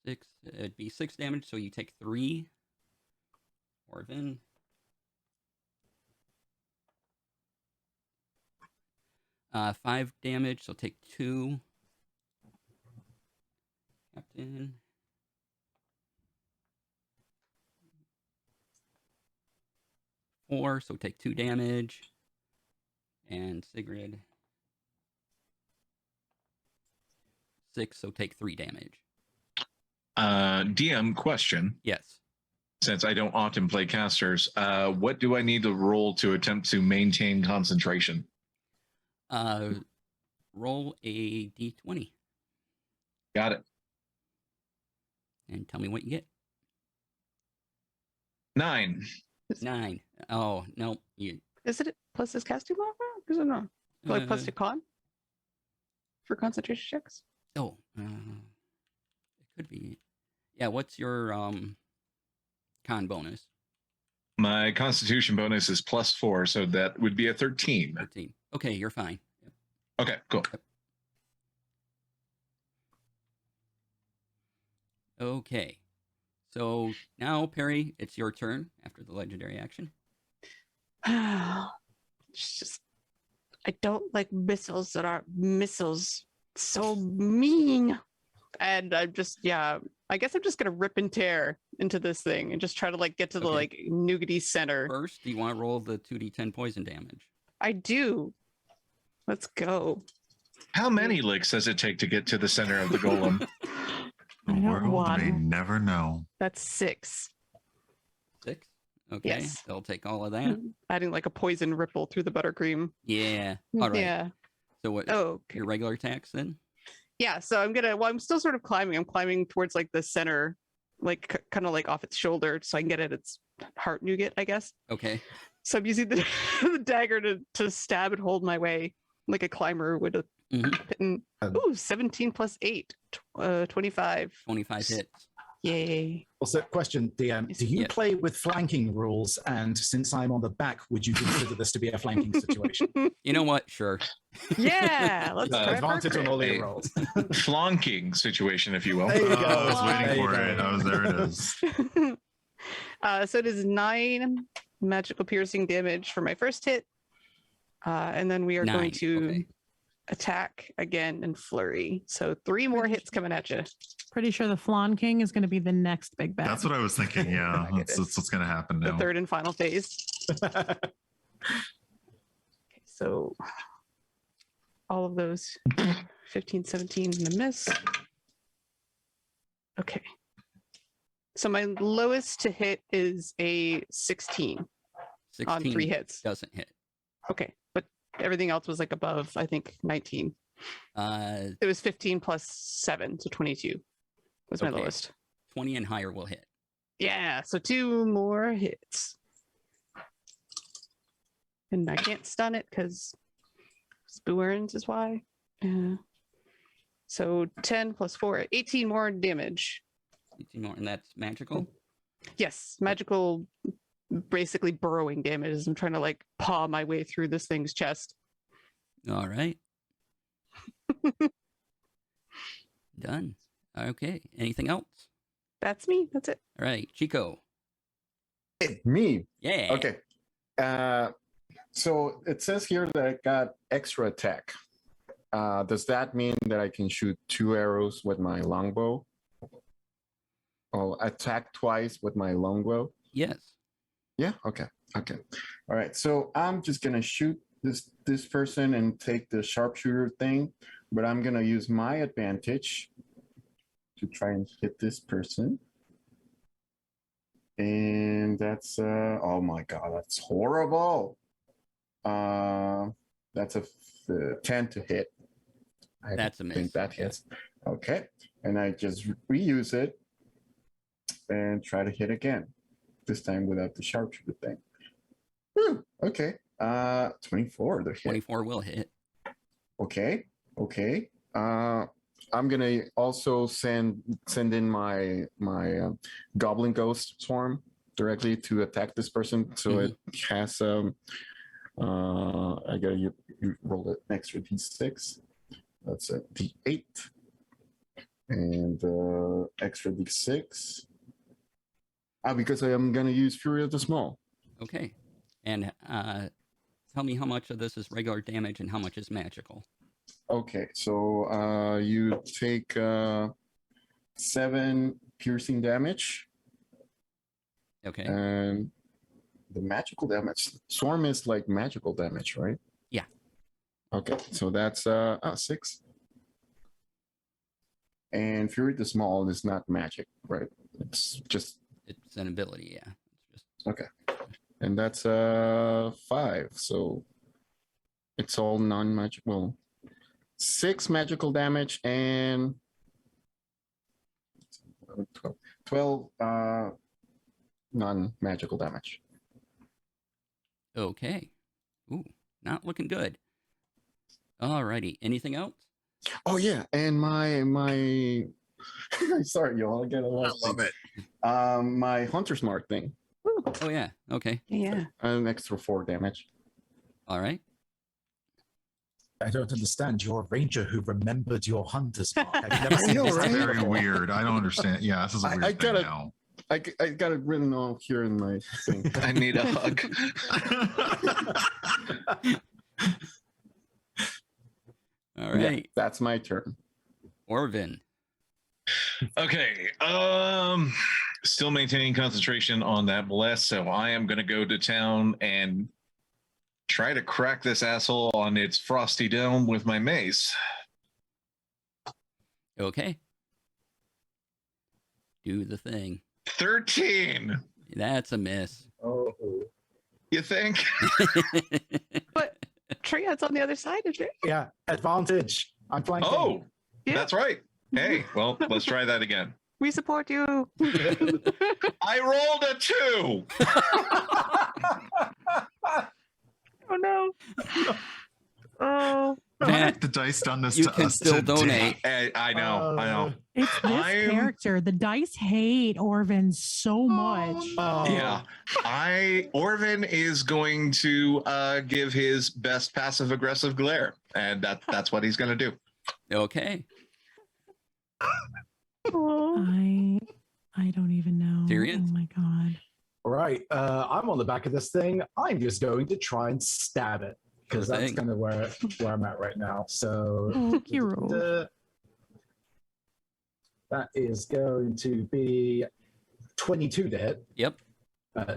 6. It'd be 6 damage, so you take 3. Orvin. 5 damage, so take 2. Captain. 4, so take 2 damage. And Sigrid. 6, so take 3 damage. DM question. Yes. Since I don't often play casters, what do I need to roll to attempt to maintain concentration? Roll a d20 Got it. and tell me what you get. 9. 9. Oh, no. You, Is it plus his casting level? Is it not? Like plus uh, to con? For concentration checks? Oh, it could be. Yeah, what's your con bonus? My constitution bonus is +4, so that would be a 13. 13. Okay, you're fine. Yep. Okay, cool. Okay. So now, Perry, it's your turn after the legendary action. It's just, I don't like missiles that are missiles. So mean. And I'm just, yeah, I guess I'm just gonna rip and tear into this thing and just try to like get to the Okay. like nougaty center. First, do you want to roll the 2d10 poison damage? I do. Let's go. How many licks does it take to get to the center of the golem? The I don't world want- may never know. That's 6. 6? Okay, Yes. they'll take all of that. Adding like a poison ripple through the buttercream. Yeah. All right. Yeah. So what? Oh, okay. Your regular attacks then? Yeah, so I'm still sort of climbing. I'm climbing towards like the center, like kind of like off its shoulder so I can get at its heart nougat, I guess. Okay. So I'm using the, the dagger to stab and hold my way like a climber would. Mhm. Ooh, 17 plus 8, 25. 25 hits. Yay. Also, question, DM, do you Yeah. play with flanking rules? And since I'm on the back, would you consider this to be a flanking situation? You know what? Sure. Yeah, let's try for Advantage on all Hey. your rolls. Flonking situation, if you will. There you Oh, go. I was There waiting you for go. it. There it is. So it is 9 magical piercing damage for my first hit. And then we are 9. going to Okay. attack again and flurry. So 3 more hits coming at you. Pretty sure the Flan King is going to be the next big bad. That's what I was thinking. Yeah, My that's what's going to happen The now. third and final phase. Okay, so all of those 15, 17 and a miss. Okay. So my lowest to hit is a 16 on 3 hits. Doesn't hit. Okay. But everything else was like above, I think, 19. It was 15 plus 7, so 22 was my Okay. lowest. 20 and higher will hit. Yeah, so 2 more hits. And I can't stun it because Spooerns is why. So 10 plus 4, 18 more damage. 18 more, and that's magical. Yes, magical, basically burrowing damage as I'm trying to like paw my way through this thing's chest. All right. Done. Okay. Anything else? That's me. That's it. All right. Chico. Me. Yeah. Okay. So it says here that I got extra attack. Does that mean that I can shoot 2 arrows with my longbow? Oh, attack twice with my longbow? Yes. Yeah. Okay. Okay. All right. So I'm just gonna shoot this person and take the sharpshooter thing, but I'm gonna use my advantage to try and hit this person. And that's oh my god, that's horrible. That's a 10 to hit. I That's a miss. think that Yeah. hits. Okay. And I just reuse it and try to hit again. This time without the sharpshooter thing. Whew, okay. 24 to hit. 24 will hit. Okay. Okay. I'm gonna also send in my goblin ghost swarm directly to attack this person. So it has I gotta you roll an extra d6. That's a d8 and extra d6. Because I am gonna use Fury of the Small. Okay. And tell me how much of this is regular damage and how much is magical. Okay, so you take 7 piercing damage. Okay. And the magical damage. Swarm is like magical damage, right? Yeah. Okay, so that's 6. And Fury the Small is not magic, right? It's just It's an ability, yeah. It's just okay. And that's 5. So it's all non-magical. 6 magical damage and 12 non-magical damage. okay. Ooh, not looking good. Alrighty. Anything else? Oh yeah, and my sorry, y'all. I get a lot. I love it. My Hunter's Mark thing. Oh yeah. Okay. Yeah. An extra 4 damage. All right. I don't understand. You're a ranger who remembered your hunter's mark. I've never I seen know, this right? before. Very weird. I don't understand. Yeah, this is a I weird thing gotta- now. I got it written all here in my thing. I need a hug. All Yeah, right. that's my turn. Orvin. Okay. Still maintaining concentration on that bless, so I am gonna go to town and try to crack this asshole on its frosty dome with my mace. Okay. Do the thing. 13. That's a miss. Oh, You think? But Triad's on the other side of it. yeah, advantage. I'm flanking. Oh, Yeah. that's right. Hey, well, let's try that again. We support you. I rolled a 2. Oh no. Oh. Why Matt, have the dice done this you to can us still today? donate. I know. I know. It's this I'm- character. The dice hate Orvin so much. Oh. Yeah, Orvin is going to give his best passive aggressive glare, and that's what he's going to do. Okay. Oh. I don't even know. Tyrion? Oh my god. All right. I'm on the back of this thing. I'm just going to try and stab it because Sure that's thing. kind of where I'm at right now. So Oh, Kiro. that is going to be 22 to hit. Yep.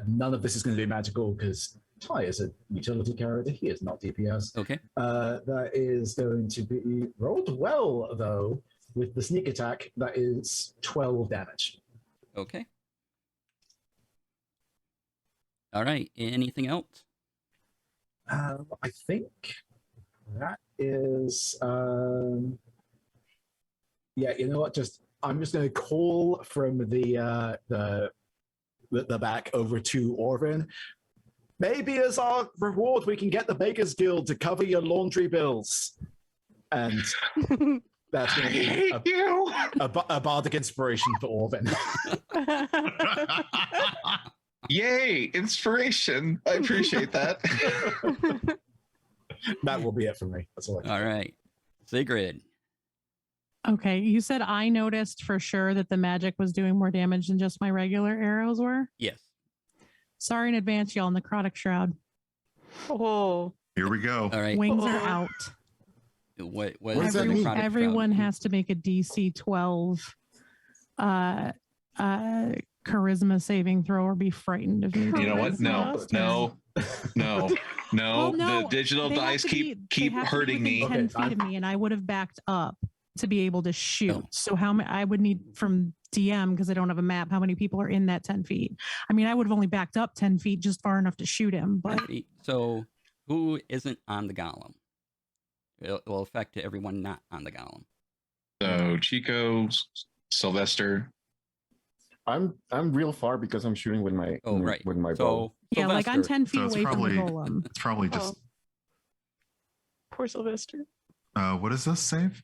None of this is going to be magical because Ty is a utility character. He is not DPS. Okay. That is going to be rolled well, though, with the sneak attack. That is 12 damage. Okay. All right. Anything else? I think that is. Yeah, you know what? I'm just going to call from the back over to Orvin. Maybe as our reward, we can get the Bakers Guild to cover your laundry bills, and that's I going to be hate you. a bardic inspiration for Orvin. Yay, inspiration. I appreciate that. That will be it for me. That's all I can. All right. Sigrid. Okay, you said I noticed for sure that the magic was doing more damage than just my regular arrows were. Yes. Sorry in advance, y'all. Necrotic Shroud. Oh, Here we go. All right. Wings are Uh-oh. out. What does is the that mean? necrotic shroud? Everyone has to make a DC 12 charisma saving throw or be frightened of me. You know what? No, no, no, no. Well, no, The digital they have dice to be- keep they have to be hurting within me. 10 Okay, feet of me, and I would have backed up to be able to shoot. Oh. So how many I would need from DM, because I don't have a map, how many people are in that 10 feet? I mean, I would have only backed up 10 feet just far enough to shoot him, but So who isn't on the golem? It will affect everyone not on the golem. So Chico, Sylvester. I'm real far because I'm shooting with my Oh, right. with my bow. So yeah, like I'm Sylvester, 10 feet So it's away probably- from the golem. It's probably just. poor Sylvester. What does this save?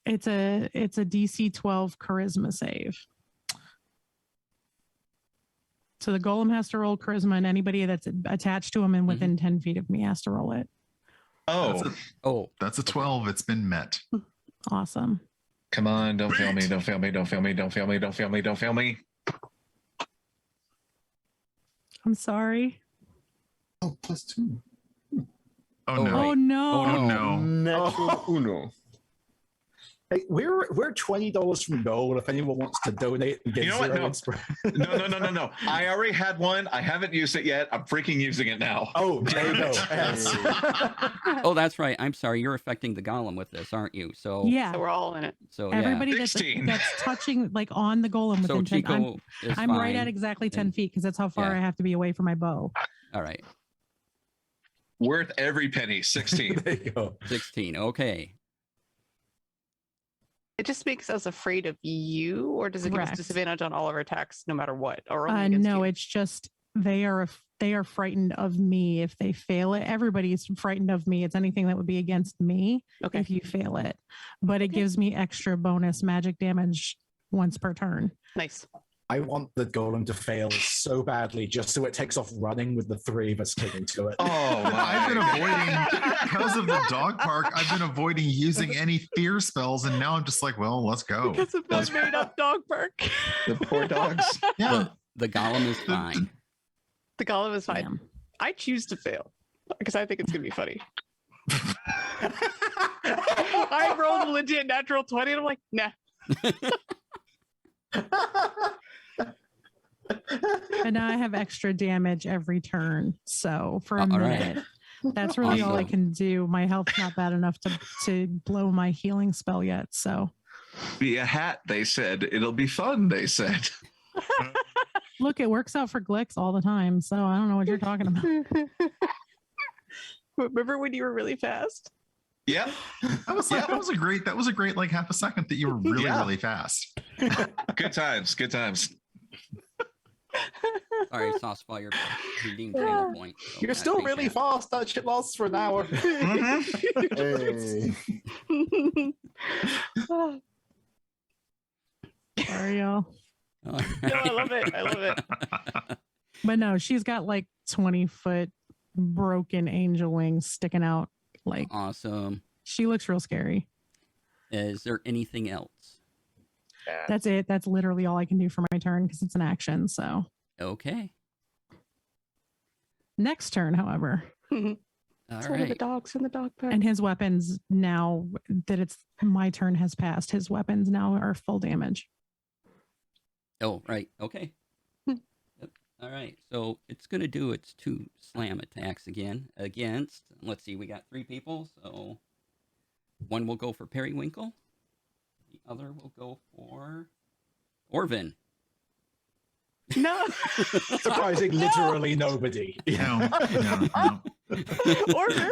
It's a DC 12 charisma save. So the golem has to roll charisma, and anybody that's attached to him and within 10 feet of me has to roll it. That's Oh, a, Oh, that's a 12. It's been met. Awesome. come on! Don't fail me! Don't fail me! Don't fail me! Don't fail me! Don't fail me! Don't fail me! I'm sorry. Oh, +2. Oh, Oh, no. right. Oh no. Oh no. Natural uno. Hey, we're $20 from goal if anyone wants to donate and get You know what? 0 No. inspiration. No! I already had one. I haven't used it yet. I'm freaking using it now. Oh, there you go. Yes. oh, that's right. I'm sorry. You're affecting the golem with this, aren't you? So Yeah. So we're all in it. So yeah. Everybody 16. that's touching like on the golem So within 10. Chico is I'm right fine. at exactly 10 And- feet because that's how far yeah. I have to be away from my bow. All right. Worth every penny. 16. There you go. 16. Okay. It just makes us afraid of you, or does it give us Correct. disadvantage on all of our attacks, no matter what? Or only against No, you? it's just they are frightened of me if they fail it. Everybody's frightened of me. It's anything that would be against me Okay. if you fail it. But it Okay. gives me extra bonus magic damage once per turn. Nice. I want the golem to fail so badly just so it takes off running with the three of us clinging to it. Oh I've been my! avoiding, because of the dog park, I've been avoiding using any fear spells. And now I'm just like, well, let's go. Because of that made up dog park. The poor dogs. Yeah. The golem is fine. The golem is fine. Damn. I choose to fail because I think it's gonna be funny. I rolled a legit natural 20 and I'm like, nah. And now I have extra damage every turn. So for a All right. minute, that's really all I Awesome. can do. My health's not bad enough to blow my healing spell yet. So Be a hat, they said. It'll be fun, they said. look, it works out for Glicks all the time. So I don't know what you're talking about. Remember when you were really fast? Yep. That was like, Yeah. that was a great like half a second that you were really, Yeah. really fast. Good times. Good times. All right, Saucefire redeemed channel point. So You're I still think really that- fast. That shit lasts for an hour. Hey. Sorry, y'all. All No, I love it. I love it. But no, she's got like 20-foot broken angel wings sticking out. Like Awesome. she looks real scary. Is there anything else? That's it. That's literally all I can do for my turn because it's an action. So Okay. next turn, however, All It's one of the right. dogs in the dog park. and his weapons now that it's my turn has passed, his weapons now are full damage. Oh, right. Okay. Hmm. Yep. All right. So it's going to do its 2 slam attacks again against, let's see, we got 3 people. So one will go for Periwinkle. The other will go for Orvin. No. Surprising literally nobody. No, no, no. Orvin.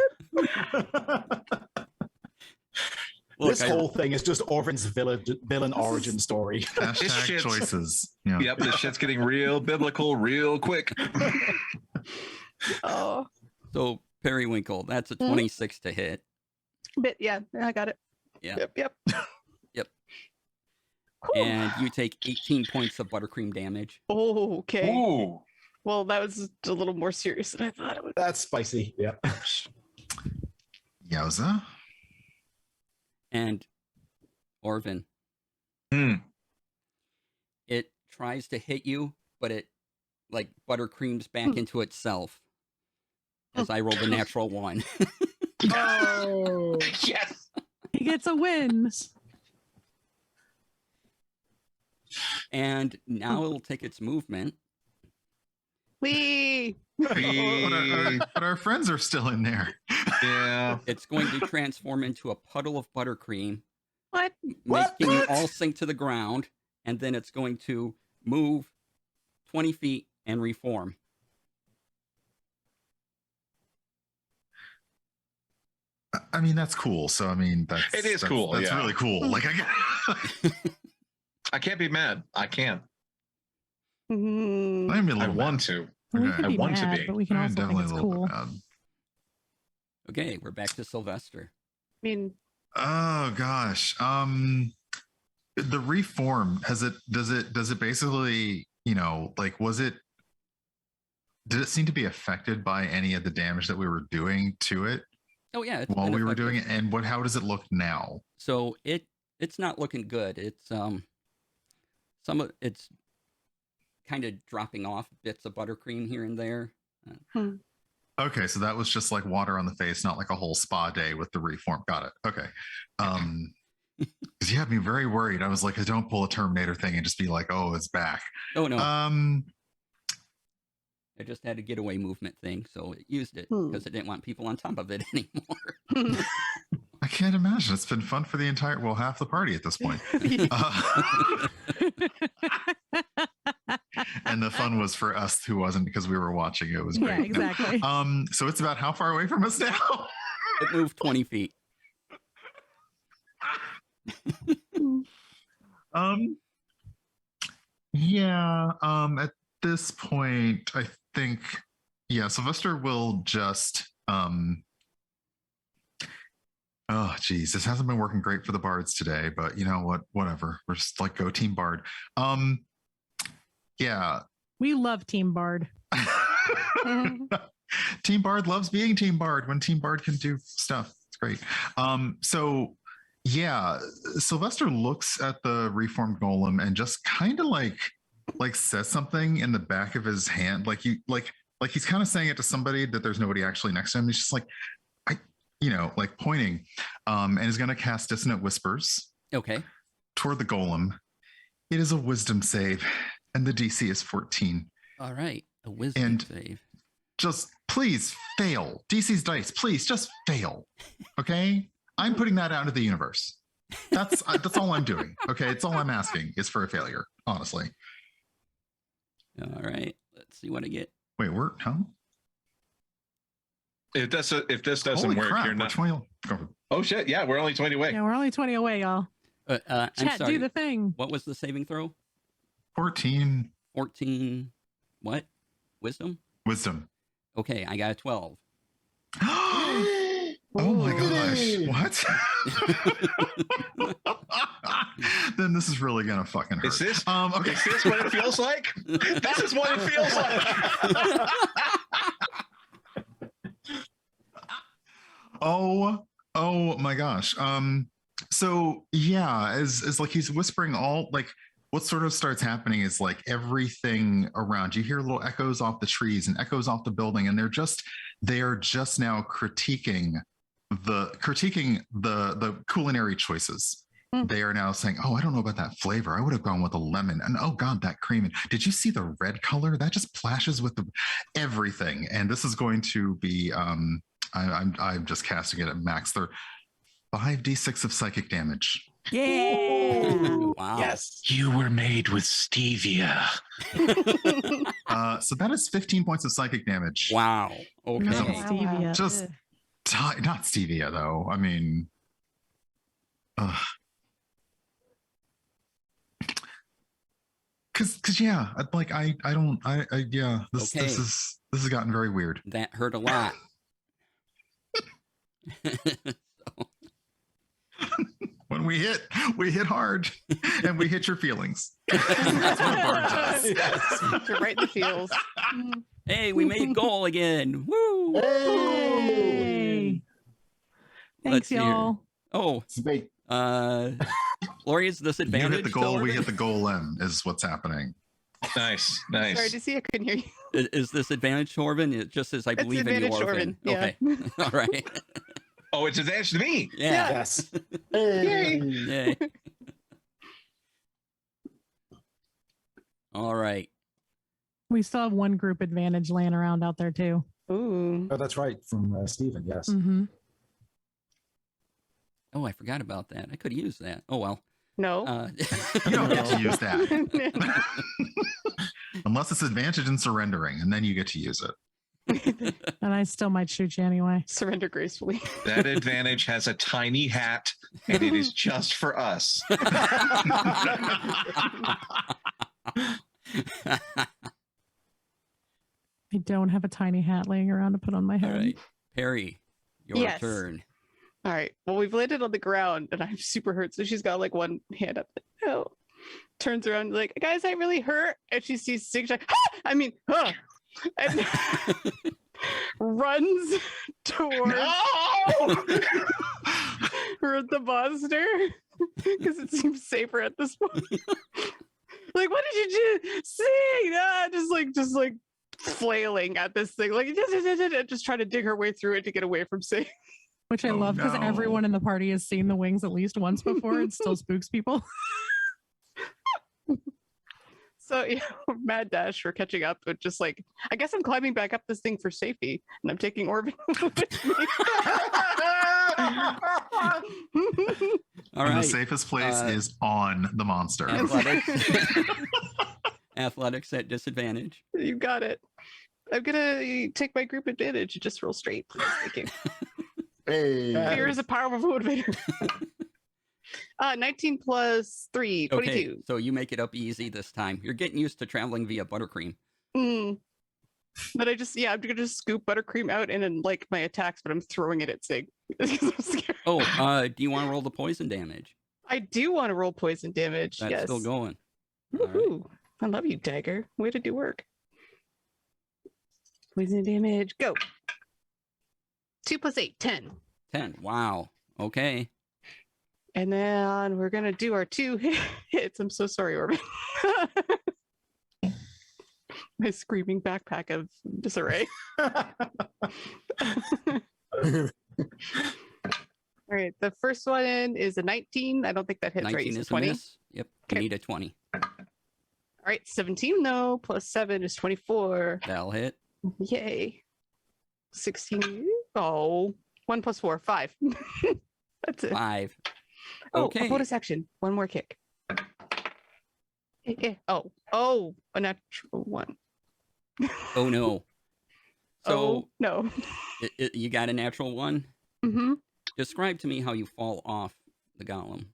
Look, This whole thing is just Orvin's villain origin story. Hashtag shit's- choices. Yeah. Yep, this shit's getting real biblical real quick. Oh, So Periwinkle, that's a Hmm? 26 to hit. bit. Yeah, I got it. Yeah. Yep. Yep. Yep. Whew. And you take 18 points of buttercream damage. Oh, okay. Ooh. Well, that was a little more serious than I thought it would. That's spicy. Yeah. Yowza. And Orvin, Hmm. it tries to hit you, but it like buttercreams back into itself as I rolled a natural 1. Oh, Yes. He gets a win. And now it'll take its movement. Wee. But our friends are still in there. Yeah. It's going to transform into a puddle of buttercream, What? making you all sink to the ground, and then it's going to move 20 feet and reform. I mean, that's cool. So I mean, It is cool, That's yeah. really cool. Like I can't be mad. I can't. Mm, I'm a I little want mad. to. We Okay. could I be want to mad, be. but we can I'm also think definitely it's a little cool. bit mad. Okay, we're back to Sylvester. I mean, Oh gosh. The reform does it basically, like did it seem to be affected by any of the damage that we were doing to it Oh yeah, it's while been we were effective. doing it? And how does it look now? So it's not looking good. It's it's kind of dropping off bits of buttercream here and there. Okay, so that was just like water on the face, not like a whole spa day with the reform. Got it. Okay. Because you had me very worried. I was like, don't pull a Terminator thing and just be like, oh, it's back. Oh no, Um, I just had a getaway movement thing, so it used it Hmm. because it didn't want people on top of it anymore. I can't imagine. It's been fun for the half the party at this point. And the fun was for us who wasn't, because we were watching. It was great. Yeah, exactly. So it's about how far away from us now? It moved 20 feet. Yeah. At this point, I think, yeah, Sylvester will just oh geez, this hasn't been working great for the bards today, but you know what? Whatever. We're just like, go team bard. Yeah. We love Team Bard. Team Bard loves being Team Bard when Team Bard can do stuff. It's great. So yeah, Sylvester looks at the reformed golem and just kind of like says something in the back of his hand, like he's kind of saying it to somebody that there's nobody actually next to him. He's just like, like pointing, and is going to cast Dissonant Whispers Okay. toward the golem. It is a wisdom save, and the DC is 14. All right. A wisdom And- save. Just please fail. DC's dice, please just fail. Okay? I'm putting that out into the universe. That's all I'm doing. Okay? It's all I'm asking is for a failure, honestly. All right. Let's see what I get. Wait, huh? If this doesn't Holy work, crap, you're we're not. 20. Oh shit! Yeah, we're only 20 away. Yeah, we're only 20 away, y'all. I'm Chat, sorry. do the thing. What was the saving throw? 14 14. What? Wisdom? wisdom. Okay, I got a 12. Oh my gosh. What? Then this is really gonna fucking hurt. Is this? Okay. Is this what it feels like? This is what it feels like. Oh my gosh. So yeah, as like he's whispering, all like what sort of starts happening is like everything around you hear little echoes off the trees and echoes off the building, and they are just now critiquing the culinary choices. They are now saying, oh, I don't know about that flavor. I would have gone with a lemon. And oh God, that cream. And did you see the red color? That just flashes with everything. And this is going to be, I'm just casting it at max. They're 5d6 of psychic damage. Yeah. Wow. Yes, you were made with stevia. So that is 15 points of psychic damage. Wow. Okay. Not Wow. stevia. Just not stevia though. I mean, cause yeah, like I yeah, this Okay. this has gotten very weird. That hurt a lot. When we hit hard, and we hit your feelings. That's what a bard does. Yes. You're right in the feels. Hey, we made goal again. Woo! Yay. Let's Thanks, see here. y'all. Oh, Wait, Lori's You disadvantage. hit the goal, we still hit the goal M is what's happening. Nice. Sorry to see I couldn't hear you. Is this advantage, Orvin? It just says I It's believe in you, advantage to Orvin. Orvin, yeah. Okay. All right. Oh, it's advantage to me. Yeah. Yes. Yay. All right. We still have one group advantage laying around out there too. Ooh. Oh, that's right. From Stephen. Yes. Mm-hmm. Oh, I forgot about that. I could use that. Oh well. No. You don't get to use that unless it's advantage in surrendering, and then you get to use it. And I still might shoot you anyway. Surrender gracefully. That advantage has a tiny hat, and it is just for us. I don't have a tiny hat laying around to put on my All head. right. Perry, your Yes. turn. All right. Well, we've landed on the ground and I'm super hurt. So she's got like one hand up. Oh. Turns around like, guys, I really hurt. And she sees Sig. She's like, ah! And runs towards the monster because it seems safer at this point. Like, what did you do? Sig! Just like flailing at this thing, like just trying to dig her way through it to get away from Sig. Which I love because no. everyone in the party has seen the wings at least once before. It still spooks people. So yeah, mad dash for catching up, but just like I guess I'm climbing back up this thing for safety, and I'm taking Orvin with me. All And right. the safest place is on the monster. Athletics. Athletics at disadvantage. You got it. I'm gonna take my group advantage and just roll straight. Please. Thank you. Hey. Fear is a powerful motivator. 19 plus 3, 22. Okay, so you make it up easy this time. You're getting used to traveling via Buttercream. But I'm gonna just scoop Buttercream out and then like my attacks, but I'm throwing it at Sig. Because I'm scared. Oh, do you want to roll the poison damage? I do want to roll poison damage. That's yes. still going. All right. Woohoo. I love you, Dagger. Way to do work. Poison damage, go. 2 plus 8, 10. 10. Wow. Okay. And then we're gonna do our 2 hits. I'm so sorry, Orvin. My screaming backpack of disarray. All right, the first one is a 19. I don't think that hits, 19 right? is So a 20. miss. Yep. Okay. You need a 20. All right, 17 though, plus 7 is 24. That'll hit. Yay. 16. Oh, 1 plus 4, 5. That's it. 5. Oh, Okay. a bonus action. One more kick. Oh, a natural 1. Oh, no. So Oh, no. you got a natural 1? Mm-hmm. Describe to me how you fall off the golem.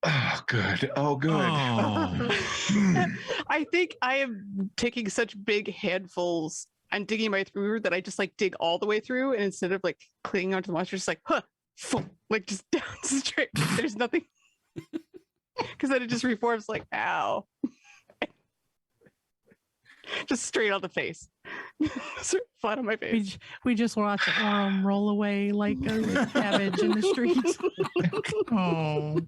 Oh, good. Oh, good. Oh. I think I am taking such big handfuls and digging my way through that I just like dig all the way through, and instead of like clinging onto the monster, just like like just down straight. There's nothing, because then it just reforms like ow, just straight on the face, flat on my face. We just watch roll away like a cabbage in the streets. Oh.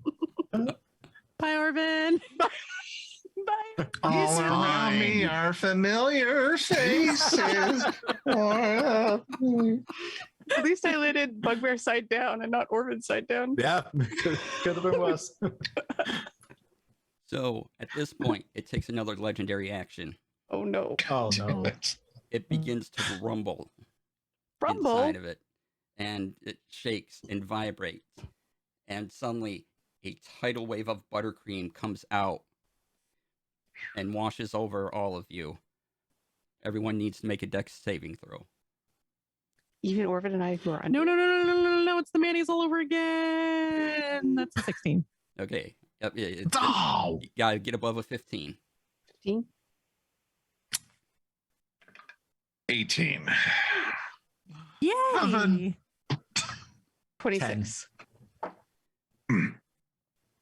Bye, Orvin. Bye. All around me right. are familiar faces. At least I landed Bugbear side down and not Orvin side down. Yeah, could have been worse. So at this point, it takes another legendary action. Oh no. Oh no. It begins to rumble Rumble. inside of it, and it shakes and vibrates, and suddenly a tidal wave of buttercream comes out and washes over all of you. Everyone needs to make a dex saving throw. Even Orvin and I who are under. No, it's the mayonnaise all over again. That's a 16. Okay. Yep, Oh. you gotta get above a 15. 15. 18. Yay! Heaven. 26.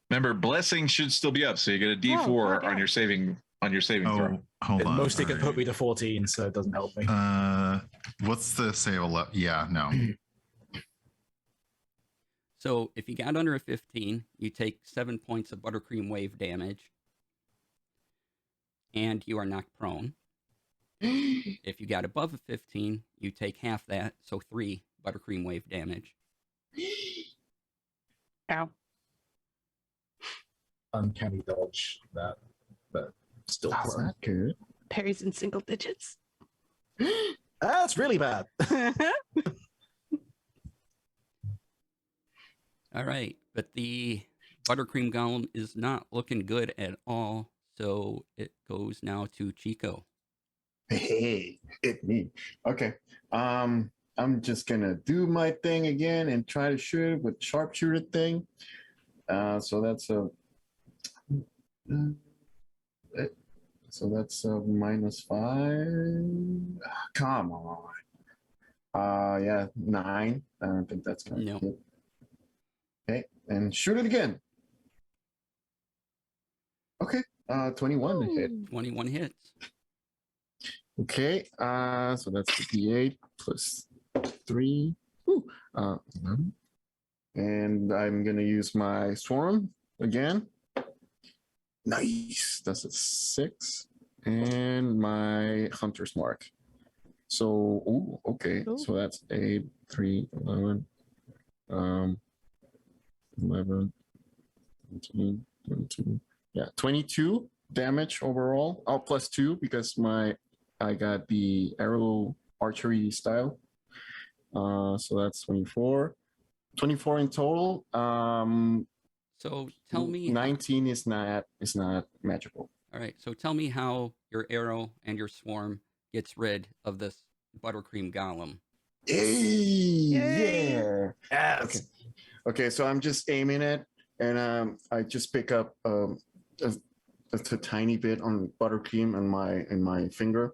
Remember, blessing should still be up, so you get a D4 God, yeah. on your saving throw. Oh, hold on. Most it can Sorry. put me to 14, so it doesn't help me. What's the save? Yeah, no. So if you got under a 15, you take 7 points of buttercream wave damage. and you are knocked prone. If you got above a 15, you take half that, so 3 Buttercream wave damage. Ow. Uncanny dodge that, but still That's prone. not good. Parry's in single digits. That's really bad. All right, but the Buttercream Golem is not looking good at all, so it goes now to Chico. Hey, it me. Okay. I'm just gonna do my thing again and try to shoot it with sharpshooter thing. So that's a -5. Come on. Yeah, 9. I don't think that's gonna No. hit. Okay, and shoot it again. Okay, 21 to hit. 21 hits. Okay, so that's the D8 plus 3. Ooh, 11. And I'm gonna use my swarm again. Nice. That's a 6. And my hunter's mark. So, ooh, okay. Ooh. So that's 8, 3, 11, 11, 13, 22. Yeah, 22 damage overall. Oh, plus 2 because I got the arrow archery style. So that's 24. 24 in total. So tell me. 19 is not magical. All right, so tell me how your arrow and your swarm gets rid of this Buttercream Golem. Yeah. Yes. Okay, so I'm just aiming it, and I just pick up a tiny bit on buttercream in my finger,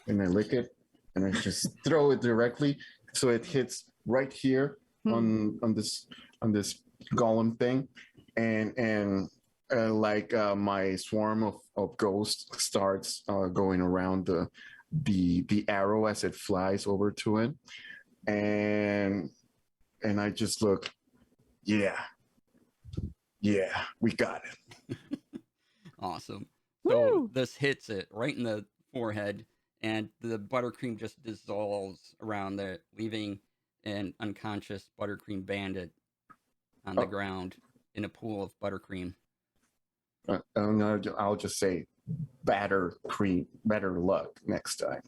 and I lick it, and I just throw it directly, so it hits right here on this golem thing, and like my swarm of ghosts starts going around the arrow as it flies over to it, and I just look, yeah, we got it. Awesome. So this hits it right in the forehead, and the buttercream just dissolves around there, leaving an unconscious Buttercream Bandit on the ground in a pool of buttercream. No, I'll just say better luck next time.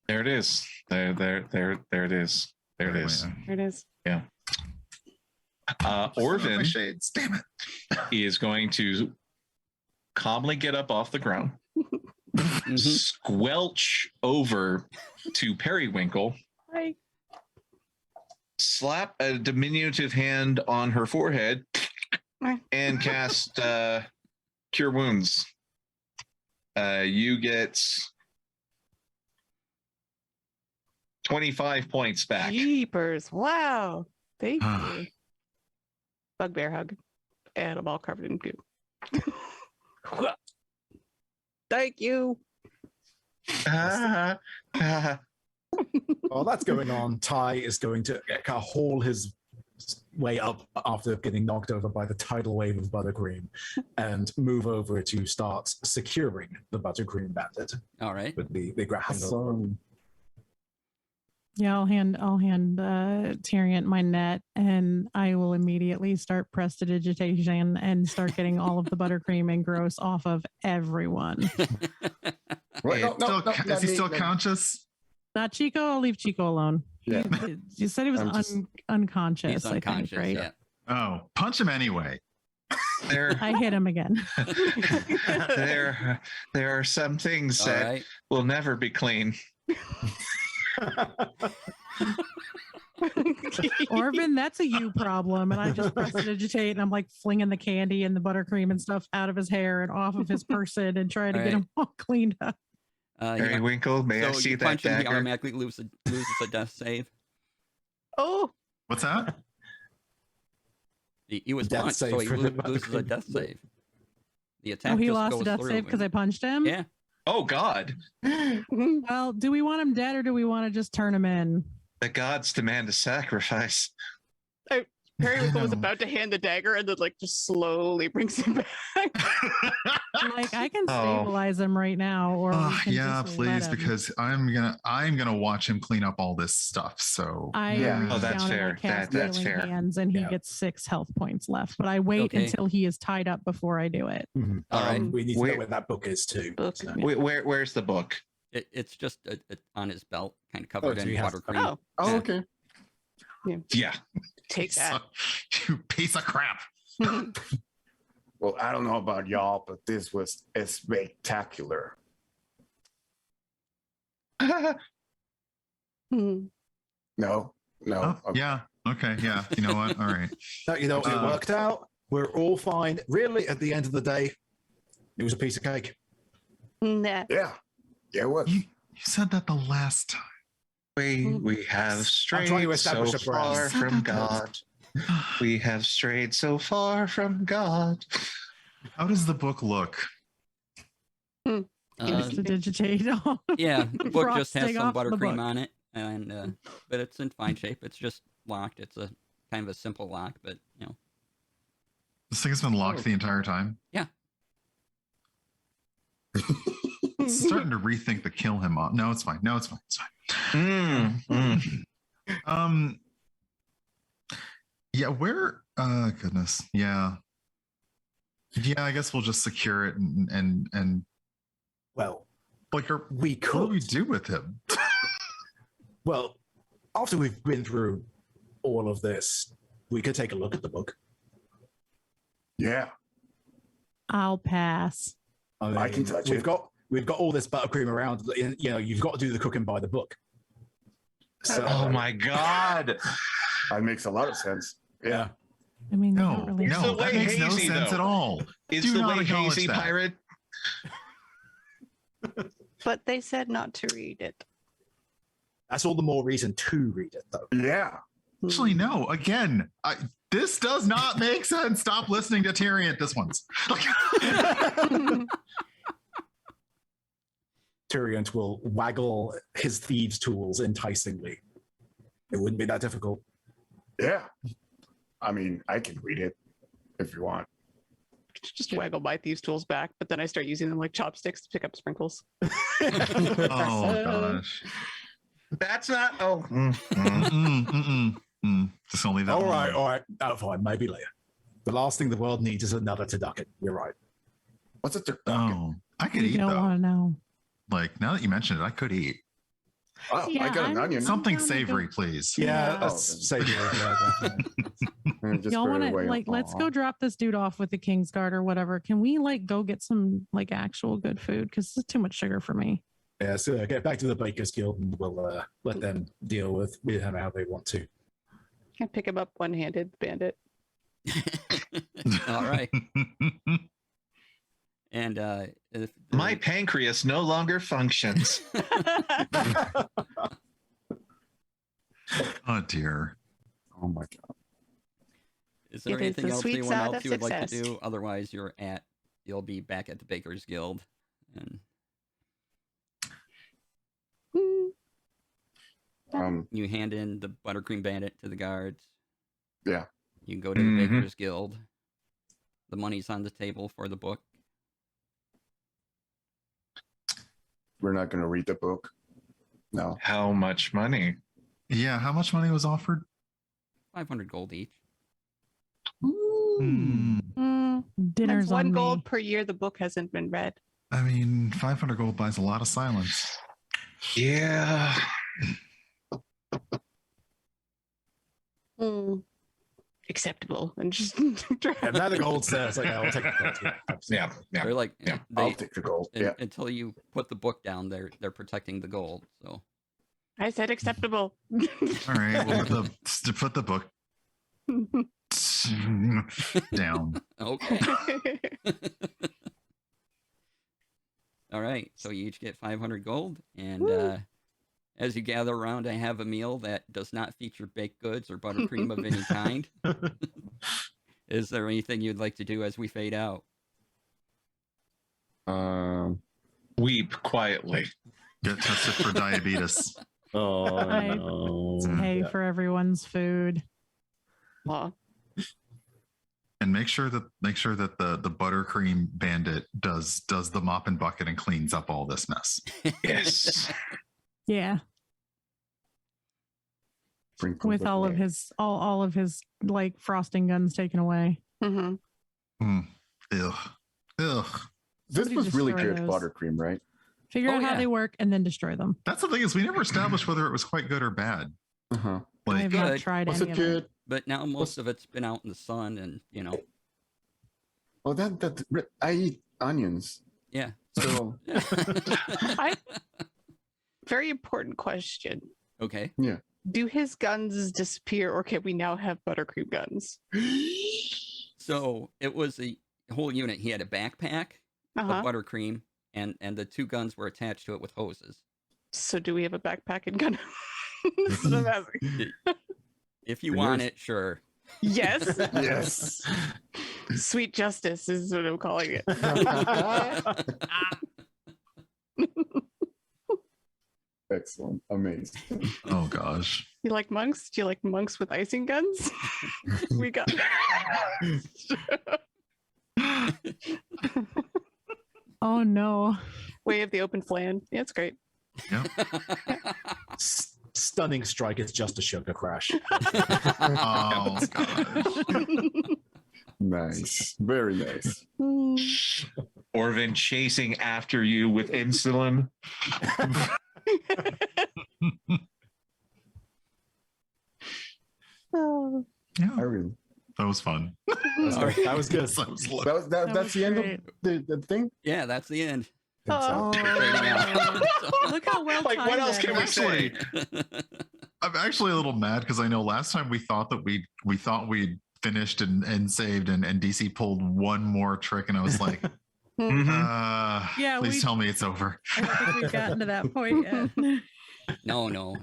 There it is. There it is. There it is. There it is. Yeah. My Orvin shades, damn it. is going to calmly get up off the ground, squelch over to Periwinkle, Hi. slap a diminutive hand on her forehead, and cast Cure Wounds. You get 25 points back. Jeepers. Wow. Thank you. Bugbear hug. And I'm all covered in goo. Thank you. While that's going on, Ty is going to kind of haul his way up after getting knocked over by the tidal wave of Buttercream and move over to start securing the Buttercream Bandit All right. with the grappling hook. Awesome. Yeah, I'll hand Tyrion my net, and I will immediately start prestidigitation and start getting all of the buttercream and gross off of everyone. Wait, Is he still conscious? Not Chico. I'll leave Chico alone. Yeah. You said he was I'm just- unconscious. He's unconscious, I think, right? yeah. Oh, punch him anyway. There, I hit him again. there are some things All that right. will never be clean. Orvin, that's a you problem. And I just prestidigitate and I'm like flinging the candy and the buttercream and stuff out of his hair and off of his person and trying to All get right. him all cleaned up. Periwinkle, may I so see you that punch him, he dagger? automatically loses a death save. Oh, What's that? He was Death punched, so save he for the loses a Buttercream. death save. The attack Oh, he just lost goes a death through save because I him. punched him? Yeah. Oh God, Well, do we want him dead or do we want to just turn him in? the gods demand a sacrifice. Periwinkle was know. about to hand the dagger and then like just slowly brings it back. Like I can Oh. stabilize him right now, or we can Yeah, just please, let him. because I'm gonna watch him clean up all this stuff. So I Yeah. reach Oh, that's down fair. and I cast That's healing fair. hands, and he Yeah. gets 6 health points left. But I wait Okay. until he is tied up before I do it. Mhm. All right. We need to know Where- where that book is too. Book. so. Where's the book? It's just on his belt, kind of covered so in he has- buttercream. Oh, Oh, Yeah. okay. Yeah. take that. You piece of crap. Well, I don't know about y'all, but this was spectacular. Hmm. No. Oh, Okay. yeah. Okay. Yeah. You know what? All right. No, you know, it worked out. We're all fine. Really, at the end of the day, it was a piece of cake. Nah. Yeah. Yeah. What? You said that the last time. We have trying to strayed so establish a brand. far from God. We have strayed so far from God. How does the book look? Just to digitate all. Yeah, the book just has frosting some off the buttercream book. on it, and but it's in fine shape. It's just locked. It's a kind of a simple lock, but you know. This thing has been locked the entire time. Yeah. Starting to rethink the kill him off. No, it's fine. No, it's fine. It's fine. Yeah, where goodness. Yeah. I guess we'll just secure it and Well, like we what do could. we do with him? Well, after we've been through all of this, we could take a look at the book. Yeah. I'll pass. I can touch we've it. We've got all this buttercream around. You know, you've got to do the cooking by the book. So, Oh my God. That makes a lot of sense. Yeah. I mean, they No, don't really It's the no, way that makes no hazy, sense though. at all. It's Do the not way acknowledge hazy that. pirate. But they said not to read it. that's all the more reason to read it, though. Yeah. Actually, no. Again, this does not make sense. Stop listening to Tyrion. This one's. Tyrion will waggle his thieves' tools enticingly. It wouldn't be that difficult. Yeah. I mean, I can read it if you want. Just waggle my thieves' tools back, but then I start using them like chopsticks to pick up sprinkles. Oh gosh. That's not. Oh. Just gonna leave that. All one right, alone. all right. Oh, fine. Maybe later. The last thing the world needs is another turducken. You're right. What's it? Oh, I could You eat don't though. want to know. Like now that you mentioned it, I could eat Oh, Yeah, I got an I'm- onion. something down to go- savory, please. Yeah, Yeah. that's savory. Yeah, definitely. Just Y'all put it want to away. like let's Aw. go drop this dude off with the King's Guard or whatever. Can we like go get some like actual good food? Because it's too much sugar for me. Yeah, so get back to the Baker's Guild and we'll let them deal with him how they want to. Can pick him up one-handed, bandit. All right. And if My pancreas no longer functions. Oh dear. Oh my god. is there It is anything the else sweet anyone side else of you would like to success. do? Otherwise, you'll be back at the Baker's Guild, and you hand in the Buttercream Bandit to the guards. Yeah. You go to the Mhm. Baker's Guild. The money's on the table for the book. We're not going to read the book. No. How much money? Yeah, how much money was offered? 500 gold each. Hmm. Dinner's That's one on gold me. per year the book hasn't been read. I mean, 500 gold buys a lot of silence. Yeah. Acceptable. And just Yeah, now the gold says, like, I'll take the gold. Yeah, absolutely. Yeah. They're like, Yeah. I'll they, take the gold. Yeah. until you put the book down, they're protecting the gold. So I said acceptable. All right, well, put the book down. okay. All right, so you each get 500 gold, and as you gather around, I have a meal that does not feature baked goods or buttercream of any kind. Is there anything you'd like to do as we fade out? Weep quietly. Get tested for diabetes. Oh I- no. Pay Yeah. for everyone's food. Aw. And make sure that the Buttercream Bandit does the mop and bucket and cleans up all this mess. Yes. Yeah, Sprinkle with the all of name. his all of his like frosting guns taken away. Mhm. Ugh. This Somebody was really destroy good those. buttercream, right? Figure Oh, out how yeah. they work and then destroy them. That's the thing is we never established whether it was quite good or bad. Uh-huh. I Like have not good. tried Was any it of it. good? But now most of it's been out in the sun, and Oh, that I eat onions. yeah. So Very important question. Okay. Do his guns disappear, or can we now have buttercream guns? So it was a whole unit. He had a backpack of Uh-huh. buttercream, and the two guns were attached to it with hoses. So do we have a backpack and gun? That's what I'm asking. If you Here's- want it, sure. Yes. yes. Sweet justice is what I'm calling it. Excellent. Amazing. oh gosh. You like monks? Do you like monks with icing guns? We got. Oh no. Way of the open flan. Yeah, it's great. Stunning strike. It's just a sugar crash. Oh gosh. Nice. Very nice. Orvin chasing after you with insulin. Oh. Yeah, I really. that was fun. That was good. That was That was That that's was the end great. of the thing. Yeah, that's the end. Oh. We're fading out. Look how well Like, what timed else that can we is. say? I'm actually a little mad because I know last time we thought that we thought we'd finished and saved and DC pulled one more trick and I was like, Mhm. Yeah, please we- tell me it's over. I don't think we've gotten to that point yet. No.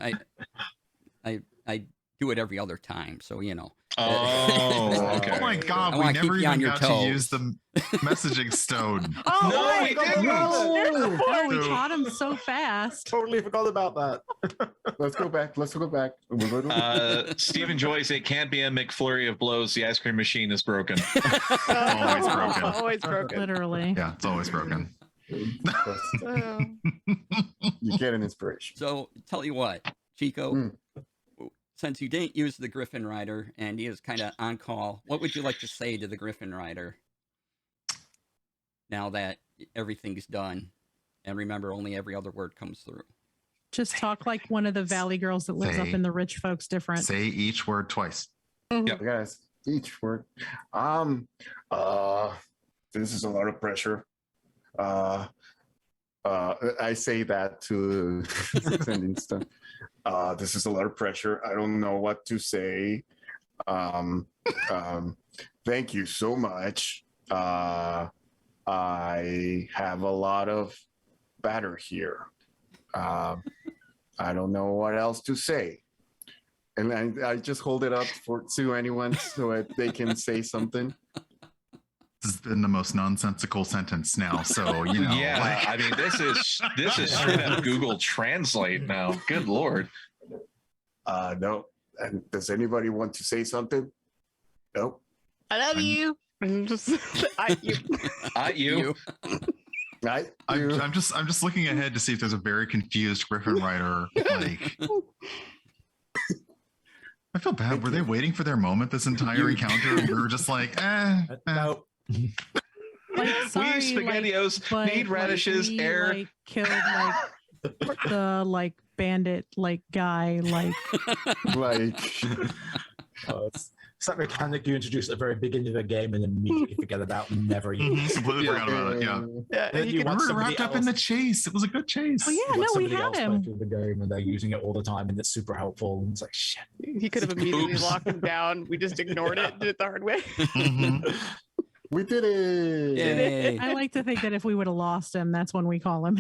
I do it every other time, so Oh, okay. Oh my god, I we wanna never keep you on even your got to use toes. the messaging stone. Oh, No, wait, we didn't. Oh, we No. caught him so fast. Totally forgot about that. Let's go back. We're going Stephen Joyce, it can't be a McFlurry of blows. The ice cream machine is broken. Always broken. Always broken. Literally. Yeah, it's always broken. Oh. You get an inspiration. So tell you what, Chico, Mm. since you didn't use the Griffin Rider and he is kind of on call, what would you like to say to the Griffin Rider now that everything's done? And remember, only every other word comes through. Just talk like one of the Valley girls that lives up Say- in the rich folks different. Say each word twice. Yep. Guys, each word. This is a lot of pressure. I say that to sending stuff. This is a lot of pressure. I don't know what to say. Thank you so much. I have a lot of batter here. I don't know what else to say. And I just hold it up to anyone so that they can say something. This has been the most nonsensical sentence now. So, Yeah, like, I mean, this is straight up Google Translate now. Good Lord. No. And does anybody want to say something? Nope. I love you. And just you. You. I'm just looking ahead to see if there's a very confused Griffin Rider. Like, I feel bad. Were they waiting for their moment this entire encounter? And we were just like, No. Like, sorry, we SpaghettiOs but, need radishes, we, air. like, killed the bandit guy It's that mechanic you introduce at the very beginning of the game and immediately forget about and never use. completely forgot about it. Yeah. Yeah, Then and you you want We were somebody wrapped up in the else- chase. It was a good chase. Oh, yeah, You no, want we somebody had else him. playing through the game and they're using it all the time and it's super helpful. And it's like, shit. he could have immediately Oops. locked him down. We just ignored it, did it the hard way. Mhm. We did it. Yay. I like to think that if we would have lost him, that's when we call him.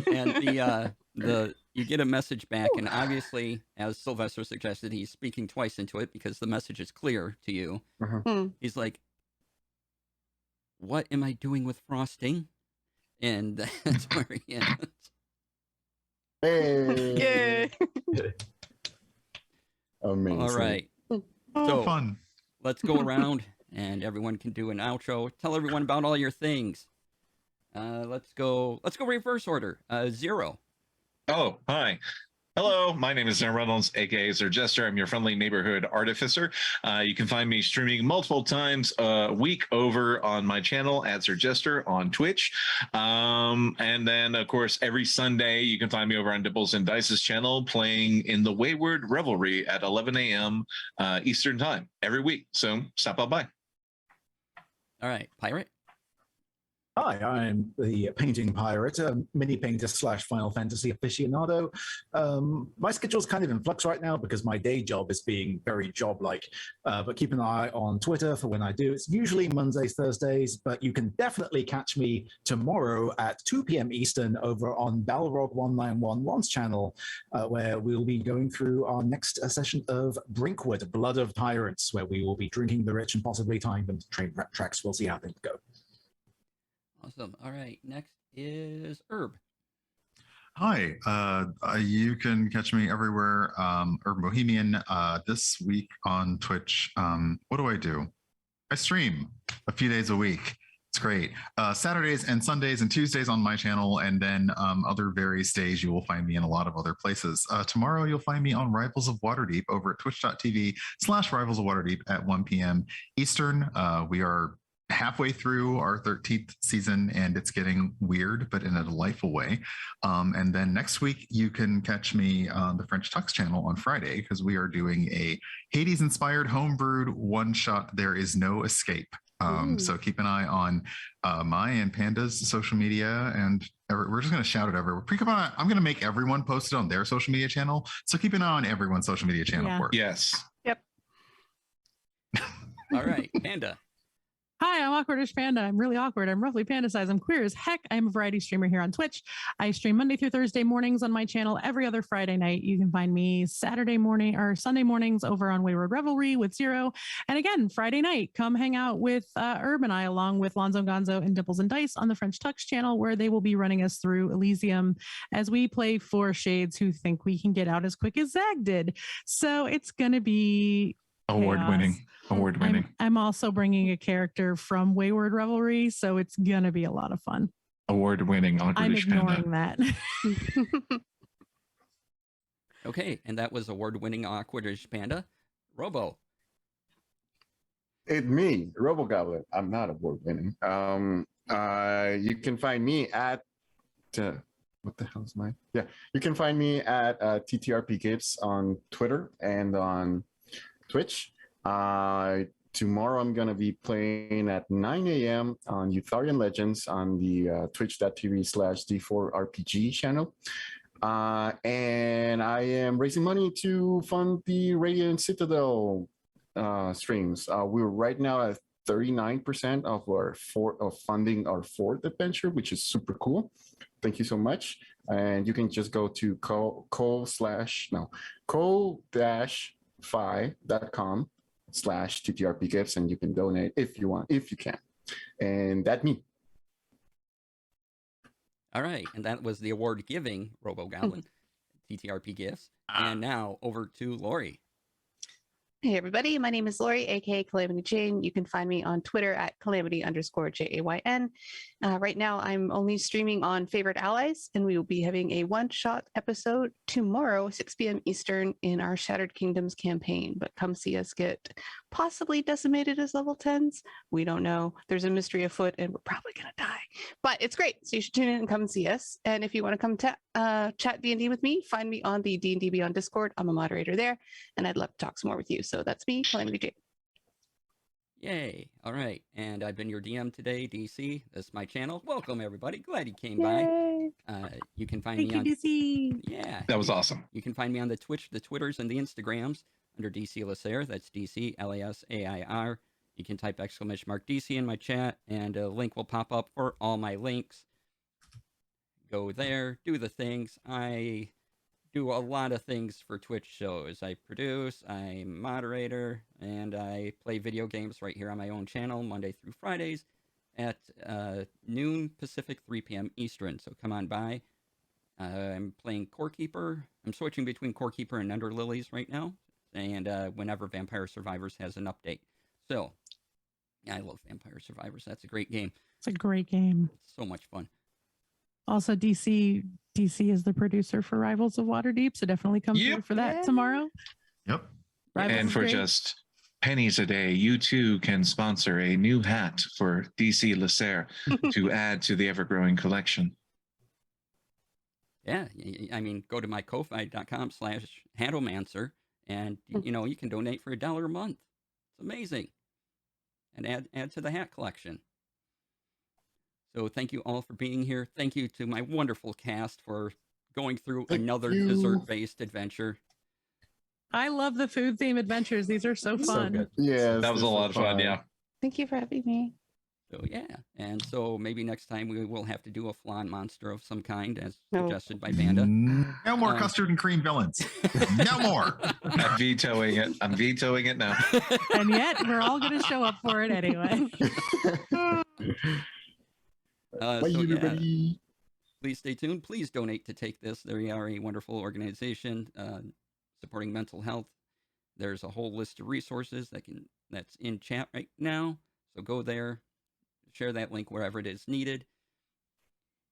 And the you get a message back, and obviously, as Sylvester suggested, he's speaking twice into it because the message is clear to you. Hmm. He's like, "What am I doing with frosting?" And that's where he ends. Hey. Yay. Amazing. All right, Oh, So- fun. let's go around and everyone can do an outro. Tell everyone about all your things. Let's go reverse order. Zero. Oh, hi. Hello, my name is Aaron Reynolds, aka Sir Jester. I'm your friendly neighborhood artificer. You can find me streaming multiple times a week over on my channel at Sir Jester on Twitch. And then, of course, every Sunday, you can find me over on Dipples and Dice's channel playing in the Wayward Revelry at 11 a.m. Eastern Time every week. So stop on by. All right, Pirate. Hi, I'm the Painting Pirate, a mini painter / Final Fantasy aficionado. My schedule's kind of in flux right now because my day job is being very job-like, but keep an eye on Twitter for when I do. It's usually Mondays, Thursdays, but you can definitely catch me tomorrow at 2 p.m. Eastern over on Balrog 1911's channel, where we'll be going through our next session of Brinkwood, Blood of Tyrants, where we will be drinking the rich and possibly tying them to train tracks. We'll see how things go. Awesome. All right. Next is Herb. Hi, you can catch me everywhere. Herb Bohemian. This week on Twitch. What do? I stream a few days a week. It's great. Saturdays and Sundays and Tuesdays on my channel, and then other various days you will find me in a lot of other places. Tomorrow you'll find me on Rivals of Waterdeep over at twitch.tv/Rivals of Waterdeep at 1 p.m. Eastern. We are halfway through our 13th season, and it's getting weird, but in a delightful way. And then next week, you can catch me on the French Tux channel on Friday, because we are doing a Hades-inspired homebrewed one-shot, There Is No Escape. So keep an eye on my and Panda's social media, and we're just going to shout it everywhere. I'm going to make everyone post it on their social media channel, so keep an eye on everyone's social media channel for it. Yes. Yep. All right, Panda. Hi, I'm Awkwardish Panda. I'm really awkward. I'm roughly panda sized. I'm queer as heck. I'm a variety streamer here on Twitch. I stream Monday through Thursday mornings on my channel. Every other Friday night, you can find me Saturday morning or Sunday mornings over on Wayward Revelry with Zero. And again, Friday night, come hang out with Herb and I, along with Lonzo Gonzo and Dipples and Dice on the French Tux channel, where they will be running us through Elysium as we play four shades who think we can get out as quick as Zag did. So it's going to be Award-winning. I'm also bringing a character from Wayward Revelry, so it's gonna be a lot of fun. Award-winning. I'm ignoring that. Okay, and that was award-winning Awkwardish Panda. Robo. It's me, Robo Goblin. I'm not award-winning. You can find me at what the hell is mine? Yeah, you can find me at TTRP Gibbs on Twitter and on Twitch. Tomorrow I'm going to be playing at 9 a.m. on Eutharian Legends on the twitch.tv/D4RPG channel. And I am raising money to fund the Radiant Citadel streams. We're right now at 39% of funding our fourth adventure, which is super cool. Thank you so much. And you can just go to co-fi.com/TTRP gifts, and you can donate if you want, if you can. And that's me. All right, and that was the award-giving Robo Goblin, TTRP Gifts. And now over to Lori. Hey everybody, my name is Lori, aka Calamity Jane. You can find me on Twitter at calamity_JAYN. Right now, I'm only streaming on Favorite Allies, and we will be having a one-shot episode tomorrow, 6 p.m. Eastern, in our Shattered Kingdoms campaign. But come see us get possibly decimated as level 10s. We don't know. There's a mystery afoot, and we're probably going to die. But it's great, so you should tune in and come and see us. And if you want to come chat D&D with me, find me on the D&D Beyond Discord. I'm a moderator there, and I'd love to talk some more with you. So that's me, Calamity Jane. Yay. All right. And I've been your DM today, DC. This is my channel. Welcome, everybody. Glad you came Yay. by. You can find Thank me you, on... DC. Yeah. That was awesome. You can find me on the Twitch, the Twitters, and the Instagrams under DC Lasair. That's DC LASAIR. You can type !DC in my chat, and a link will pop up for all my links. Go there, do the things. I do a lot of things for Twitch shows. I produce, I'm moderator, and I play video games right here on my own channel Monday through Fridays at noon Pacific, 3 p.m. Eastern. So come on by. I'm playing Core Keeper. I'm switching between Core Keeper and Underlilies right now, and whenever Vampire Survivors has an update. So Yeah, I love Vampire Survivors. That's a great game. It's a great game. So much fun. Also, DC is the producer for Rivals of Waterdeep, so definitely come Yep. through for that Yeah. tomorrow. Yep. Rivals And is for great. just pennies a day, you too can sponsor a new hat for DC Lacer to add to the ever-growing collection. Yeah, I mean, go to my ko-fi.com/Handlemancer, and you can donate for $1 a month. It's amazing, and add to the hat collection. So thank you all for being here. Thank you to my wonderful cast for going through Thank another you. dessert-based adventure. I love the food theme adventures. These are so So fun. good. Yes, That was a this lot of fun, yeah. Thank you for having me. So yeah, and so maybe next time we will have to do a flan monster of some kind, as No. suggested by Vanda. No more Um, custard and cream villains. No more. I'm vetoing it. I'm vetoing it now. And yet, we're all going to show up for it anyway. Bye, So yeah, everybody. please stay tuned. Please donate to Take This. They are a wonderful organization supporting mental health. There's a whole list of resources that's in chat right now. So go there, share that link wherever it is needed.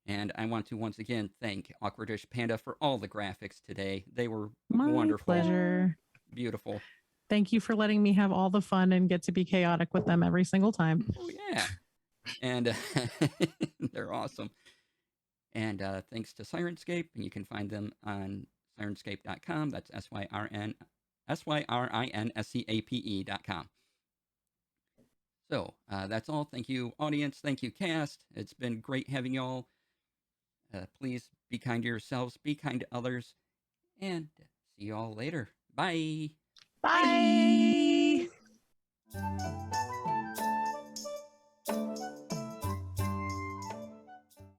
And I want to once again thank Awkwardish Panda for all the graphics today. They were My wonderful, pleasure. beautiful. Thank you for letting me have all the fun and get to be chaotic with them every single time. Oh yeah, and they're awesome. And thanks to Syrinscape, and you can find them on syrinscape.com. That's SYRINSCAPE.com. So that's all. Thank you, audience. Thank you, cast. It's been great having y'all. Please be kind to yourselves, be kind to others, and see y'all later. Bye. Bye. Bye.